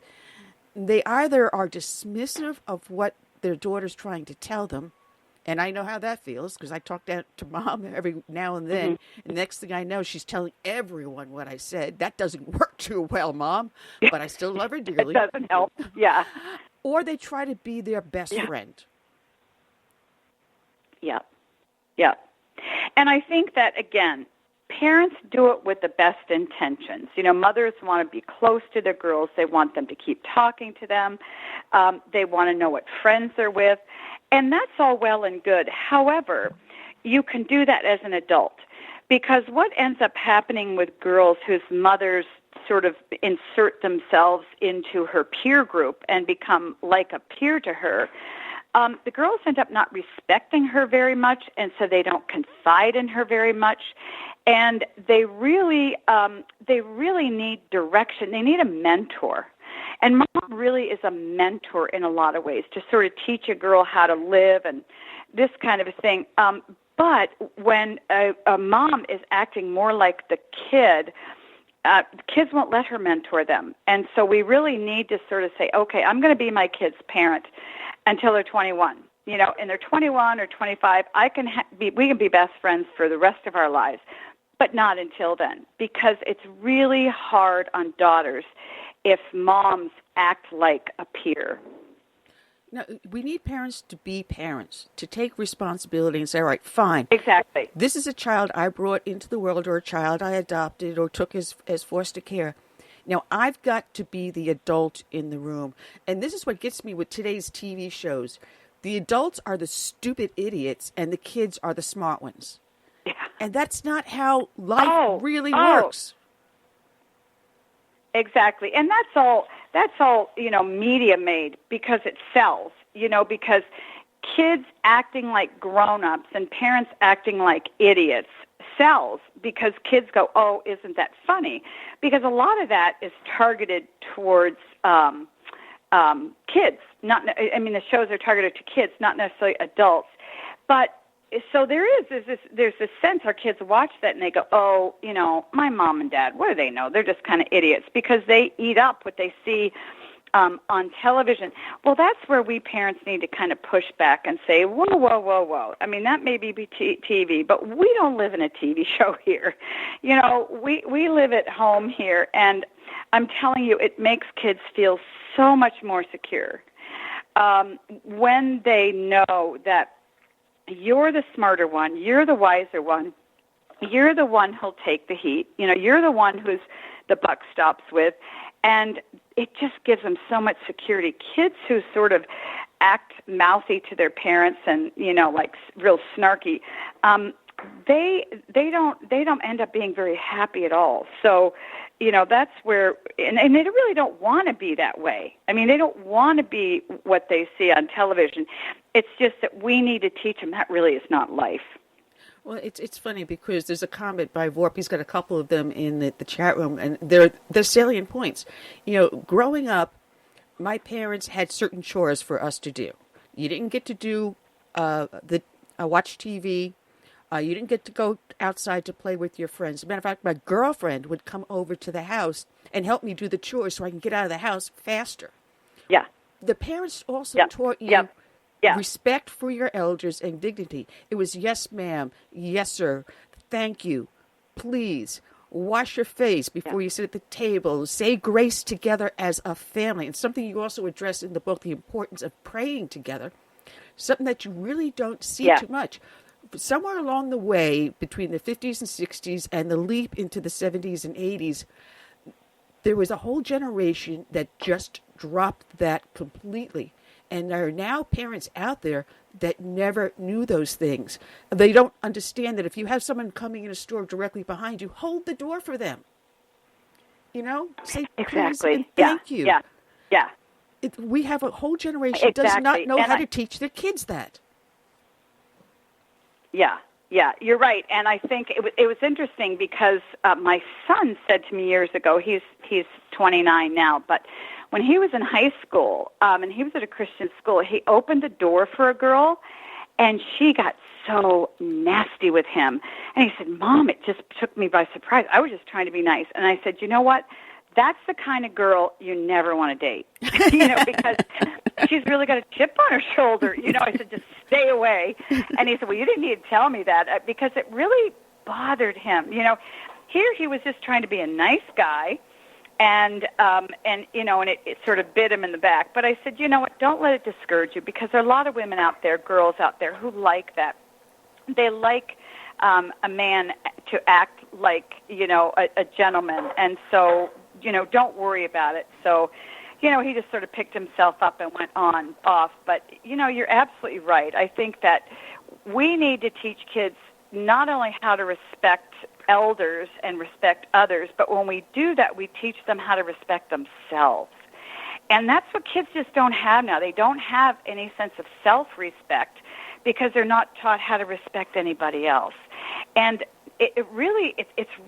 Speaker 11: They either are dismissive of what their daughter's trying to tell them, and I know how that feels because I talk to mom every now and then, and next thing I know, she's telling everyone what I said. That doesn't work too well, Mom, but I still love her dearly.
Speaker 15: It doesn't help, yeah.
Speaker 11: Or they try to be their best friend.
Speaker 15: Yeah. And I think that, again, parents do it with the best intentions. Mothers want to be close to their girls. They want them to keep talking to them. They want to know what friends they're with. And that's all well and good. However, you can do that as an adult, because what ends up happening with girls whose mothers sort of insert themselves into her peer group and become like a peer to her, the girls end up not respecting her very much, and so they don't confide in her very much. And they really need direction. They need a mentor. And mom really is a mentor in a lot of ways to sort of teach a girl how to live and this kind of a thing. But when a mom is acting more like the kid, kids won't let her mentor them. And so we really need to sort of say, okay, I'm going to be my kid's parent until they're 21. And they're 21 or 25, we can be best friends for the rest of our lives, but not until then, because it's really hard on daughters if moms act like a peer.
Speaker 11: No, we need parents to be parents, to take responsibility and say, all right, fine.
Speaker 15: Exactly.
Speaker 11: This is a child I brought into the world, or a child I adopted or took as foster care. Now, I've got to be the adult in the room. And this is what gets me with today's TV shows. The adults are the stupid idiots and the kids are the smart ones. Yeah. And that's not how life really works.
Speaker 15: Exactly. And that's all, media made because it sells, because kids acting like grown-ups and parents acting like idiots sells, because kids go, oh, isn't that funny? Because a lot of that is targeted towards kids. The shows are targeted to kids, not necessarily adults. But so there's this sense our kids watch that and they go, oh, my mom and dad, what do they know? They're just kind of idiots, because they eat up what they see on television. Well, that's where we parents need to kind of push back and say, whoa. That may be TV, but we don't live in a TV show here. We live at home here, and I'm telling you, it makes kids feel so much more secure when they know that you're the smarter one, you're the wiser one, you're the one who'll take the heat, you're the one who's the buck stops with, and it just gives them so much security. Kids who sort of act mouthy to their parents and, like real snarky, they don't end up being very happy at all. So, that's where, and they really don't want to be that way. They don't want to be what they see on television. It's just that we need to teach them that really is not life.
Speaker 11: Well, it's funny because there's a comment by Vorp. He's got a couple of them in the chat room, and they're salient points. Growing up, my parents had certain chores for us to do. You didn't get to do watch TV. You didn't get to go outside to play with your friends. As a matter of fact, my girlfriend would come over to the house and help me do the chores so I can get out of the house faster.
Speaker 15: Yeah.
Speaker 11: The parents also taught you respect for your elders and dignity. It was yes, ma'am, yes, sir, thank you, please, wash your face before you sit at the table, say grace together as a family. And something you also address in the book, the importance of praying together, something that you really don't see too much. Somewhere along the way, between the 50s and 60s and the leap into the 70s and 80s, there was a whole generation that just dropped that completely. And there are now parents out there that never knew those things. They don't understand that if you have someone coming in a store directly behind you, hold the door for them. Say please and thank you.
Speaker 15: Yeah.
Speaker 11: We have a whole generation that does not know how to teach their kids that.
Speaker 15: Yeah, you're right. And I think it was interesting because my son said to me years ago, he's 29 now, but when he was in high school and he was at a Christian school, he opened the door for a girl, and she got so nasty with him. And he said, Mom, it just took me by surprise. I was just trying to be nice. And I said, you know what? That's the kind of girl you never want to date, because she's really got a chip on her shoulder. I said, just stay away. And he said, well, you didn't need to tell me that because it really bothered him. Here he was just trying to be a nice guy. And it sort of bit him in the back. But I said, you know what, don't let it discourage you, because there are a lot of women out there, girls out there, who like that. They like a man to act like, a gentleman. And so, don't worry about it. So, he just sort of picked himself up and went off. But, you're absolutely right. I think that we need to teach kids not only how to respect elders and respect others, but when we do that, we teach them how to respect themselves. And that's what kids just don't have now. They don't have any sense of self-respect because they're not taught how to respect anybody else. And it's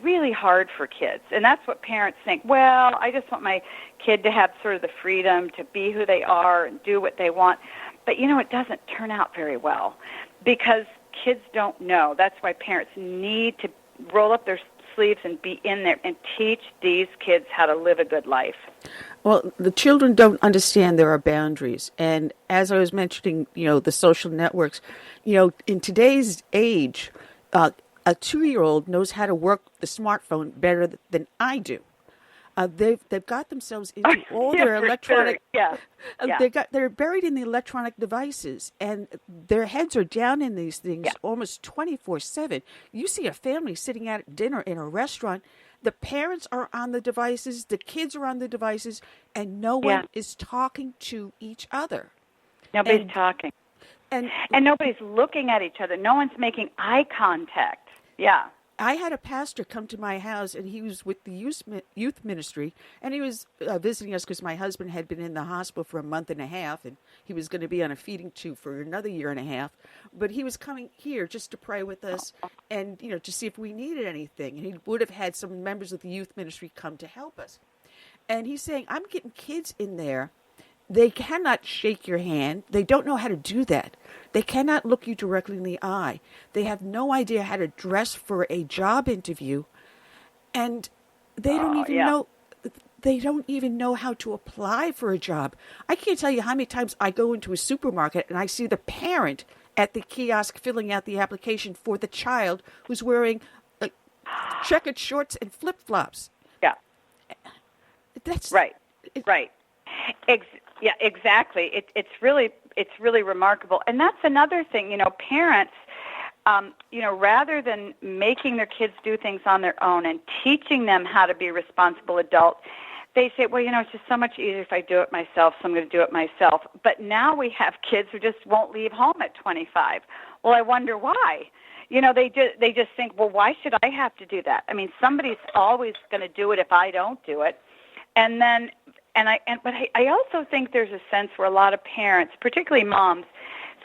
Speaker 15: really hard for kids. And that's what parents think, well, I just want my kid to have sort of the freedom to be who they are and do what they want. But, it doesn't turn out very well because kids don't know. That's why parents need to roll up their sleeves and be in there and teach these kids how to live a good life.
Speaker 11: Well, the children don't understand there are boundaries. And as I was mentioning, the social networks, in today's age, a 2-year-old knows how to work the smartphone better than I do. They've got themselves into all their electronic.
Speaker 15: Sure. Yeah.
Speaker 11: They're buried in the electronic devices, and their heads are down in these things almost 24/7. You see a family sitting at dinner in a restaurant. The parents are on the devices, the kids are on the devices, and no one is talking to each other.
Speaker 15: Nobody's talking, and nobody's looking at each other. No one's making eye contact. Yeah.
Speaker 11: I had a pastor come to my house, and he was with the youth ministry, and he was visiting us because my husband had been in the hospital for a month and a half, and he was going to be on a feeding tube for another year and a half. But he was coming here just to pray with us and, to see if we needed anything. And he would have had some members of the youth ministry come to help us. And he's saying, I'm getting kids in there. They cannot shake your hand. They don't know how to do that. They cannot look you directly in the eye. They have no idea how to dress for a job interview. And they don't even know. They don't even know how to apply for a job. I can't tell you how many times I go into a supermarket and I see the parent at the kiosk filling out the application for the child who's wearing checkered shorts and flip-flops.
Speaker 15: Yeah.
Speaker 11: That's
Speaker 15: right. Yeah, exactly. It's really remarkable. And that's another thing, parents, rather than making their kids do things on their own and teaching them how to be a responsible adult, they say, well, it's just so much easier if I do it myself, so I'm going to do it myself. But now we have kids who just won't leave home at 25. Well, I wonder why. They just think, well, why should I have to do that? I mean, somebody's always going to do it if I don't do it. But I also think there's a sense where a lot of parents, particularly moms,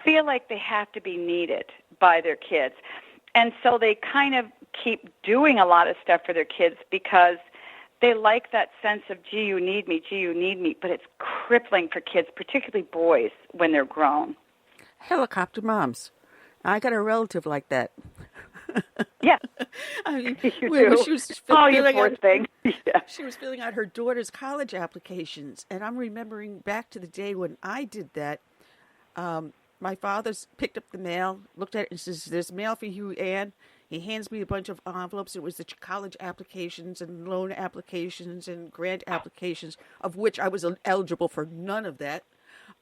Speaker 15: feel like they have to be needed by their kids. And so they kind of keep doing a lot of stuff for their kids because they like that sense of, gee, you need me, but it's crippling for kids, particularly boys, when they're grown.
Speaker 7: Helicopter moms. I got a relative like that.
Speaker 15: Yeah.
Speaker 7: I mean,
Speaker 15: you
Speaker 7: when
Speaker 15: do.
Speaker 7: she was
Speaker 15: You poor thing. Yeah.
Speaker 7: She was filling out her daughter's college applications, and I'm remembering back to the day when I did that. My father's picked up the mail, looked at it, and says, "There's mail for you, Ann." He hands me a bunch of envelopes. It was the college applications and loan applications and grant applications, of which I was eligible for none of that.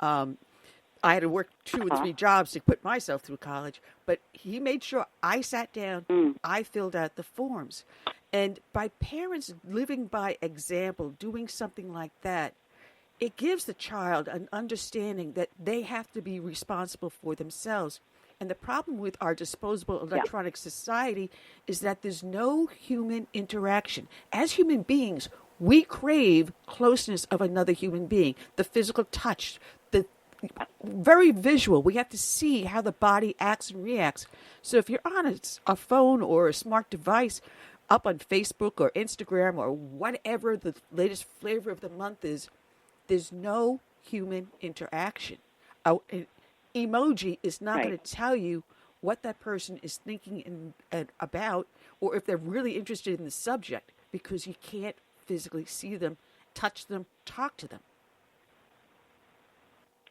Speaker 7: I had to work 2 and 3 jobs to put myself through college, but he made sure I sat down, I filled out the forms. And by parents living by example, doing something like that, it gives the child an understanding that they have to be responsible for themselves. And the problem with our disposable electronic society is that there's no human interaction. As human beings, we crave closeness of another human being, the physical touch, the very visual. We have to see how the body acts and reacts. So if you're on a phone or a smart device up on Facebook or Instagram or whatever the latest flavor of the month is, there's no human interaction. An emoji is not going to tell you what that person is thinking about, or if they're really interested in the subject, because you can't physically see them, touch them, talk to them.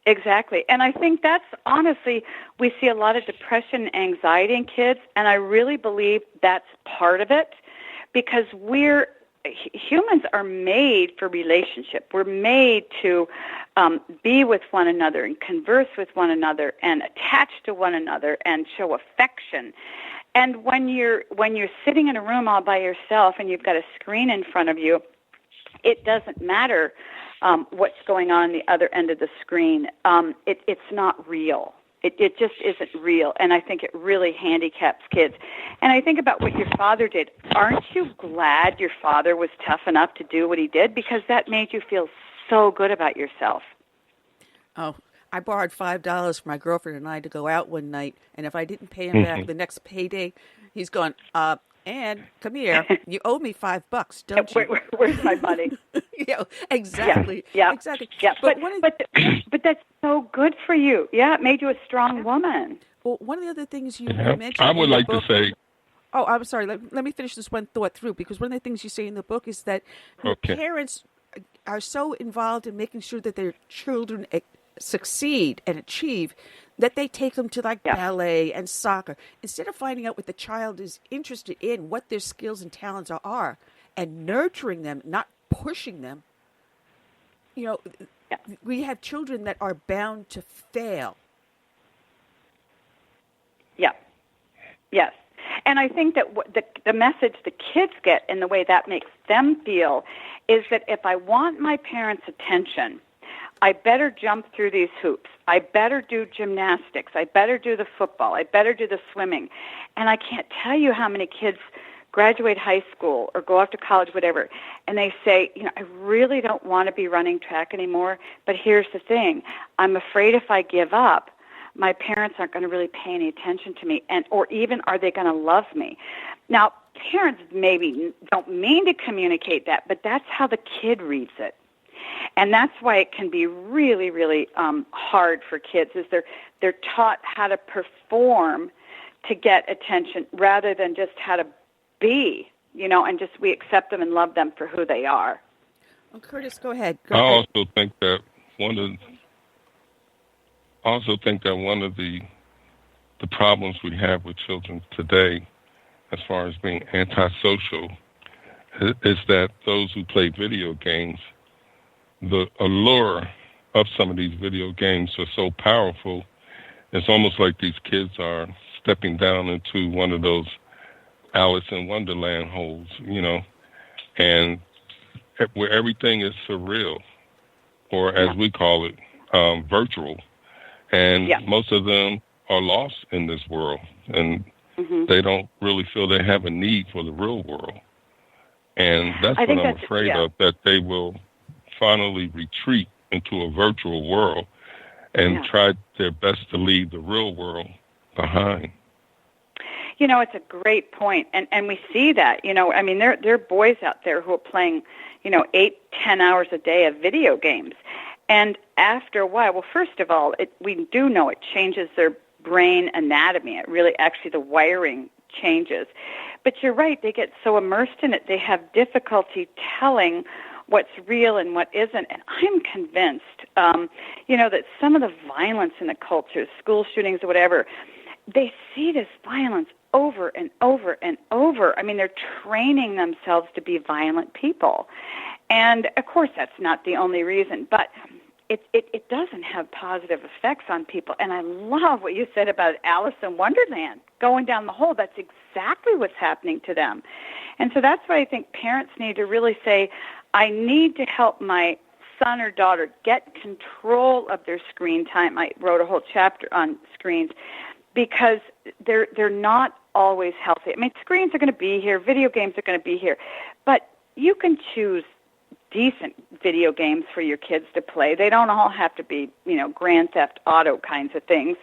Speaker 15: Exactly. And I think that's, honestly, we see a lot of depression and anxiety in kids, and I really believe that's part of it, because humans are made for relationship. We're made to be with one another and converse with one another and attach to one another and show affection. And when you're sitting in a room all by yourself and you've got a screen in front of you, it doesn't matter what's going on the other end of the screen. It's not real. It just isn't real, and I think it really handicaps kids. And I think about what your father did. Aren't you glad your father was tough enough to do what he did? Because that made you feel so good about yourself.
Speaker 7: Oh, I borrowed $5 from my girlfriend and I to go out one night, and if I didn't pay him back the next payday, he's gone, Ann, come here. You owe me $5, don't you?
Speaker 15: Where's my money?
Speaker 7: Exactly.
Speaker 15: Yeah.
Speaker 7: Exactly.
Speaker 15: Yeah. But that's so good for you. Yeah, it made you a strong woman.
Speaker 7: Well, one of the other things you mentioned.
Speaker 8: I would like to say.
Speaker 7: Oh, I'm sorry. Let me finish this one thought through, because one of the things you say in the book is that parents are so involved in making sure that their children succeed and achieve that they take them to ballet and soccer instead of finding out what the child is interested in, what their skills and talents are, and nurturing them, not pushing them. We have children that are bound to fail. Yeah. Yes. And I think that the message the kids get and the way that makes them feel is that if I want my parents' attention, I better jump through these hoops. I better do gymnastics. I better do the football. I better do the swimming. And I can't tell you how many kids graduate high school or go off to college, whatever, and they say, I really don't want to be running track anymore, but here's the thing. I'm afraid if I give up, my parents aren't going to really pay any attention to me, or even are they going to love me? Now, parents maybe don't mean to communicate that, but that's how the kid reads it. And that's why it can be really, really hard for kids, is they're taught how to perform to get attention rather than just how to be, and just we accept them and love them for who they are. Well, Curtis, go ahead.
Speaker 8: I also think that one of the problems we have with children today, as far as being antisocial, is that those who play video games, the allure of some of these video games are so powerful, it's almost like these kids are stepping down into one of those Alice in Wonderland holes, and where everything is surreal, or as we call it, virtual. And most of them are lost in this world, and they don't really feel they have a need for the real world. And that's what I'm afraid of, that they will finally retreat into a virtual world and try their best to leave the real world behind.
Speaker 15: You know, it's a great point, and we see that. You know, I mean, there are boys out there who are playing, 8-10 hours a day of video games, and after a while, well, first of all, we do know it changes their brain anatomy. It really, actually, the wiring changes. But you're right; they get so immersed in it, they have difficulty telling what's real and what isn't. And I'm convinced, that some of the violence in the culture, school shootings or whatever, they see this violence over and over and over. I mean, they're training themselves to be violent people. And, of course, that's not the only reason, but it doesn't have positive effects on people. And I love what you said about Alice in Wonderland, going down the hole. That's exactly what's happening to them. And so that's why I think parents need to really say, I need to help my son or daughter get control of their screen time. I wrote a whole chapter on screens because they're not always healthy. I mean, screens are going to be here, video games are going to be here, but you can choose decent video games for your kids to play. They don't all have to be, Grand Theft Auto kinds of things.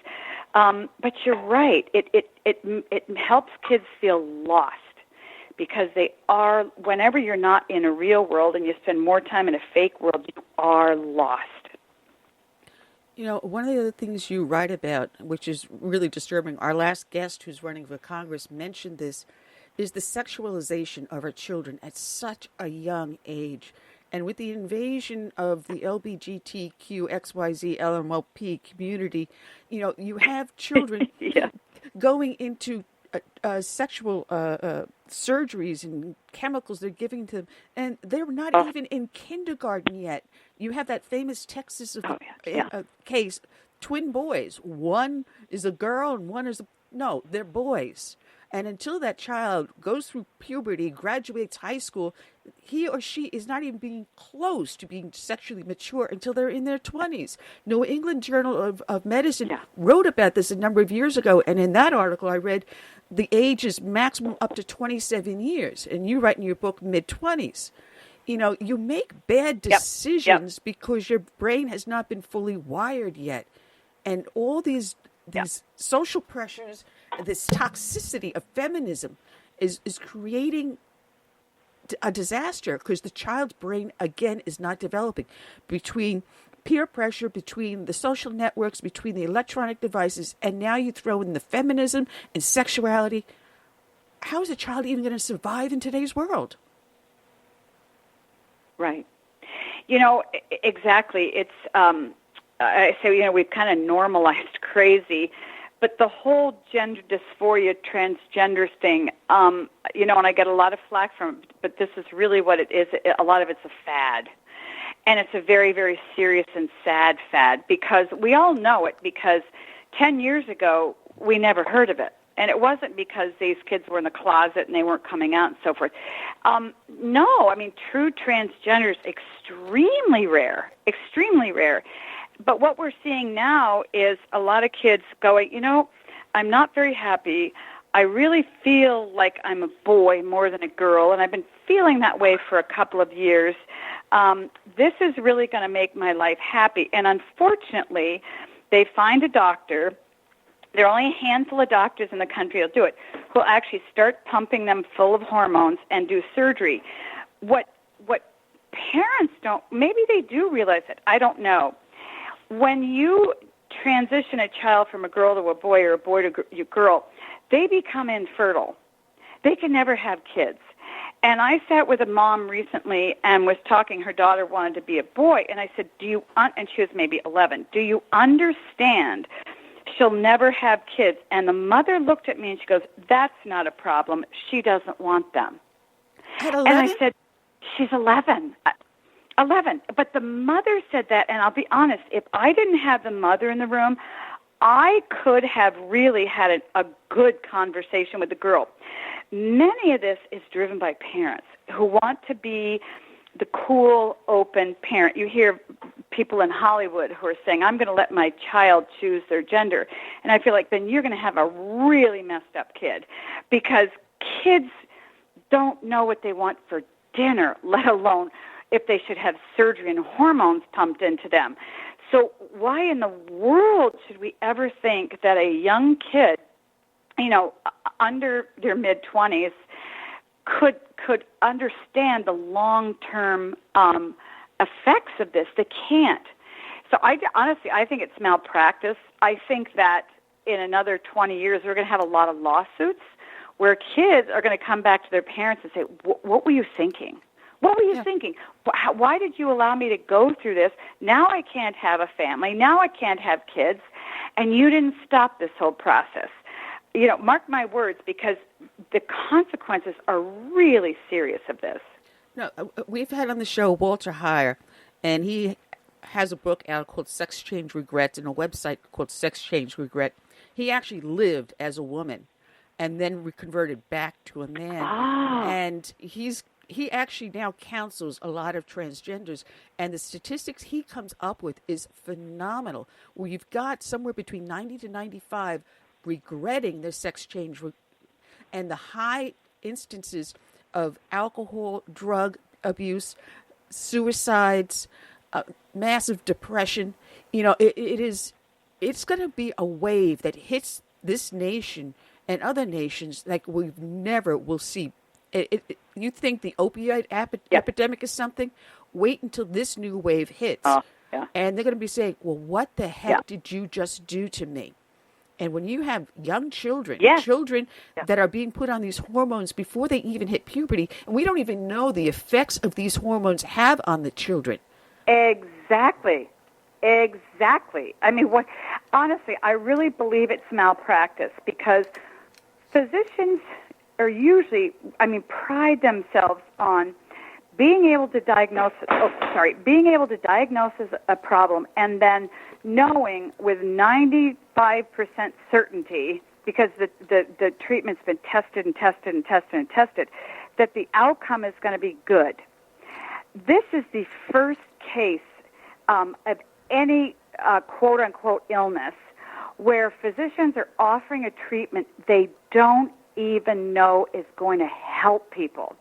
Speaker 15: But you're right. It helps kids feel lost because whenever you're not in a real world and you spend more time in a fake world, you are lost.
Speaker 11: One of the other things you write about, which is really disturbing, our last guest who's running for Congress mentioned this, is the sexualization of our children at such a young age. And with the invasion of the LGBTQ, XYZ, LMLP community, you have children going into sexual surgeries and chemicals they're giving to them, and they're not even in kindergarten yet. You have that famous Texas case, twin boys. One is a girl and one is they're boys. And until that child goes through puberty, graduates high school, he or she is not even being close to being sexually mature until they're in their 20s. New England Journal of Medicine wrote about this a number of years ago, and in that article I read the age is maximum up to 27 years, and you write in your book mid-20s. You make bad decisions because your brain has not been fully wired yet. And all these social pressures, this toxicity of feminism is creating a disaster because the child's brain, again, is not developing. Between peer pressure, between the social networks, between the electronic devices, and now you throw in the feminism and sexuality. How is a child even going to survive in today's world?
Speaker 15: Right. Exactly. It's, I say, we've kind of normalized crazy, but the whole gender dysphoria, transgender thing, and I get a lot of flack from it, but this is really what it is. A lot of it's a fad. And it's a very, very serious and sad fad because we all know it because 10 years ago, we never heard of it. And it wasn't because these kids were in the closet and they weren't coming out and so forth. No, I mean, true transgender is extremely rare. But what we're seeing now is a lot of kids going, I'm not very happy. I really feel like I'm a boy more than a girl, and I've been feeling that way for a couple of years. This is really going to make my life happy. And unfortunately, they find a doctor. There are only a handful of doctors in the country who'll do it, who'll actually start pumping them full of hormones and do surgery. What parents don't, maybe they do realize it, I don't know. When you transition a child from a girl to a boy or a boy to a girl, they become infertile. They can never have kids. And I sat with a mom recently and was talking, her daughter wanted to be a boy, and I said, and she was maybe 11, do you understand she'll never have kids? And the mother looked at me and she goes, that's not a problem. She doesn't want them.
Speaker 11: At 11?
Speaker 15: And I said, she's 11. 11. But the mother said that, and I'll be honest, if I didn't have the mother in the room, I could have really had a good conversation with the girl. Many of this is driven by parents who want to be the cool, open parent. You hear people in Hollywood who are saying, I'm going to let my child choose their gender. And I feel like then you're going to have a really messed up kid because kids don't know what they want for dinner, let alone if they should have surgery and hormones pumped into them. So why in the world should we ever think that a young kid, under their mid-20s, could understand the long-term effects of this? They can't. So honestly, I think it's malpractice. I think that in another 20 years, we're going to have a lot of lawsuits where kids are going to come back to their parents and say, what were you thinking? What were you thinking? Why did you allow me to go through this? Now I can't have a family. Now I can't have kids. And you didn't stop this whole process. Mark my words, because the consequences are really serious of this.
Speaker 11: No, we've had on the show Walter Heyer, and he has a book out called Sex Change Regret and a website called Sex Change Regret. He actually lived as a woman and then reconverted back to a man. And he actually now counsels a lot of transgenders, and the statistics he comes up with is phenomenal. Where you've got somewhere between 90 to 95 regretting their sex change, and the high instances of alcohol, drug abuse, suicides, massive depression. It's going to be a wave that hits this nation and other nations like we never will see. You think the opioid epidemic is something? Wait until this new wave hits. And they're going to be saying, well, what the heck did you just do to me? And when you have young children, that are being put on these hormones before they even hit puberty, and we don't even know the effects of these hormones have on the children.
Speaker 15: Exactly. I mean, honestly, I really believe it's malpractice, because physicians are usually, pride themselves on being able to diagnose a problem and then knowing with 95% certainty, because the treatment's been tested and tested and tested and tested, that the outcome is going to be good. This is the first case of any quote-unquote illness where physicians are offering a treatment they don't even know is going to help people.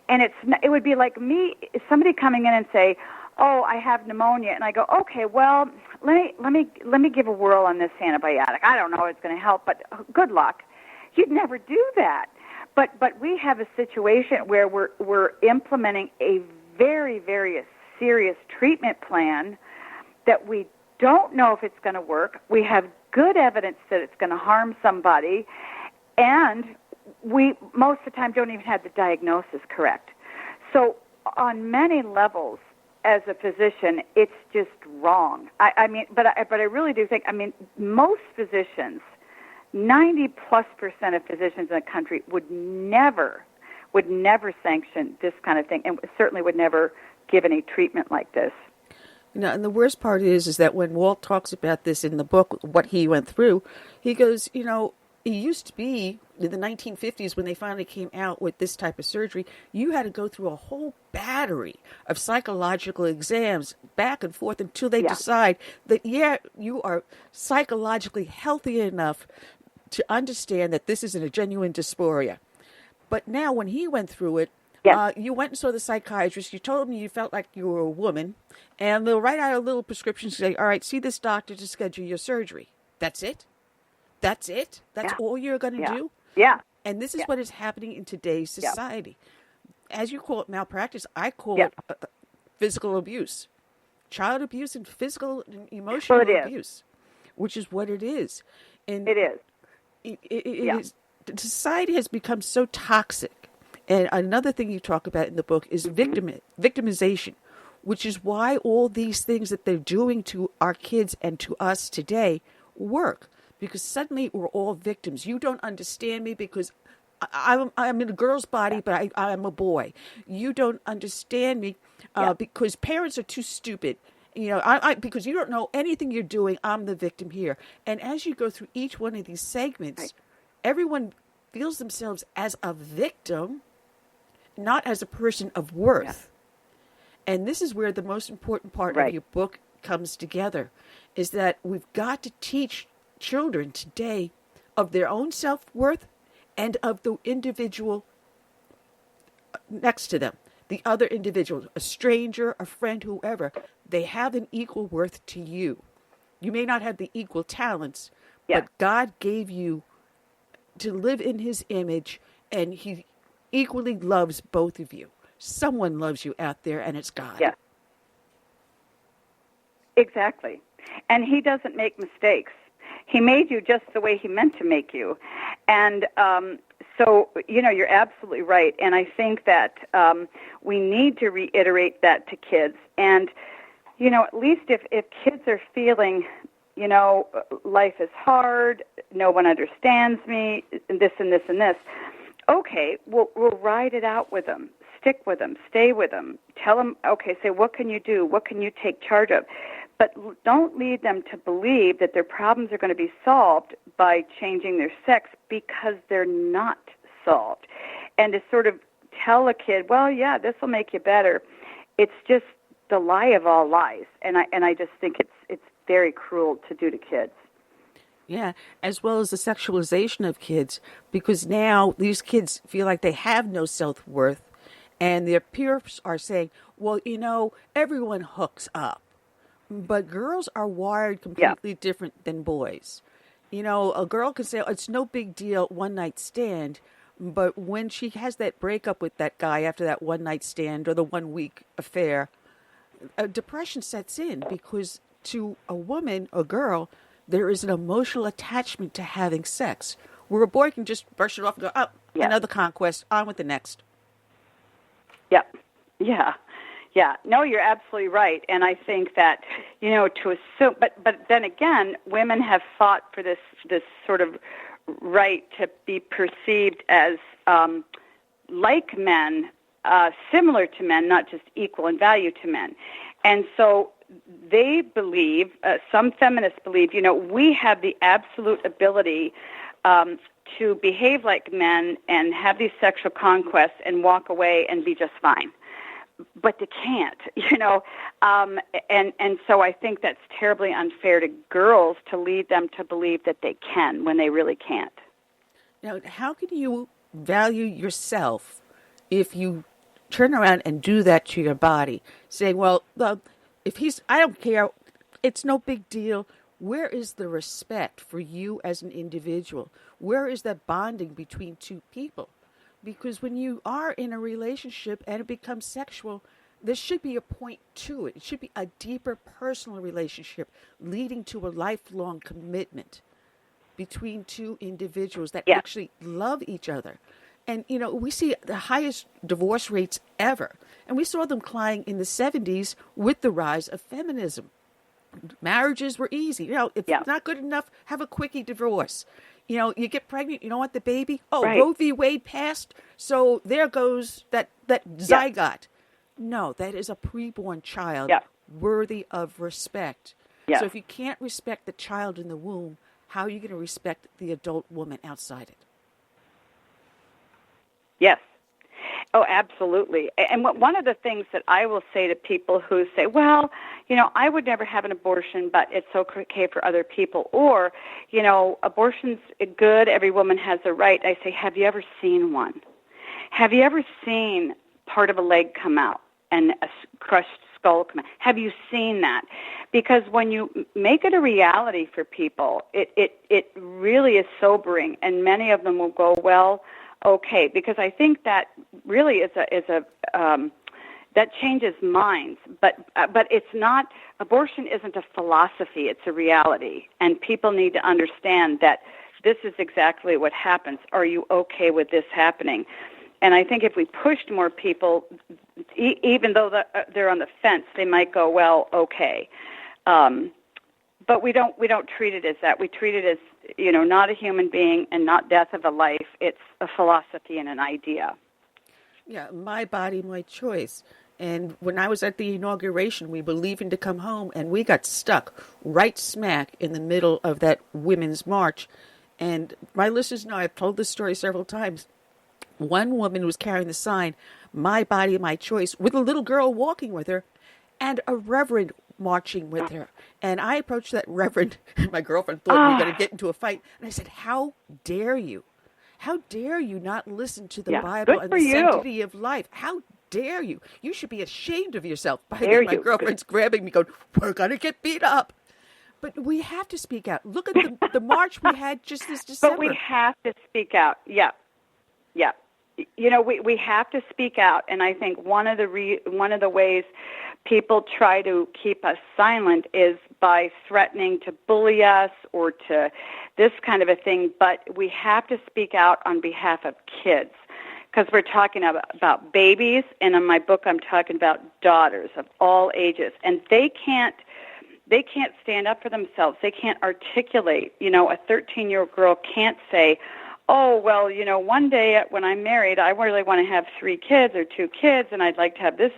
Speaker 15: And it would be like me, somebody coming in and say, "Oh, I have pneumonia," and I go, "Okay, well, let me give a whirl on this antibiotic. I don't know if it's going to help, but good luck." You'd never do that. But we have a situation where we're implementing a very, very serious treatment plan that we don't know if it's going to work. We have good evidence that it's going to harm somebody, and we most of the time don't even have the diagnosis correct. So on many levels, as a physician, it's just wrong. I really do think, most physicians, 90+% of physicians in the country would never sanction this kind of thing, and certainly would never give any treatment like this.
Speaker 11: Now, and the worst part is that when Walt talks about this in the book, what he went through, he goes, it used to be in the 1950s when they finally came out with this type of surgery, you had to go through a whole battery of psychological exams back and forth until they decide that, you are psychologically healthy enough to understand that this isn't a genuine dysphoria. But now when he went through it, you went and saw the psychiatrist, you told him you felt like you were a woman, and they'll write out a little prescription and say, all right, see this doctor to schedule your surgery. That's it? That's it? That's all you're going to do?
Speaker 15: Yeah.
Speaker 11: And this is what is happening in today's society. As you call it malpractice, I call it physical abuse. Child abuse and physical and emotional abuse, which is what it is. And
Speaker 15: it is.
Speaker 11: It is. Society has become so toxic. And another thing you talk about in the book is victimization, which is why all these things that they're doing to our kids and to us today work. Because suddenly we're all victims. You don't understand me because I'm in a girl's body, but I'm a boy. You don't understand me because parents are too stupid. Because you don't know anything you're doing, I'm the victim here. And as you go through each one of these segments, everyone feels themselves as a victim, not as a person of worth. And this is where the most important part of your book comes together, is that we've got to teach children today of their own self-worth and of the individual next to them, the other individual, a stranger, a friend, whoever. they have an equal worth to you. You may not have the equal talents, but God gave you to live in his image, and he equally loves both of you. Someone loves you out there, and it's God.
Speaker 15: Yeah. Exactly. And he doesn't make mistakes. He made you just the way he meant to make you. And so, you're absolutely right. And I think that we need to reiterate that to kids. And, at least if kids are feeling, life is hard, no one understands me, and this and this and this, okay, we'll ride it out with them. Stick with them. Stay with them. Tell them, okay, say, what can you do? What can you take charge of? But don't lead them to believe that their problems are going to be solved by changing their sex, because they're not solved. And to sort of tell a kid, well, yeah, this will make you better, it's just the lie of all lies. And I just think it's very cruel to do to kids.
Speaker 11: Yeah, as well as the sexualization of kids, because now these kids feel like they have no self-worth, and their peers are saying, well, everyone hooks up. But girls are wired completely different than boys. A girl can say, oh, it's no big deal, one-night stand, but when she has that breakup with that guy after that one-night stand or the one-week affair, a depression sets in, because to a woman, a girl, there is an emotional attachment to having sex, where a boy can just brush it off and go, oh, another conquest, on with the next.
Speaker 15: Yep. Yeah. Yeah. No, you're absolutely right. And I think that, to assume, but then again, women have fought for this sort of right to be perceived as like men, similar to men, not just equal in value to men. And so they believe, some feminists believe, we have the absolute ability to behave like men and have these sexual conquests and walk away and be just fine. But they can't, and so I think that's terribly unfair to girls to lead them to believe that they can when they really can't.
Speaker 11: Now, how can you value yourself if you turn around and do that to your body, saying, well, I don't care, it's no big deal. Where is the respect for you as an individual? Where is that bonding between two people? Because when you are in a relationship and it becomes sexual, there should be a point to it. It should be a deeper personal relationship leading to a lifelong commitment between two individuals that actually love each other. And, we see the highest divorce rates ever. And we saw them climbing in the 70s with the rise of feminism. Marriages were easy. If it's not good enough, have a quickie divorce. You get pregnant, you don't want the baby. Oh, right. Roe v. Wade passed, so there goes that zygote. No, that is a preborn child worthy of respect. So if you can't respect the child in the womb, how are you going to respect the adult woman outside it? Yes.
Speaker 15: Oh, absolutely. And one of the things that I will say to people who say, well, I would never have an abortion, but it's okay for other people. Or, abortion's good, every woman has a right. I say, have you ever seen one? Have you ever seen part of a leg come out and a crushed skull come out? Have you seen that? Because when you make it a reality for people, it really is sobering, and many of them will go, well, okay, because I think that really is a that changes minds, but it's not. Abortion isn't a philosophy; it's a reality, and people need to understand that this is exactly what happens. Are you okay with this happening? And I think if we pushed more people, even though they're on the fence, they might go, well, okay. But we don't treat it as that. We treat it as, not a human being and not death of a life. It's a philosophy and an idea.
Speaker 11: Yeah, my body, my choice. And when I was at the inauguration, we were leaving to come home, and we got stuck right smack in the middle of that women's march. And my listeners know I've told this story several times. One woman was carrying the sign, "My body, my choice," with a little girl walking with her, and a reverend marching with her. And I approached that reverend, and my girlfriend thought we were going to get into a fight. And I said, how dare you? How dare you not listen to the Bible and the sanctity of life? How dare you? You should be ashamed of yourself. By
Speaker 15: Dare
Speaker 11: then, my
Speaker 15: you.
Speaker 11: girlfriend's grabbing me, going, we're going to get beat up. But we have to speak out. Look at the march we had just this December.
Speaker 15: But we have to speak out. Yeah. You know, we have to speak out, and I think one of the ways people try to keep us silent is by threatening to bully us or to this kind of a thing. But we have to speak out on behalf of kids, because we're talking about babies, and in my book I'm talking about daughters of all ages, and they can't stand up for themselves. They can't articulate. You know, a 13-year-old girl can't say, oh, well, you know, one day when I'm married, I really want to have 3 kids or 2 kids, and I'd like to have this.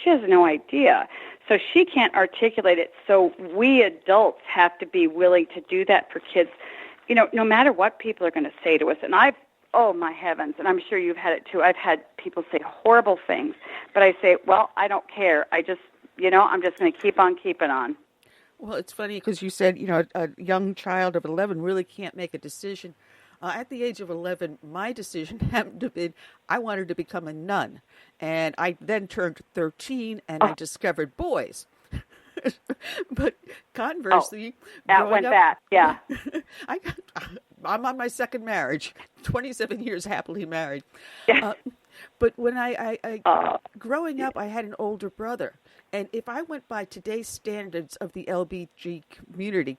Speaker 15: She has no idea. So she can't articulate it. So we adults have to be willing to do that for kids, you know, no matter what people are going to say to us. And oh, my heavens, and I'm sure you've had it too. I've had people say horrible things, but I say, well, I don't care. I'm just going to keep on keeping on.
Speaker 11: Well, it's funny because you said, you know, a young child of 11 really can't make a decision. At the age of 11, my decision happened to be I wanted to become a nun. And I then turned 13 and I discovered boys. But conversely,
Speaker 15: yeah.
Speaker 11: I'm on my second marriage, 27 years happily married.
Speaker 15: Yeah.
Speaker 11: But when I growing up, I had an older brother. And if I went by today's standards of the LBG community,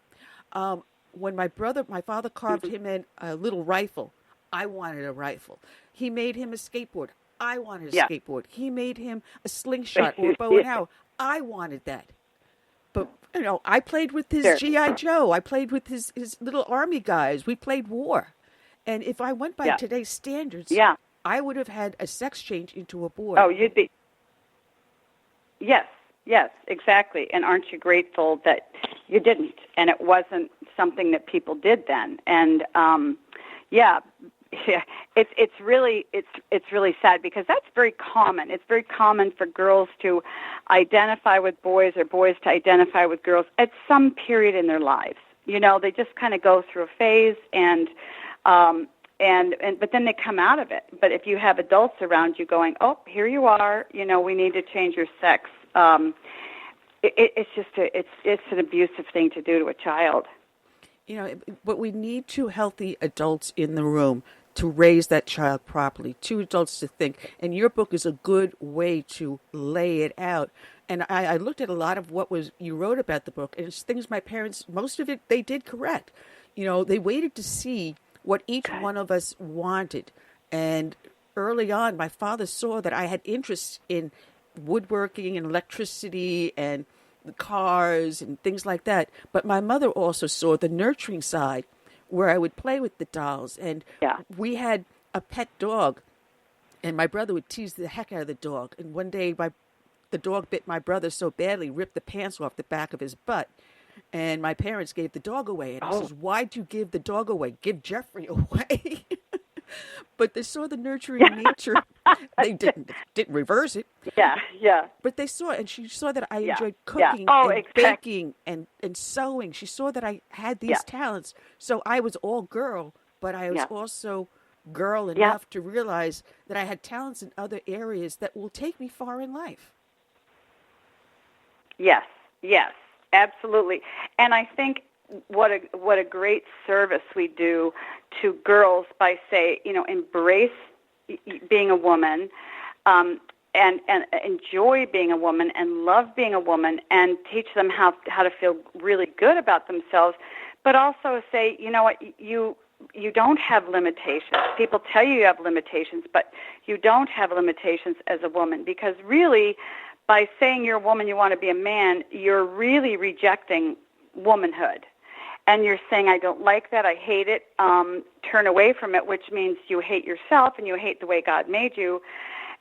Speaker 11: when my father carved him in a little rifle, I wanted a rifle. He made him a skateboard. I wanted a skateboard. He made him a slingshot or a bow and arrow. I wanted that. But, you know, I played with his G.I. Joe. I played with his little army guys. We played war. And if I went by today's standards, I would have had a sex change into a boy.
Speaker 15: Oh, you'd be. Yes, exactly. And aren't you grateful that you didn't, and it wasn't something that people did then? And it's really sad, because that's very common. It's very common for girls to identify with boys or boys to identify with girls at some period in their lives. You know, they just kind of go through a phase, and but then they come out of it. But if you have adults around you going, oh, here you are, you know, we need to change your sex. It's an abusive thing to do to a child.
Speaker 11: You know, but we need 2 healthy adults in the room to raise that child properly, 2 adults to think. And your book is a good way to lay it out. And I looked at a lot of what you wrote about the book, and it's things my parents, most of it, they did correct. You know, they waited to see what each one of us wanted. And early on, my father saw that I had interest in woodworking and electricity and the cars and things like that. But my mother also saw the nurturing side, where I would play with the dolls. And we had a pet dog, and my brother would tease the heck out of the dog. And one day the dog bit my brother so badly, ripped the pants off the back of his butt. And my parents gave the dog away. And I says, why'd you give the dog away? Give Jeffrey away. But they saw the nurturing nature. They didn't reverse it.
Speaker 15: Yeah.
Speaker 11: But they saw it, and she saw that I enjoyed cooking and baking and sewing. She saw that I had these talents. So I was all girl, but I was also girl enough to realize that I had talents in other areas that will take me far in life.
Speaker 15: Yes, absolutely. And I think what a great service we do to girls by embrace being a woman, and enjoy being a woman and love being a woman, and teach them how to feel really good about themselves, but also say, you know what, you don't have limitations. People tell you have limitations, but you don't have limitations as a woman, because really, by saying you're a woman, you want to be a man, you're really rejecting womanhood. And you're saying, I don't like that, I hate it, turn away from it, which means you hate yourself and you hate the way God made you.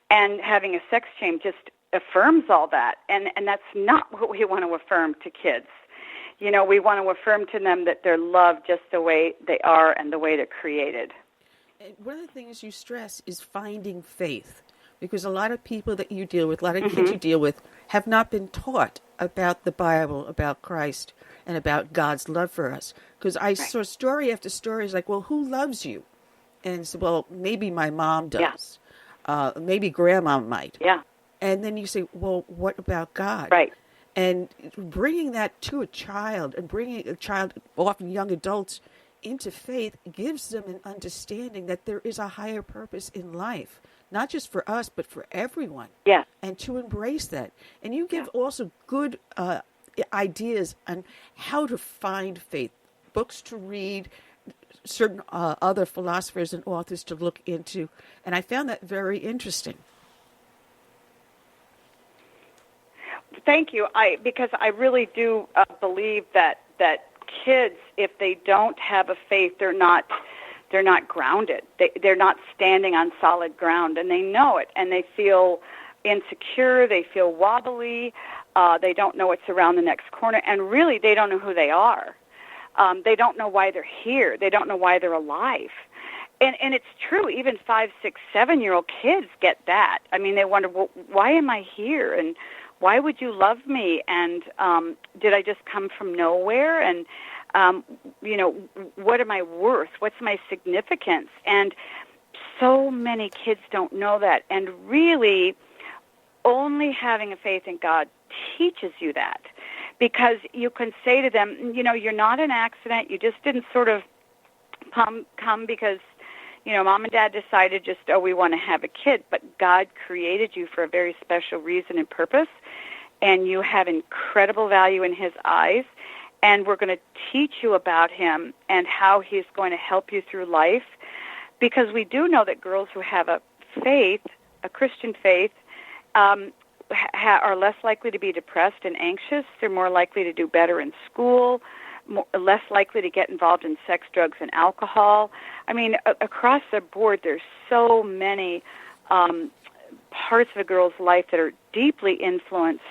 Speaker 15: And having a sex change just affirms all that. And that's not what we want to affirm to kids. You know, we want to affirm to them that they're loved just the way they are and the way they're created.
Speaker 11: And one of the things you stress is finding faith. Because a lot of people that you deal with, a lot of kids you deal with, have not been taught about the Bible, about Christ, and about God's love for us. Because I saw story after story, it's like, well, who loves you? And so, well, maybe my mom does. Maybe grandma might.
Speaker 15: Yeah.
Speaker 11: And then you say, well, what about God?
Speaker 15: Right.
Speaker 11: And bringing that to a child and bringing a child, often young adults, into faith gives them an understanding that there is a higher purpose in life, not just for us, but for everyone.
Speaker 15: Yeah.
Speaker 11: And to embrace that. And you give also good ideas on how to find faith, books to read, certain other philosophers and authors to look into. And I found that very interesting.
Speaker 15: Thank you. Because I really do believe that kids, if they don't have a faith, they're not grounded. They're not standing on solid ground, and they know it, and they feel insecure. They feel wobbly. They don't know what's around the next corner, and really, they don't know who they are. They don't know why they're here. They don't know why they're alive. And it's true. Even 5, 6, 7-year-old kids get that. I mean, they wonder, well, why am I here? And why would you love me? And did I just come from nowhere? And, what am I worth? What's my significance? And so many kids don't know that. And really, only having a faith in God teaches you that. Because you can say to them, you're not an accident. You just didn't sort of come because, mom and dad decided we want to have a kid. But God created you for a very special reason and purpose. And you have incredible value in his eyes. And we're going to teach you about him and how he's going to help you through life. Because we do know that girls who have a faith, a Christian faith, are less likely to be depressed and anxious. They're more likely to do better in school, less likely to get involved in sex, drugs, and alcohol. I mean, across the board, there's so many parts of a girl's life that are deeply influenced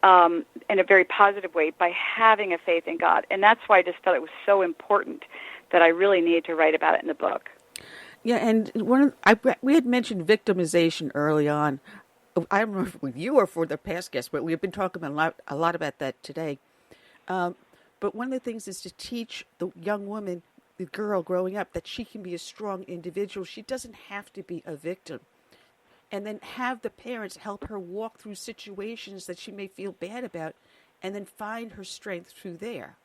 Speaker 15: in a very positive way by having a faith in God. And that's why I just felt it was so important that I really needed to write about it in the book.
Speaker 11: Yeah, and we had mentioned victimization early on. I don't know if with you or for the past guest, but we've been talking a lot about that today. But one of the things is to teach the young woman, the girl growing up, that she can be a strong individual. She doesn't have to be a victim. And then have the parents help her walk through situations that she may feel bad about, and then find her strength through there.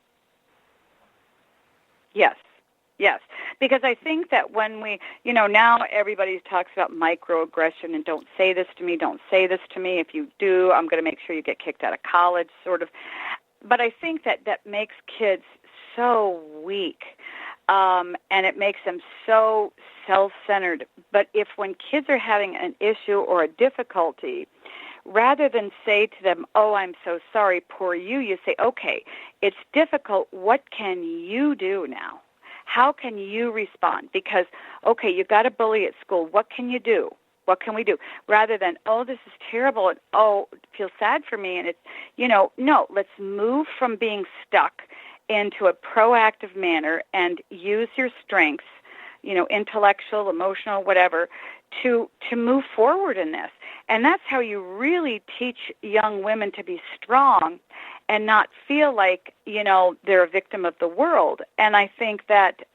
Speaker 15: Yes. Because I think that when we, now everybody talks about microaggression and don't say this to me, don't say this to me. If you do, I'm going to make sure you get kicked out of college, sort of. But I think that makes kids so weak. And it makes them so self-centered. But when kids are having an issue or a difficulty, rather than say to them, oh, I'm so sorry, poor you say, okay, it's difficult. What can you do now? How can you respond? Because, okay, you got a bully at school. What can you do? What can we do? Rather than, oh, this is terrible, and oh, feel sad for me. And it's, no, let's move from being stuck into a proactive manner and use your strengths, intellectual, emotional, whatever, to move forward in this. And that's how you really teach young women to be strong and not feel like, they're a victim of the world. And I think that,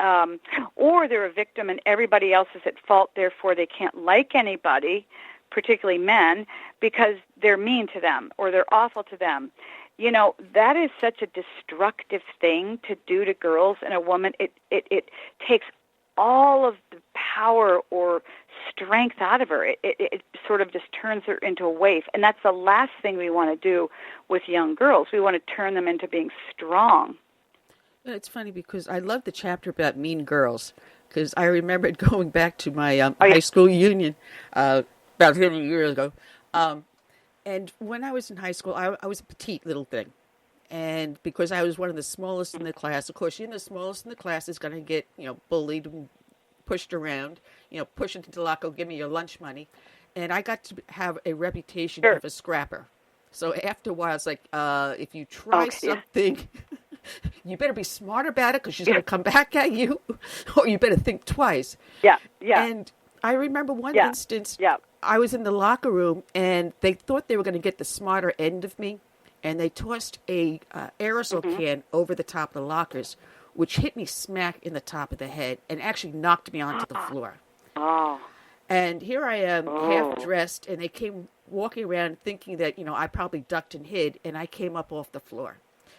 Speaker 15: or they're a victim and everybody else is at fault, therefore they can't like anybody, particularly men, because they're mean to them or they're awful to them. That is such a destructive thing to do to girls and a woman. It takes all of the power or strength out of her. It sort of just turns her into a waif. And that's the last thing we want to do with young girls. We want to turn them into being strong.
Speaker 11: It's funny because I love the chapter about mean girls, because I remembered going back to my high school union about 30 years ago. And when I was in high school, I was a petite little thing. And because I was one of the smallest in the class, of course, the smallest in the class is going to get, bullied and pushed around, push into the locker, give me your lunch money. And I got to have a reputation of a scrapper. So after a while, it's like, if you try something, you better be smart about it because she's going to come back at you, or you better think twice. Yeah. And I remember one instance, I was in the locker room, and they thought they were going to get the smarter end of me. And they tossed a aerosol can over the top of the lockers, which hit me smack in the top of the head and actually knocked me onto the floor. Oh. And here I am, half dressed, and they came walking around thinking that, I probably ducked and hid, and I came up off the floor.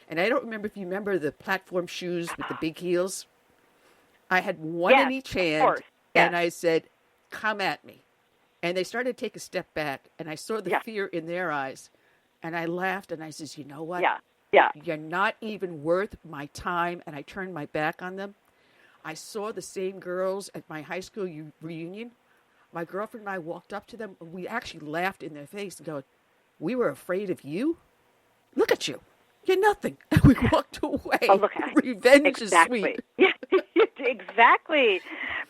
Speaker 11: And I don't remember if you remember the platform shoes with the big heels. I had one in each hand, and I said, "Come at me." And they started to take a step back, and I saw the fear in their eyes. And I laughed, and I says, "You know what? You're not even worth my time." And I turned my back on them. I saw the same girls at my high school reunion. My girlfriend and I walked up to them. And we actually laughed in their face and going, "We were afraid of you? Look at you. You're nothing." And we walked away.
Speaker 15: Oh, look,
Speaker 11: Revenge is sweet.
Speaker 15: Yeah, exactly.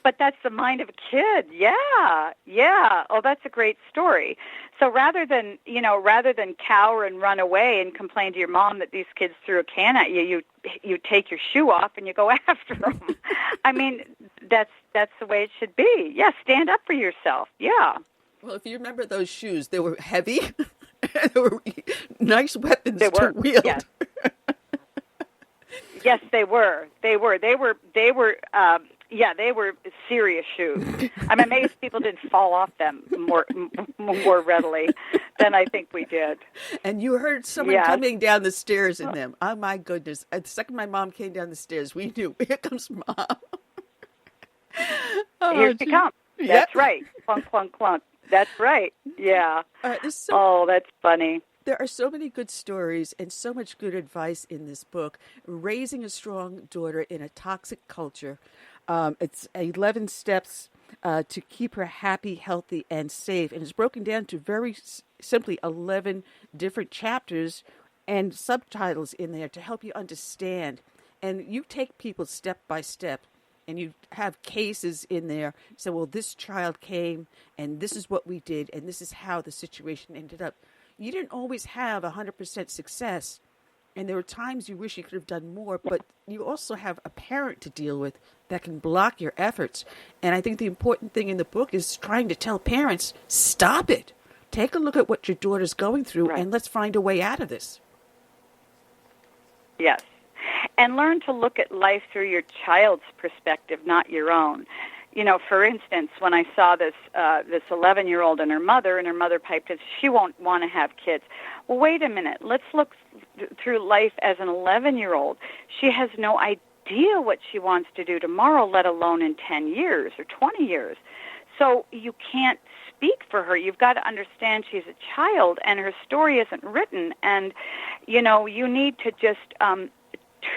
Speaker 15: But that's the mind of a kid. Yeah. Oh, that's a great story. So rather than cower and run away and complain to your mom that these kids threw a can at you, you take your shoe off and you go after them. I mean, that's the way it should be. Yeah, stand up for yourself. Yeah.
Speaker 11: Well, if you remember those shoes, they were heavy. They were nice weapons to wield.
Speaker 15: Yes. Yes, they were. They were serious shoes. I'm amazed people didn't fall off them more readily than I think we did.
Speaker 11: And you heard someone coming down the stairs in them. Oh, my goodness. The second my mom came down the stairs, we knew, here comes Mom.
Speaker 15: Here she comes. That's right. Clunk, clunk, clunk. That's right. Yeah. That's funny.
Speaker 11: There are so many good stories and so much good advice in this book. Raising a strong daughter in a toxic culture. It's 11 steps to keep her happy, healthy, and safe. And it's broken down to very simply 11 different chapters and subtitles in there to help you understand. And you take people step by step. And you have cases in there. So, well, this child came, and this is what we did, and this is how the situation ended up. You didn't always have 100% success, and there were times you wish you could have done more, but you also have a parent to deal with that can block your efforts. And I think the important thing in the book is trying to tell parents, stop it. Take a look at what your daughter's going through, and let's find a way out of this.
Speaker 15: Yes. And learn to look at life through your child's perspective, not your own. For instance, when I saw this 11-year-old and her mother piped in, she won't want to have kids. Well, wait a minute. Let's look through life as an 11-year-old. She has no idea what she wants to do tomorrow, let alone in 10 years or 20 years. So you can't speak for her. You've got to understand she's a child and her story isn't written. And, you need to just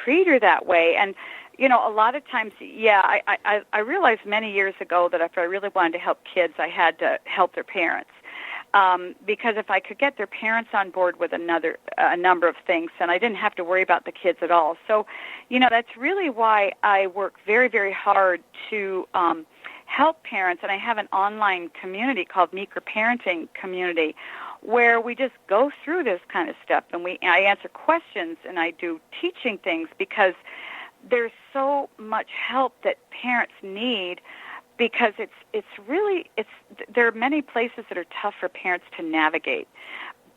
Speaker 15: treat her that way. And, a lot of times, I realized many years ago that if I really wanted to help kids, I had to help their parents. Because if I could get their parents on board with a number of things, then I didn't have to worry about the kids at all. So, that's really why I work very, very hard to help parents. And I have an online community called Meeker Parenting Community, where we just go through this kind of stuff, and I answer questions, and I do teaching things, because there's so much help that parents need, because there are many places that are tough for parents to navigate.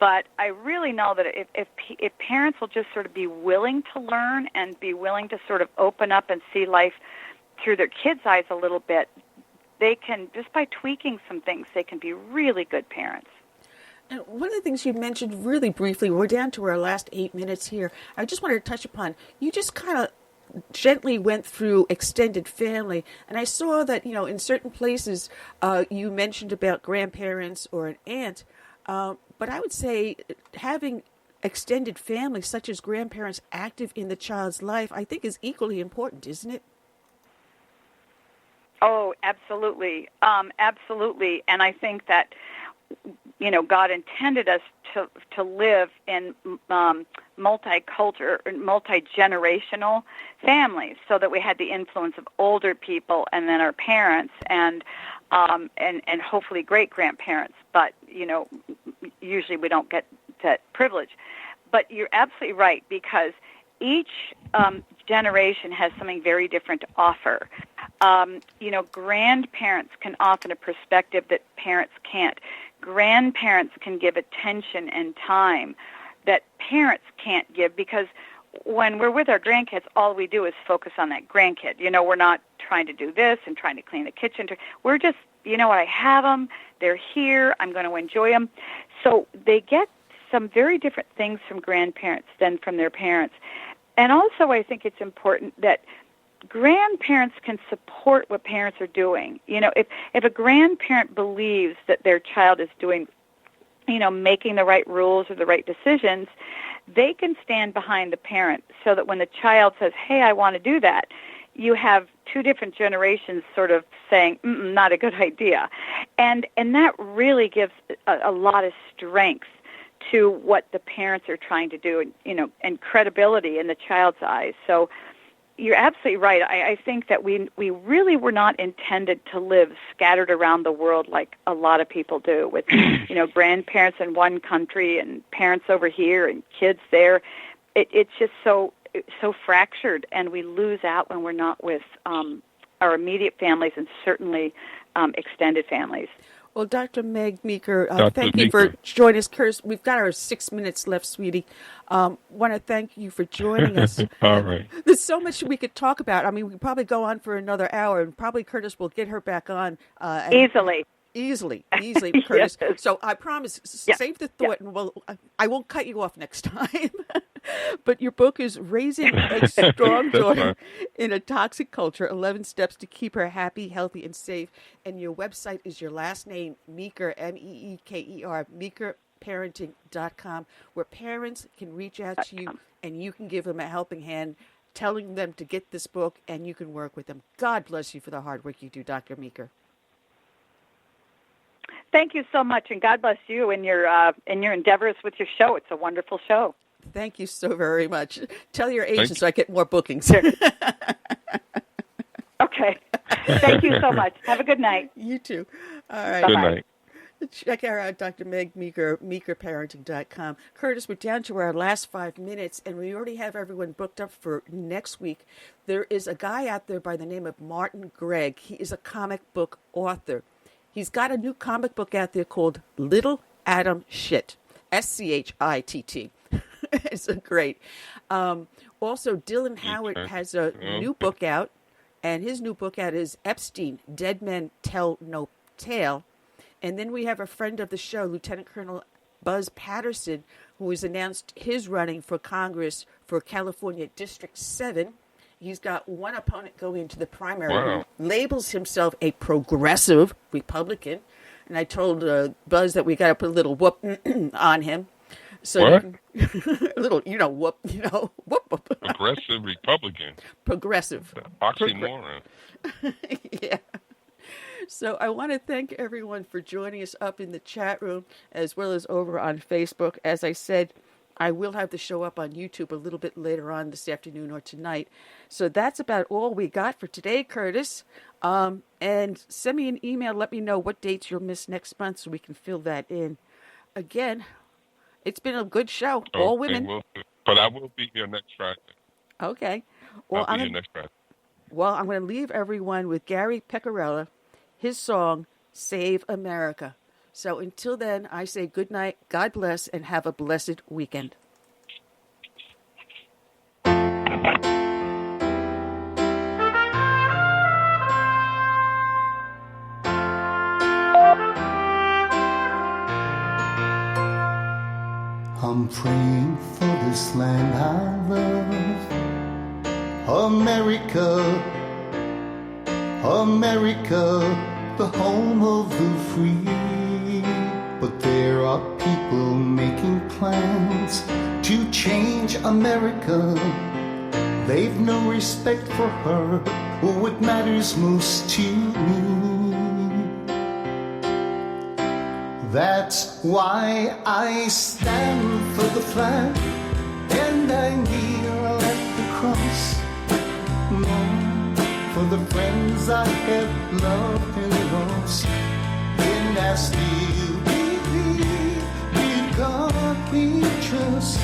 Speaker 15: But I really know that if parents will just sort of be willing to learn and be willing to sort of open up and see life through their kids' eyes a little bit, they can, just by tweaking some things, they can be really good parents.
Speaker 11: And one of the things you mentioned really briefly, we're down to our last 8 minutes here. I just wanted to touch upon, you just kind of gently went through extended family. And I saw that, in certain places you mentioned about grandparents or an aunt. But I would say having extended family, such as grandparents, active in the child's life, I think is equally important, isn't it?
Speaker 15: Oh, absolutely. Absolutely. And I think that, God intended us to live in multicultural, multi-generational families, so that we had the influence of older people and then our parents and hopefully great-grandparents. But, usually we don't get that privilege. But you're absolutely right, because each generation has something very different to offer. Grandparents can offer a perspective that parents can't. Grandparents can give attention and time that parents can't give, because when we're with our grandkids, all we do is focus on that grandkid. We're not trying to do this and trying to clean the kitchen. We're just, I have them. They're here. I'm going to enjoy them. So they get some very different things from grandparents than from their parents. And also I think it's important that grandparents can support what parents are doing. You know, if a grandparent believes that their child is doing, you know, making the right rules or the right decisions, they can stand behind the parent so that when the child says, hey, I want to do that, you have two different generations sort of saying, not a good idea. And that really gives a lot of strength to what the parents are trying to do, you know, and credibility in the child's eyes. So you're absolutely right. I think that we really were not intended to live scattered around the world like a lot of people do, with, you know, grandparents in one country and parents over here and kids there. It's just so fractured, and we lose out when we're not with our immediate families and certainly extended families.
Speaker 11: Well, Dr. Meg Meeker, thank
Speaker 8: Meeker.
Speaker 11: you for joining us. Curtis, we've got our 6 minutes left, sweetie. Want to thank you for joining us.
Speaker 8: All right.
Speaker 11: There's so much we could talk about. I mean, we could probably go on for another hour, and probably Curtis will get her back on. Easily, Curtis.
Speaker 15: Yes.
Speaker 11: So I promise, save the thought, and I won't cut you off next time. But your book is Raising a Strong Daughter in a Toxic Culture, 11 Steps to Keep Her Happy, Healthy, and Safe. And your website is your last name, Meeker, Meeker, meekerparenting.com, where parents can reach out to you and you can give them a helping hand, telling them to get this book, and you can work with them. God bless you for the hard work you do, Dr. Meeker.
Speaker 15: Thank you so much, and God bless you in your endeavors with your show. It's a wonderful show.
Speaker 11: Thank you so very much. Tell your agent so I get more bookings.
Speaker 15: Okay. Thank you so much. Have a good night.
Speaker 11: You too. All right.
Speaker 8: Good night.
Speaker 11: Check her out, Dr. Meg Meeker, meekerparenting.com. Curtis, we're down to our last 5 minutes, and we already have everyone booked up for next week. There is a guy out there by the name of Martin Gregg. He is a comic book author. He's got a new comic book out there called Little Adam Shit, Schitt. It's great. Also, Dylan Howard has a new book out, and his new book out is Epstein, Dead Men Tell No Tale. And then we have a friend of the show, Lieutenant Colonel Buzz Patterson, who has announced his running for Congress for California District 7. He's got one opponent going into the primary.
Speaker 8: Wow.
Speaker 11: Labels himself a progressive Republican. And I told Buzz that we got to put a little whoop on him. So
Speaker 8: what?
Speaker 11: A little, whoop, whoop.
Speaker 8: Progressive Republican.
Speaker 11: Progressive.
Speaker 8: Oxymoron.
Speaker 11: Yeah. So I want to thank everyone for joining us up in the chat room as well as over on Facebook. As I said, I will have the show up on YouTube a little bit later on this afternoon or tonight. So that's about all we got for today, Curtis. And send me an email. Let me know what dates you'll miss next month so we can fill that in. Again, it's been a good show. All women.
Speaker 8: But I will be here next Friday.
Speaker 11: Okay. Well,
Speaker 8: I'll be here next Friday.
Speaker 11: Well, I'm going to leave everyone with Gary Pecorella, his song, Save America. So until then, I say good night, God bless, and have a blessed weekend.
Speaker 16: I'm praying for this land I love, America, America, the home of the free. But there are people making plans to change America. They've no respect for her or what matters most to me. That's why I stand for the flag and I kneel at the cross. For the friends I have loved and lost. And I still believe in God we trust.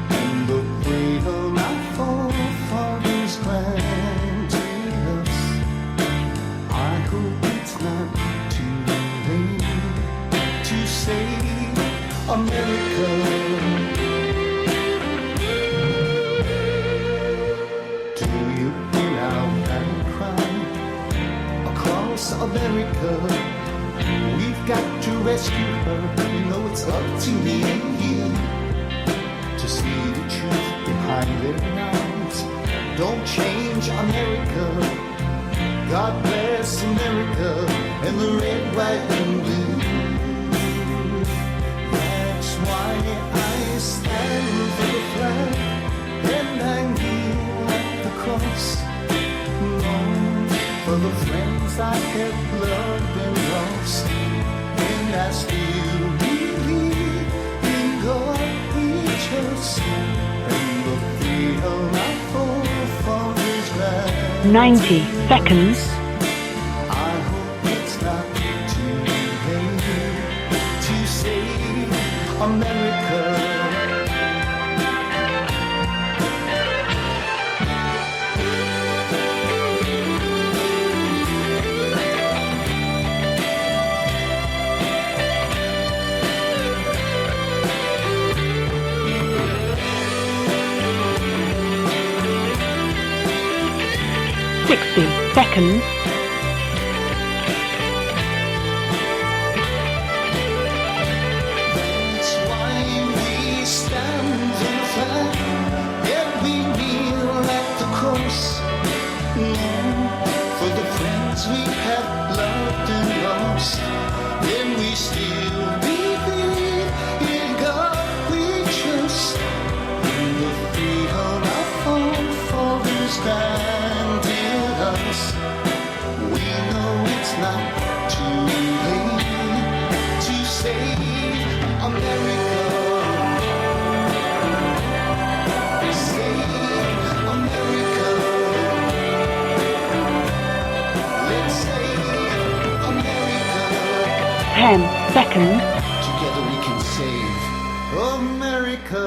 Speaker 16: And the prayer my forefathers granted us. I hope it's not too late to save America. America, we've got to rescue her. You know it's it's up to me and you to see the truth behind their lies. Don't change America. God bless America and the red, white, and blue. That's why I stand for the flag and I kneel at the cross. Long for the friends I have loved and lost. And I still believe in God we trust. And the freedom I forefathers grant.
Speaker 1: 90 seconds.
Speaker 16: I hope it's not too late to save America.
Speaker 1: 60 seconds.
Speaker 16: That's why we stand and flag, and we kneel at the cross. For the friends we have loved and lost, and we still believe in God we trust. In the freedom our forefathers granted us, we know it's not too late to save America. Save America. Let's save America.
Speaker 1: 10 seconds.
Speaker 16: Together we can save America.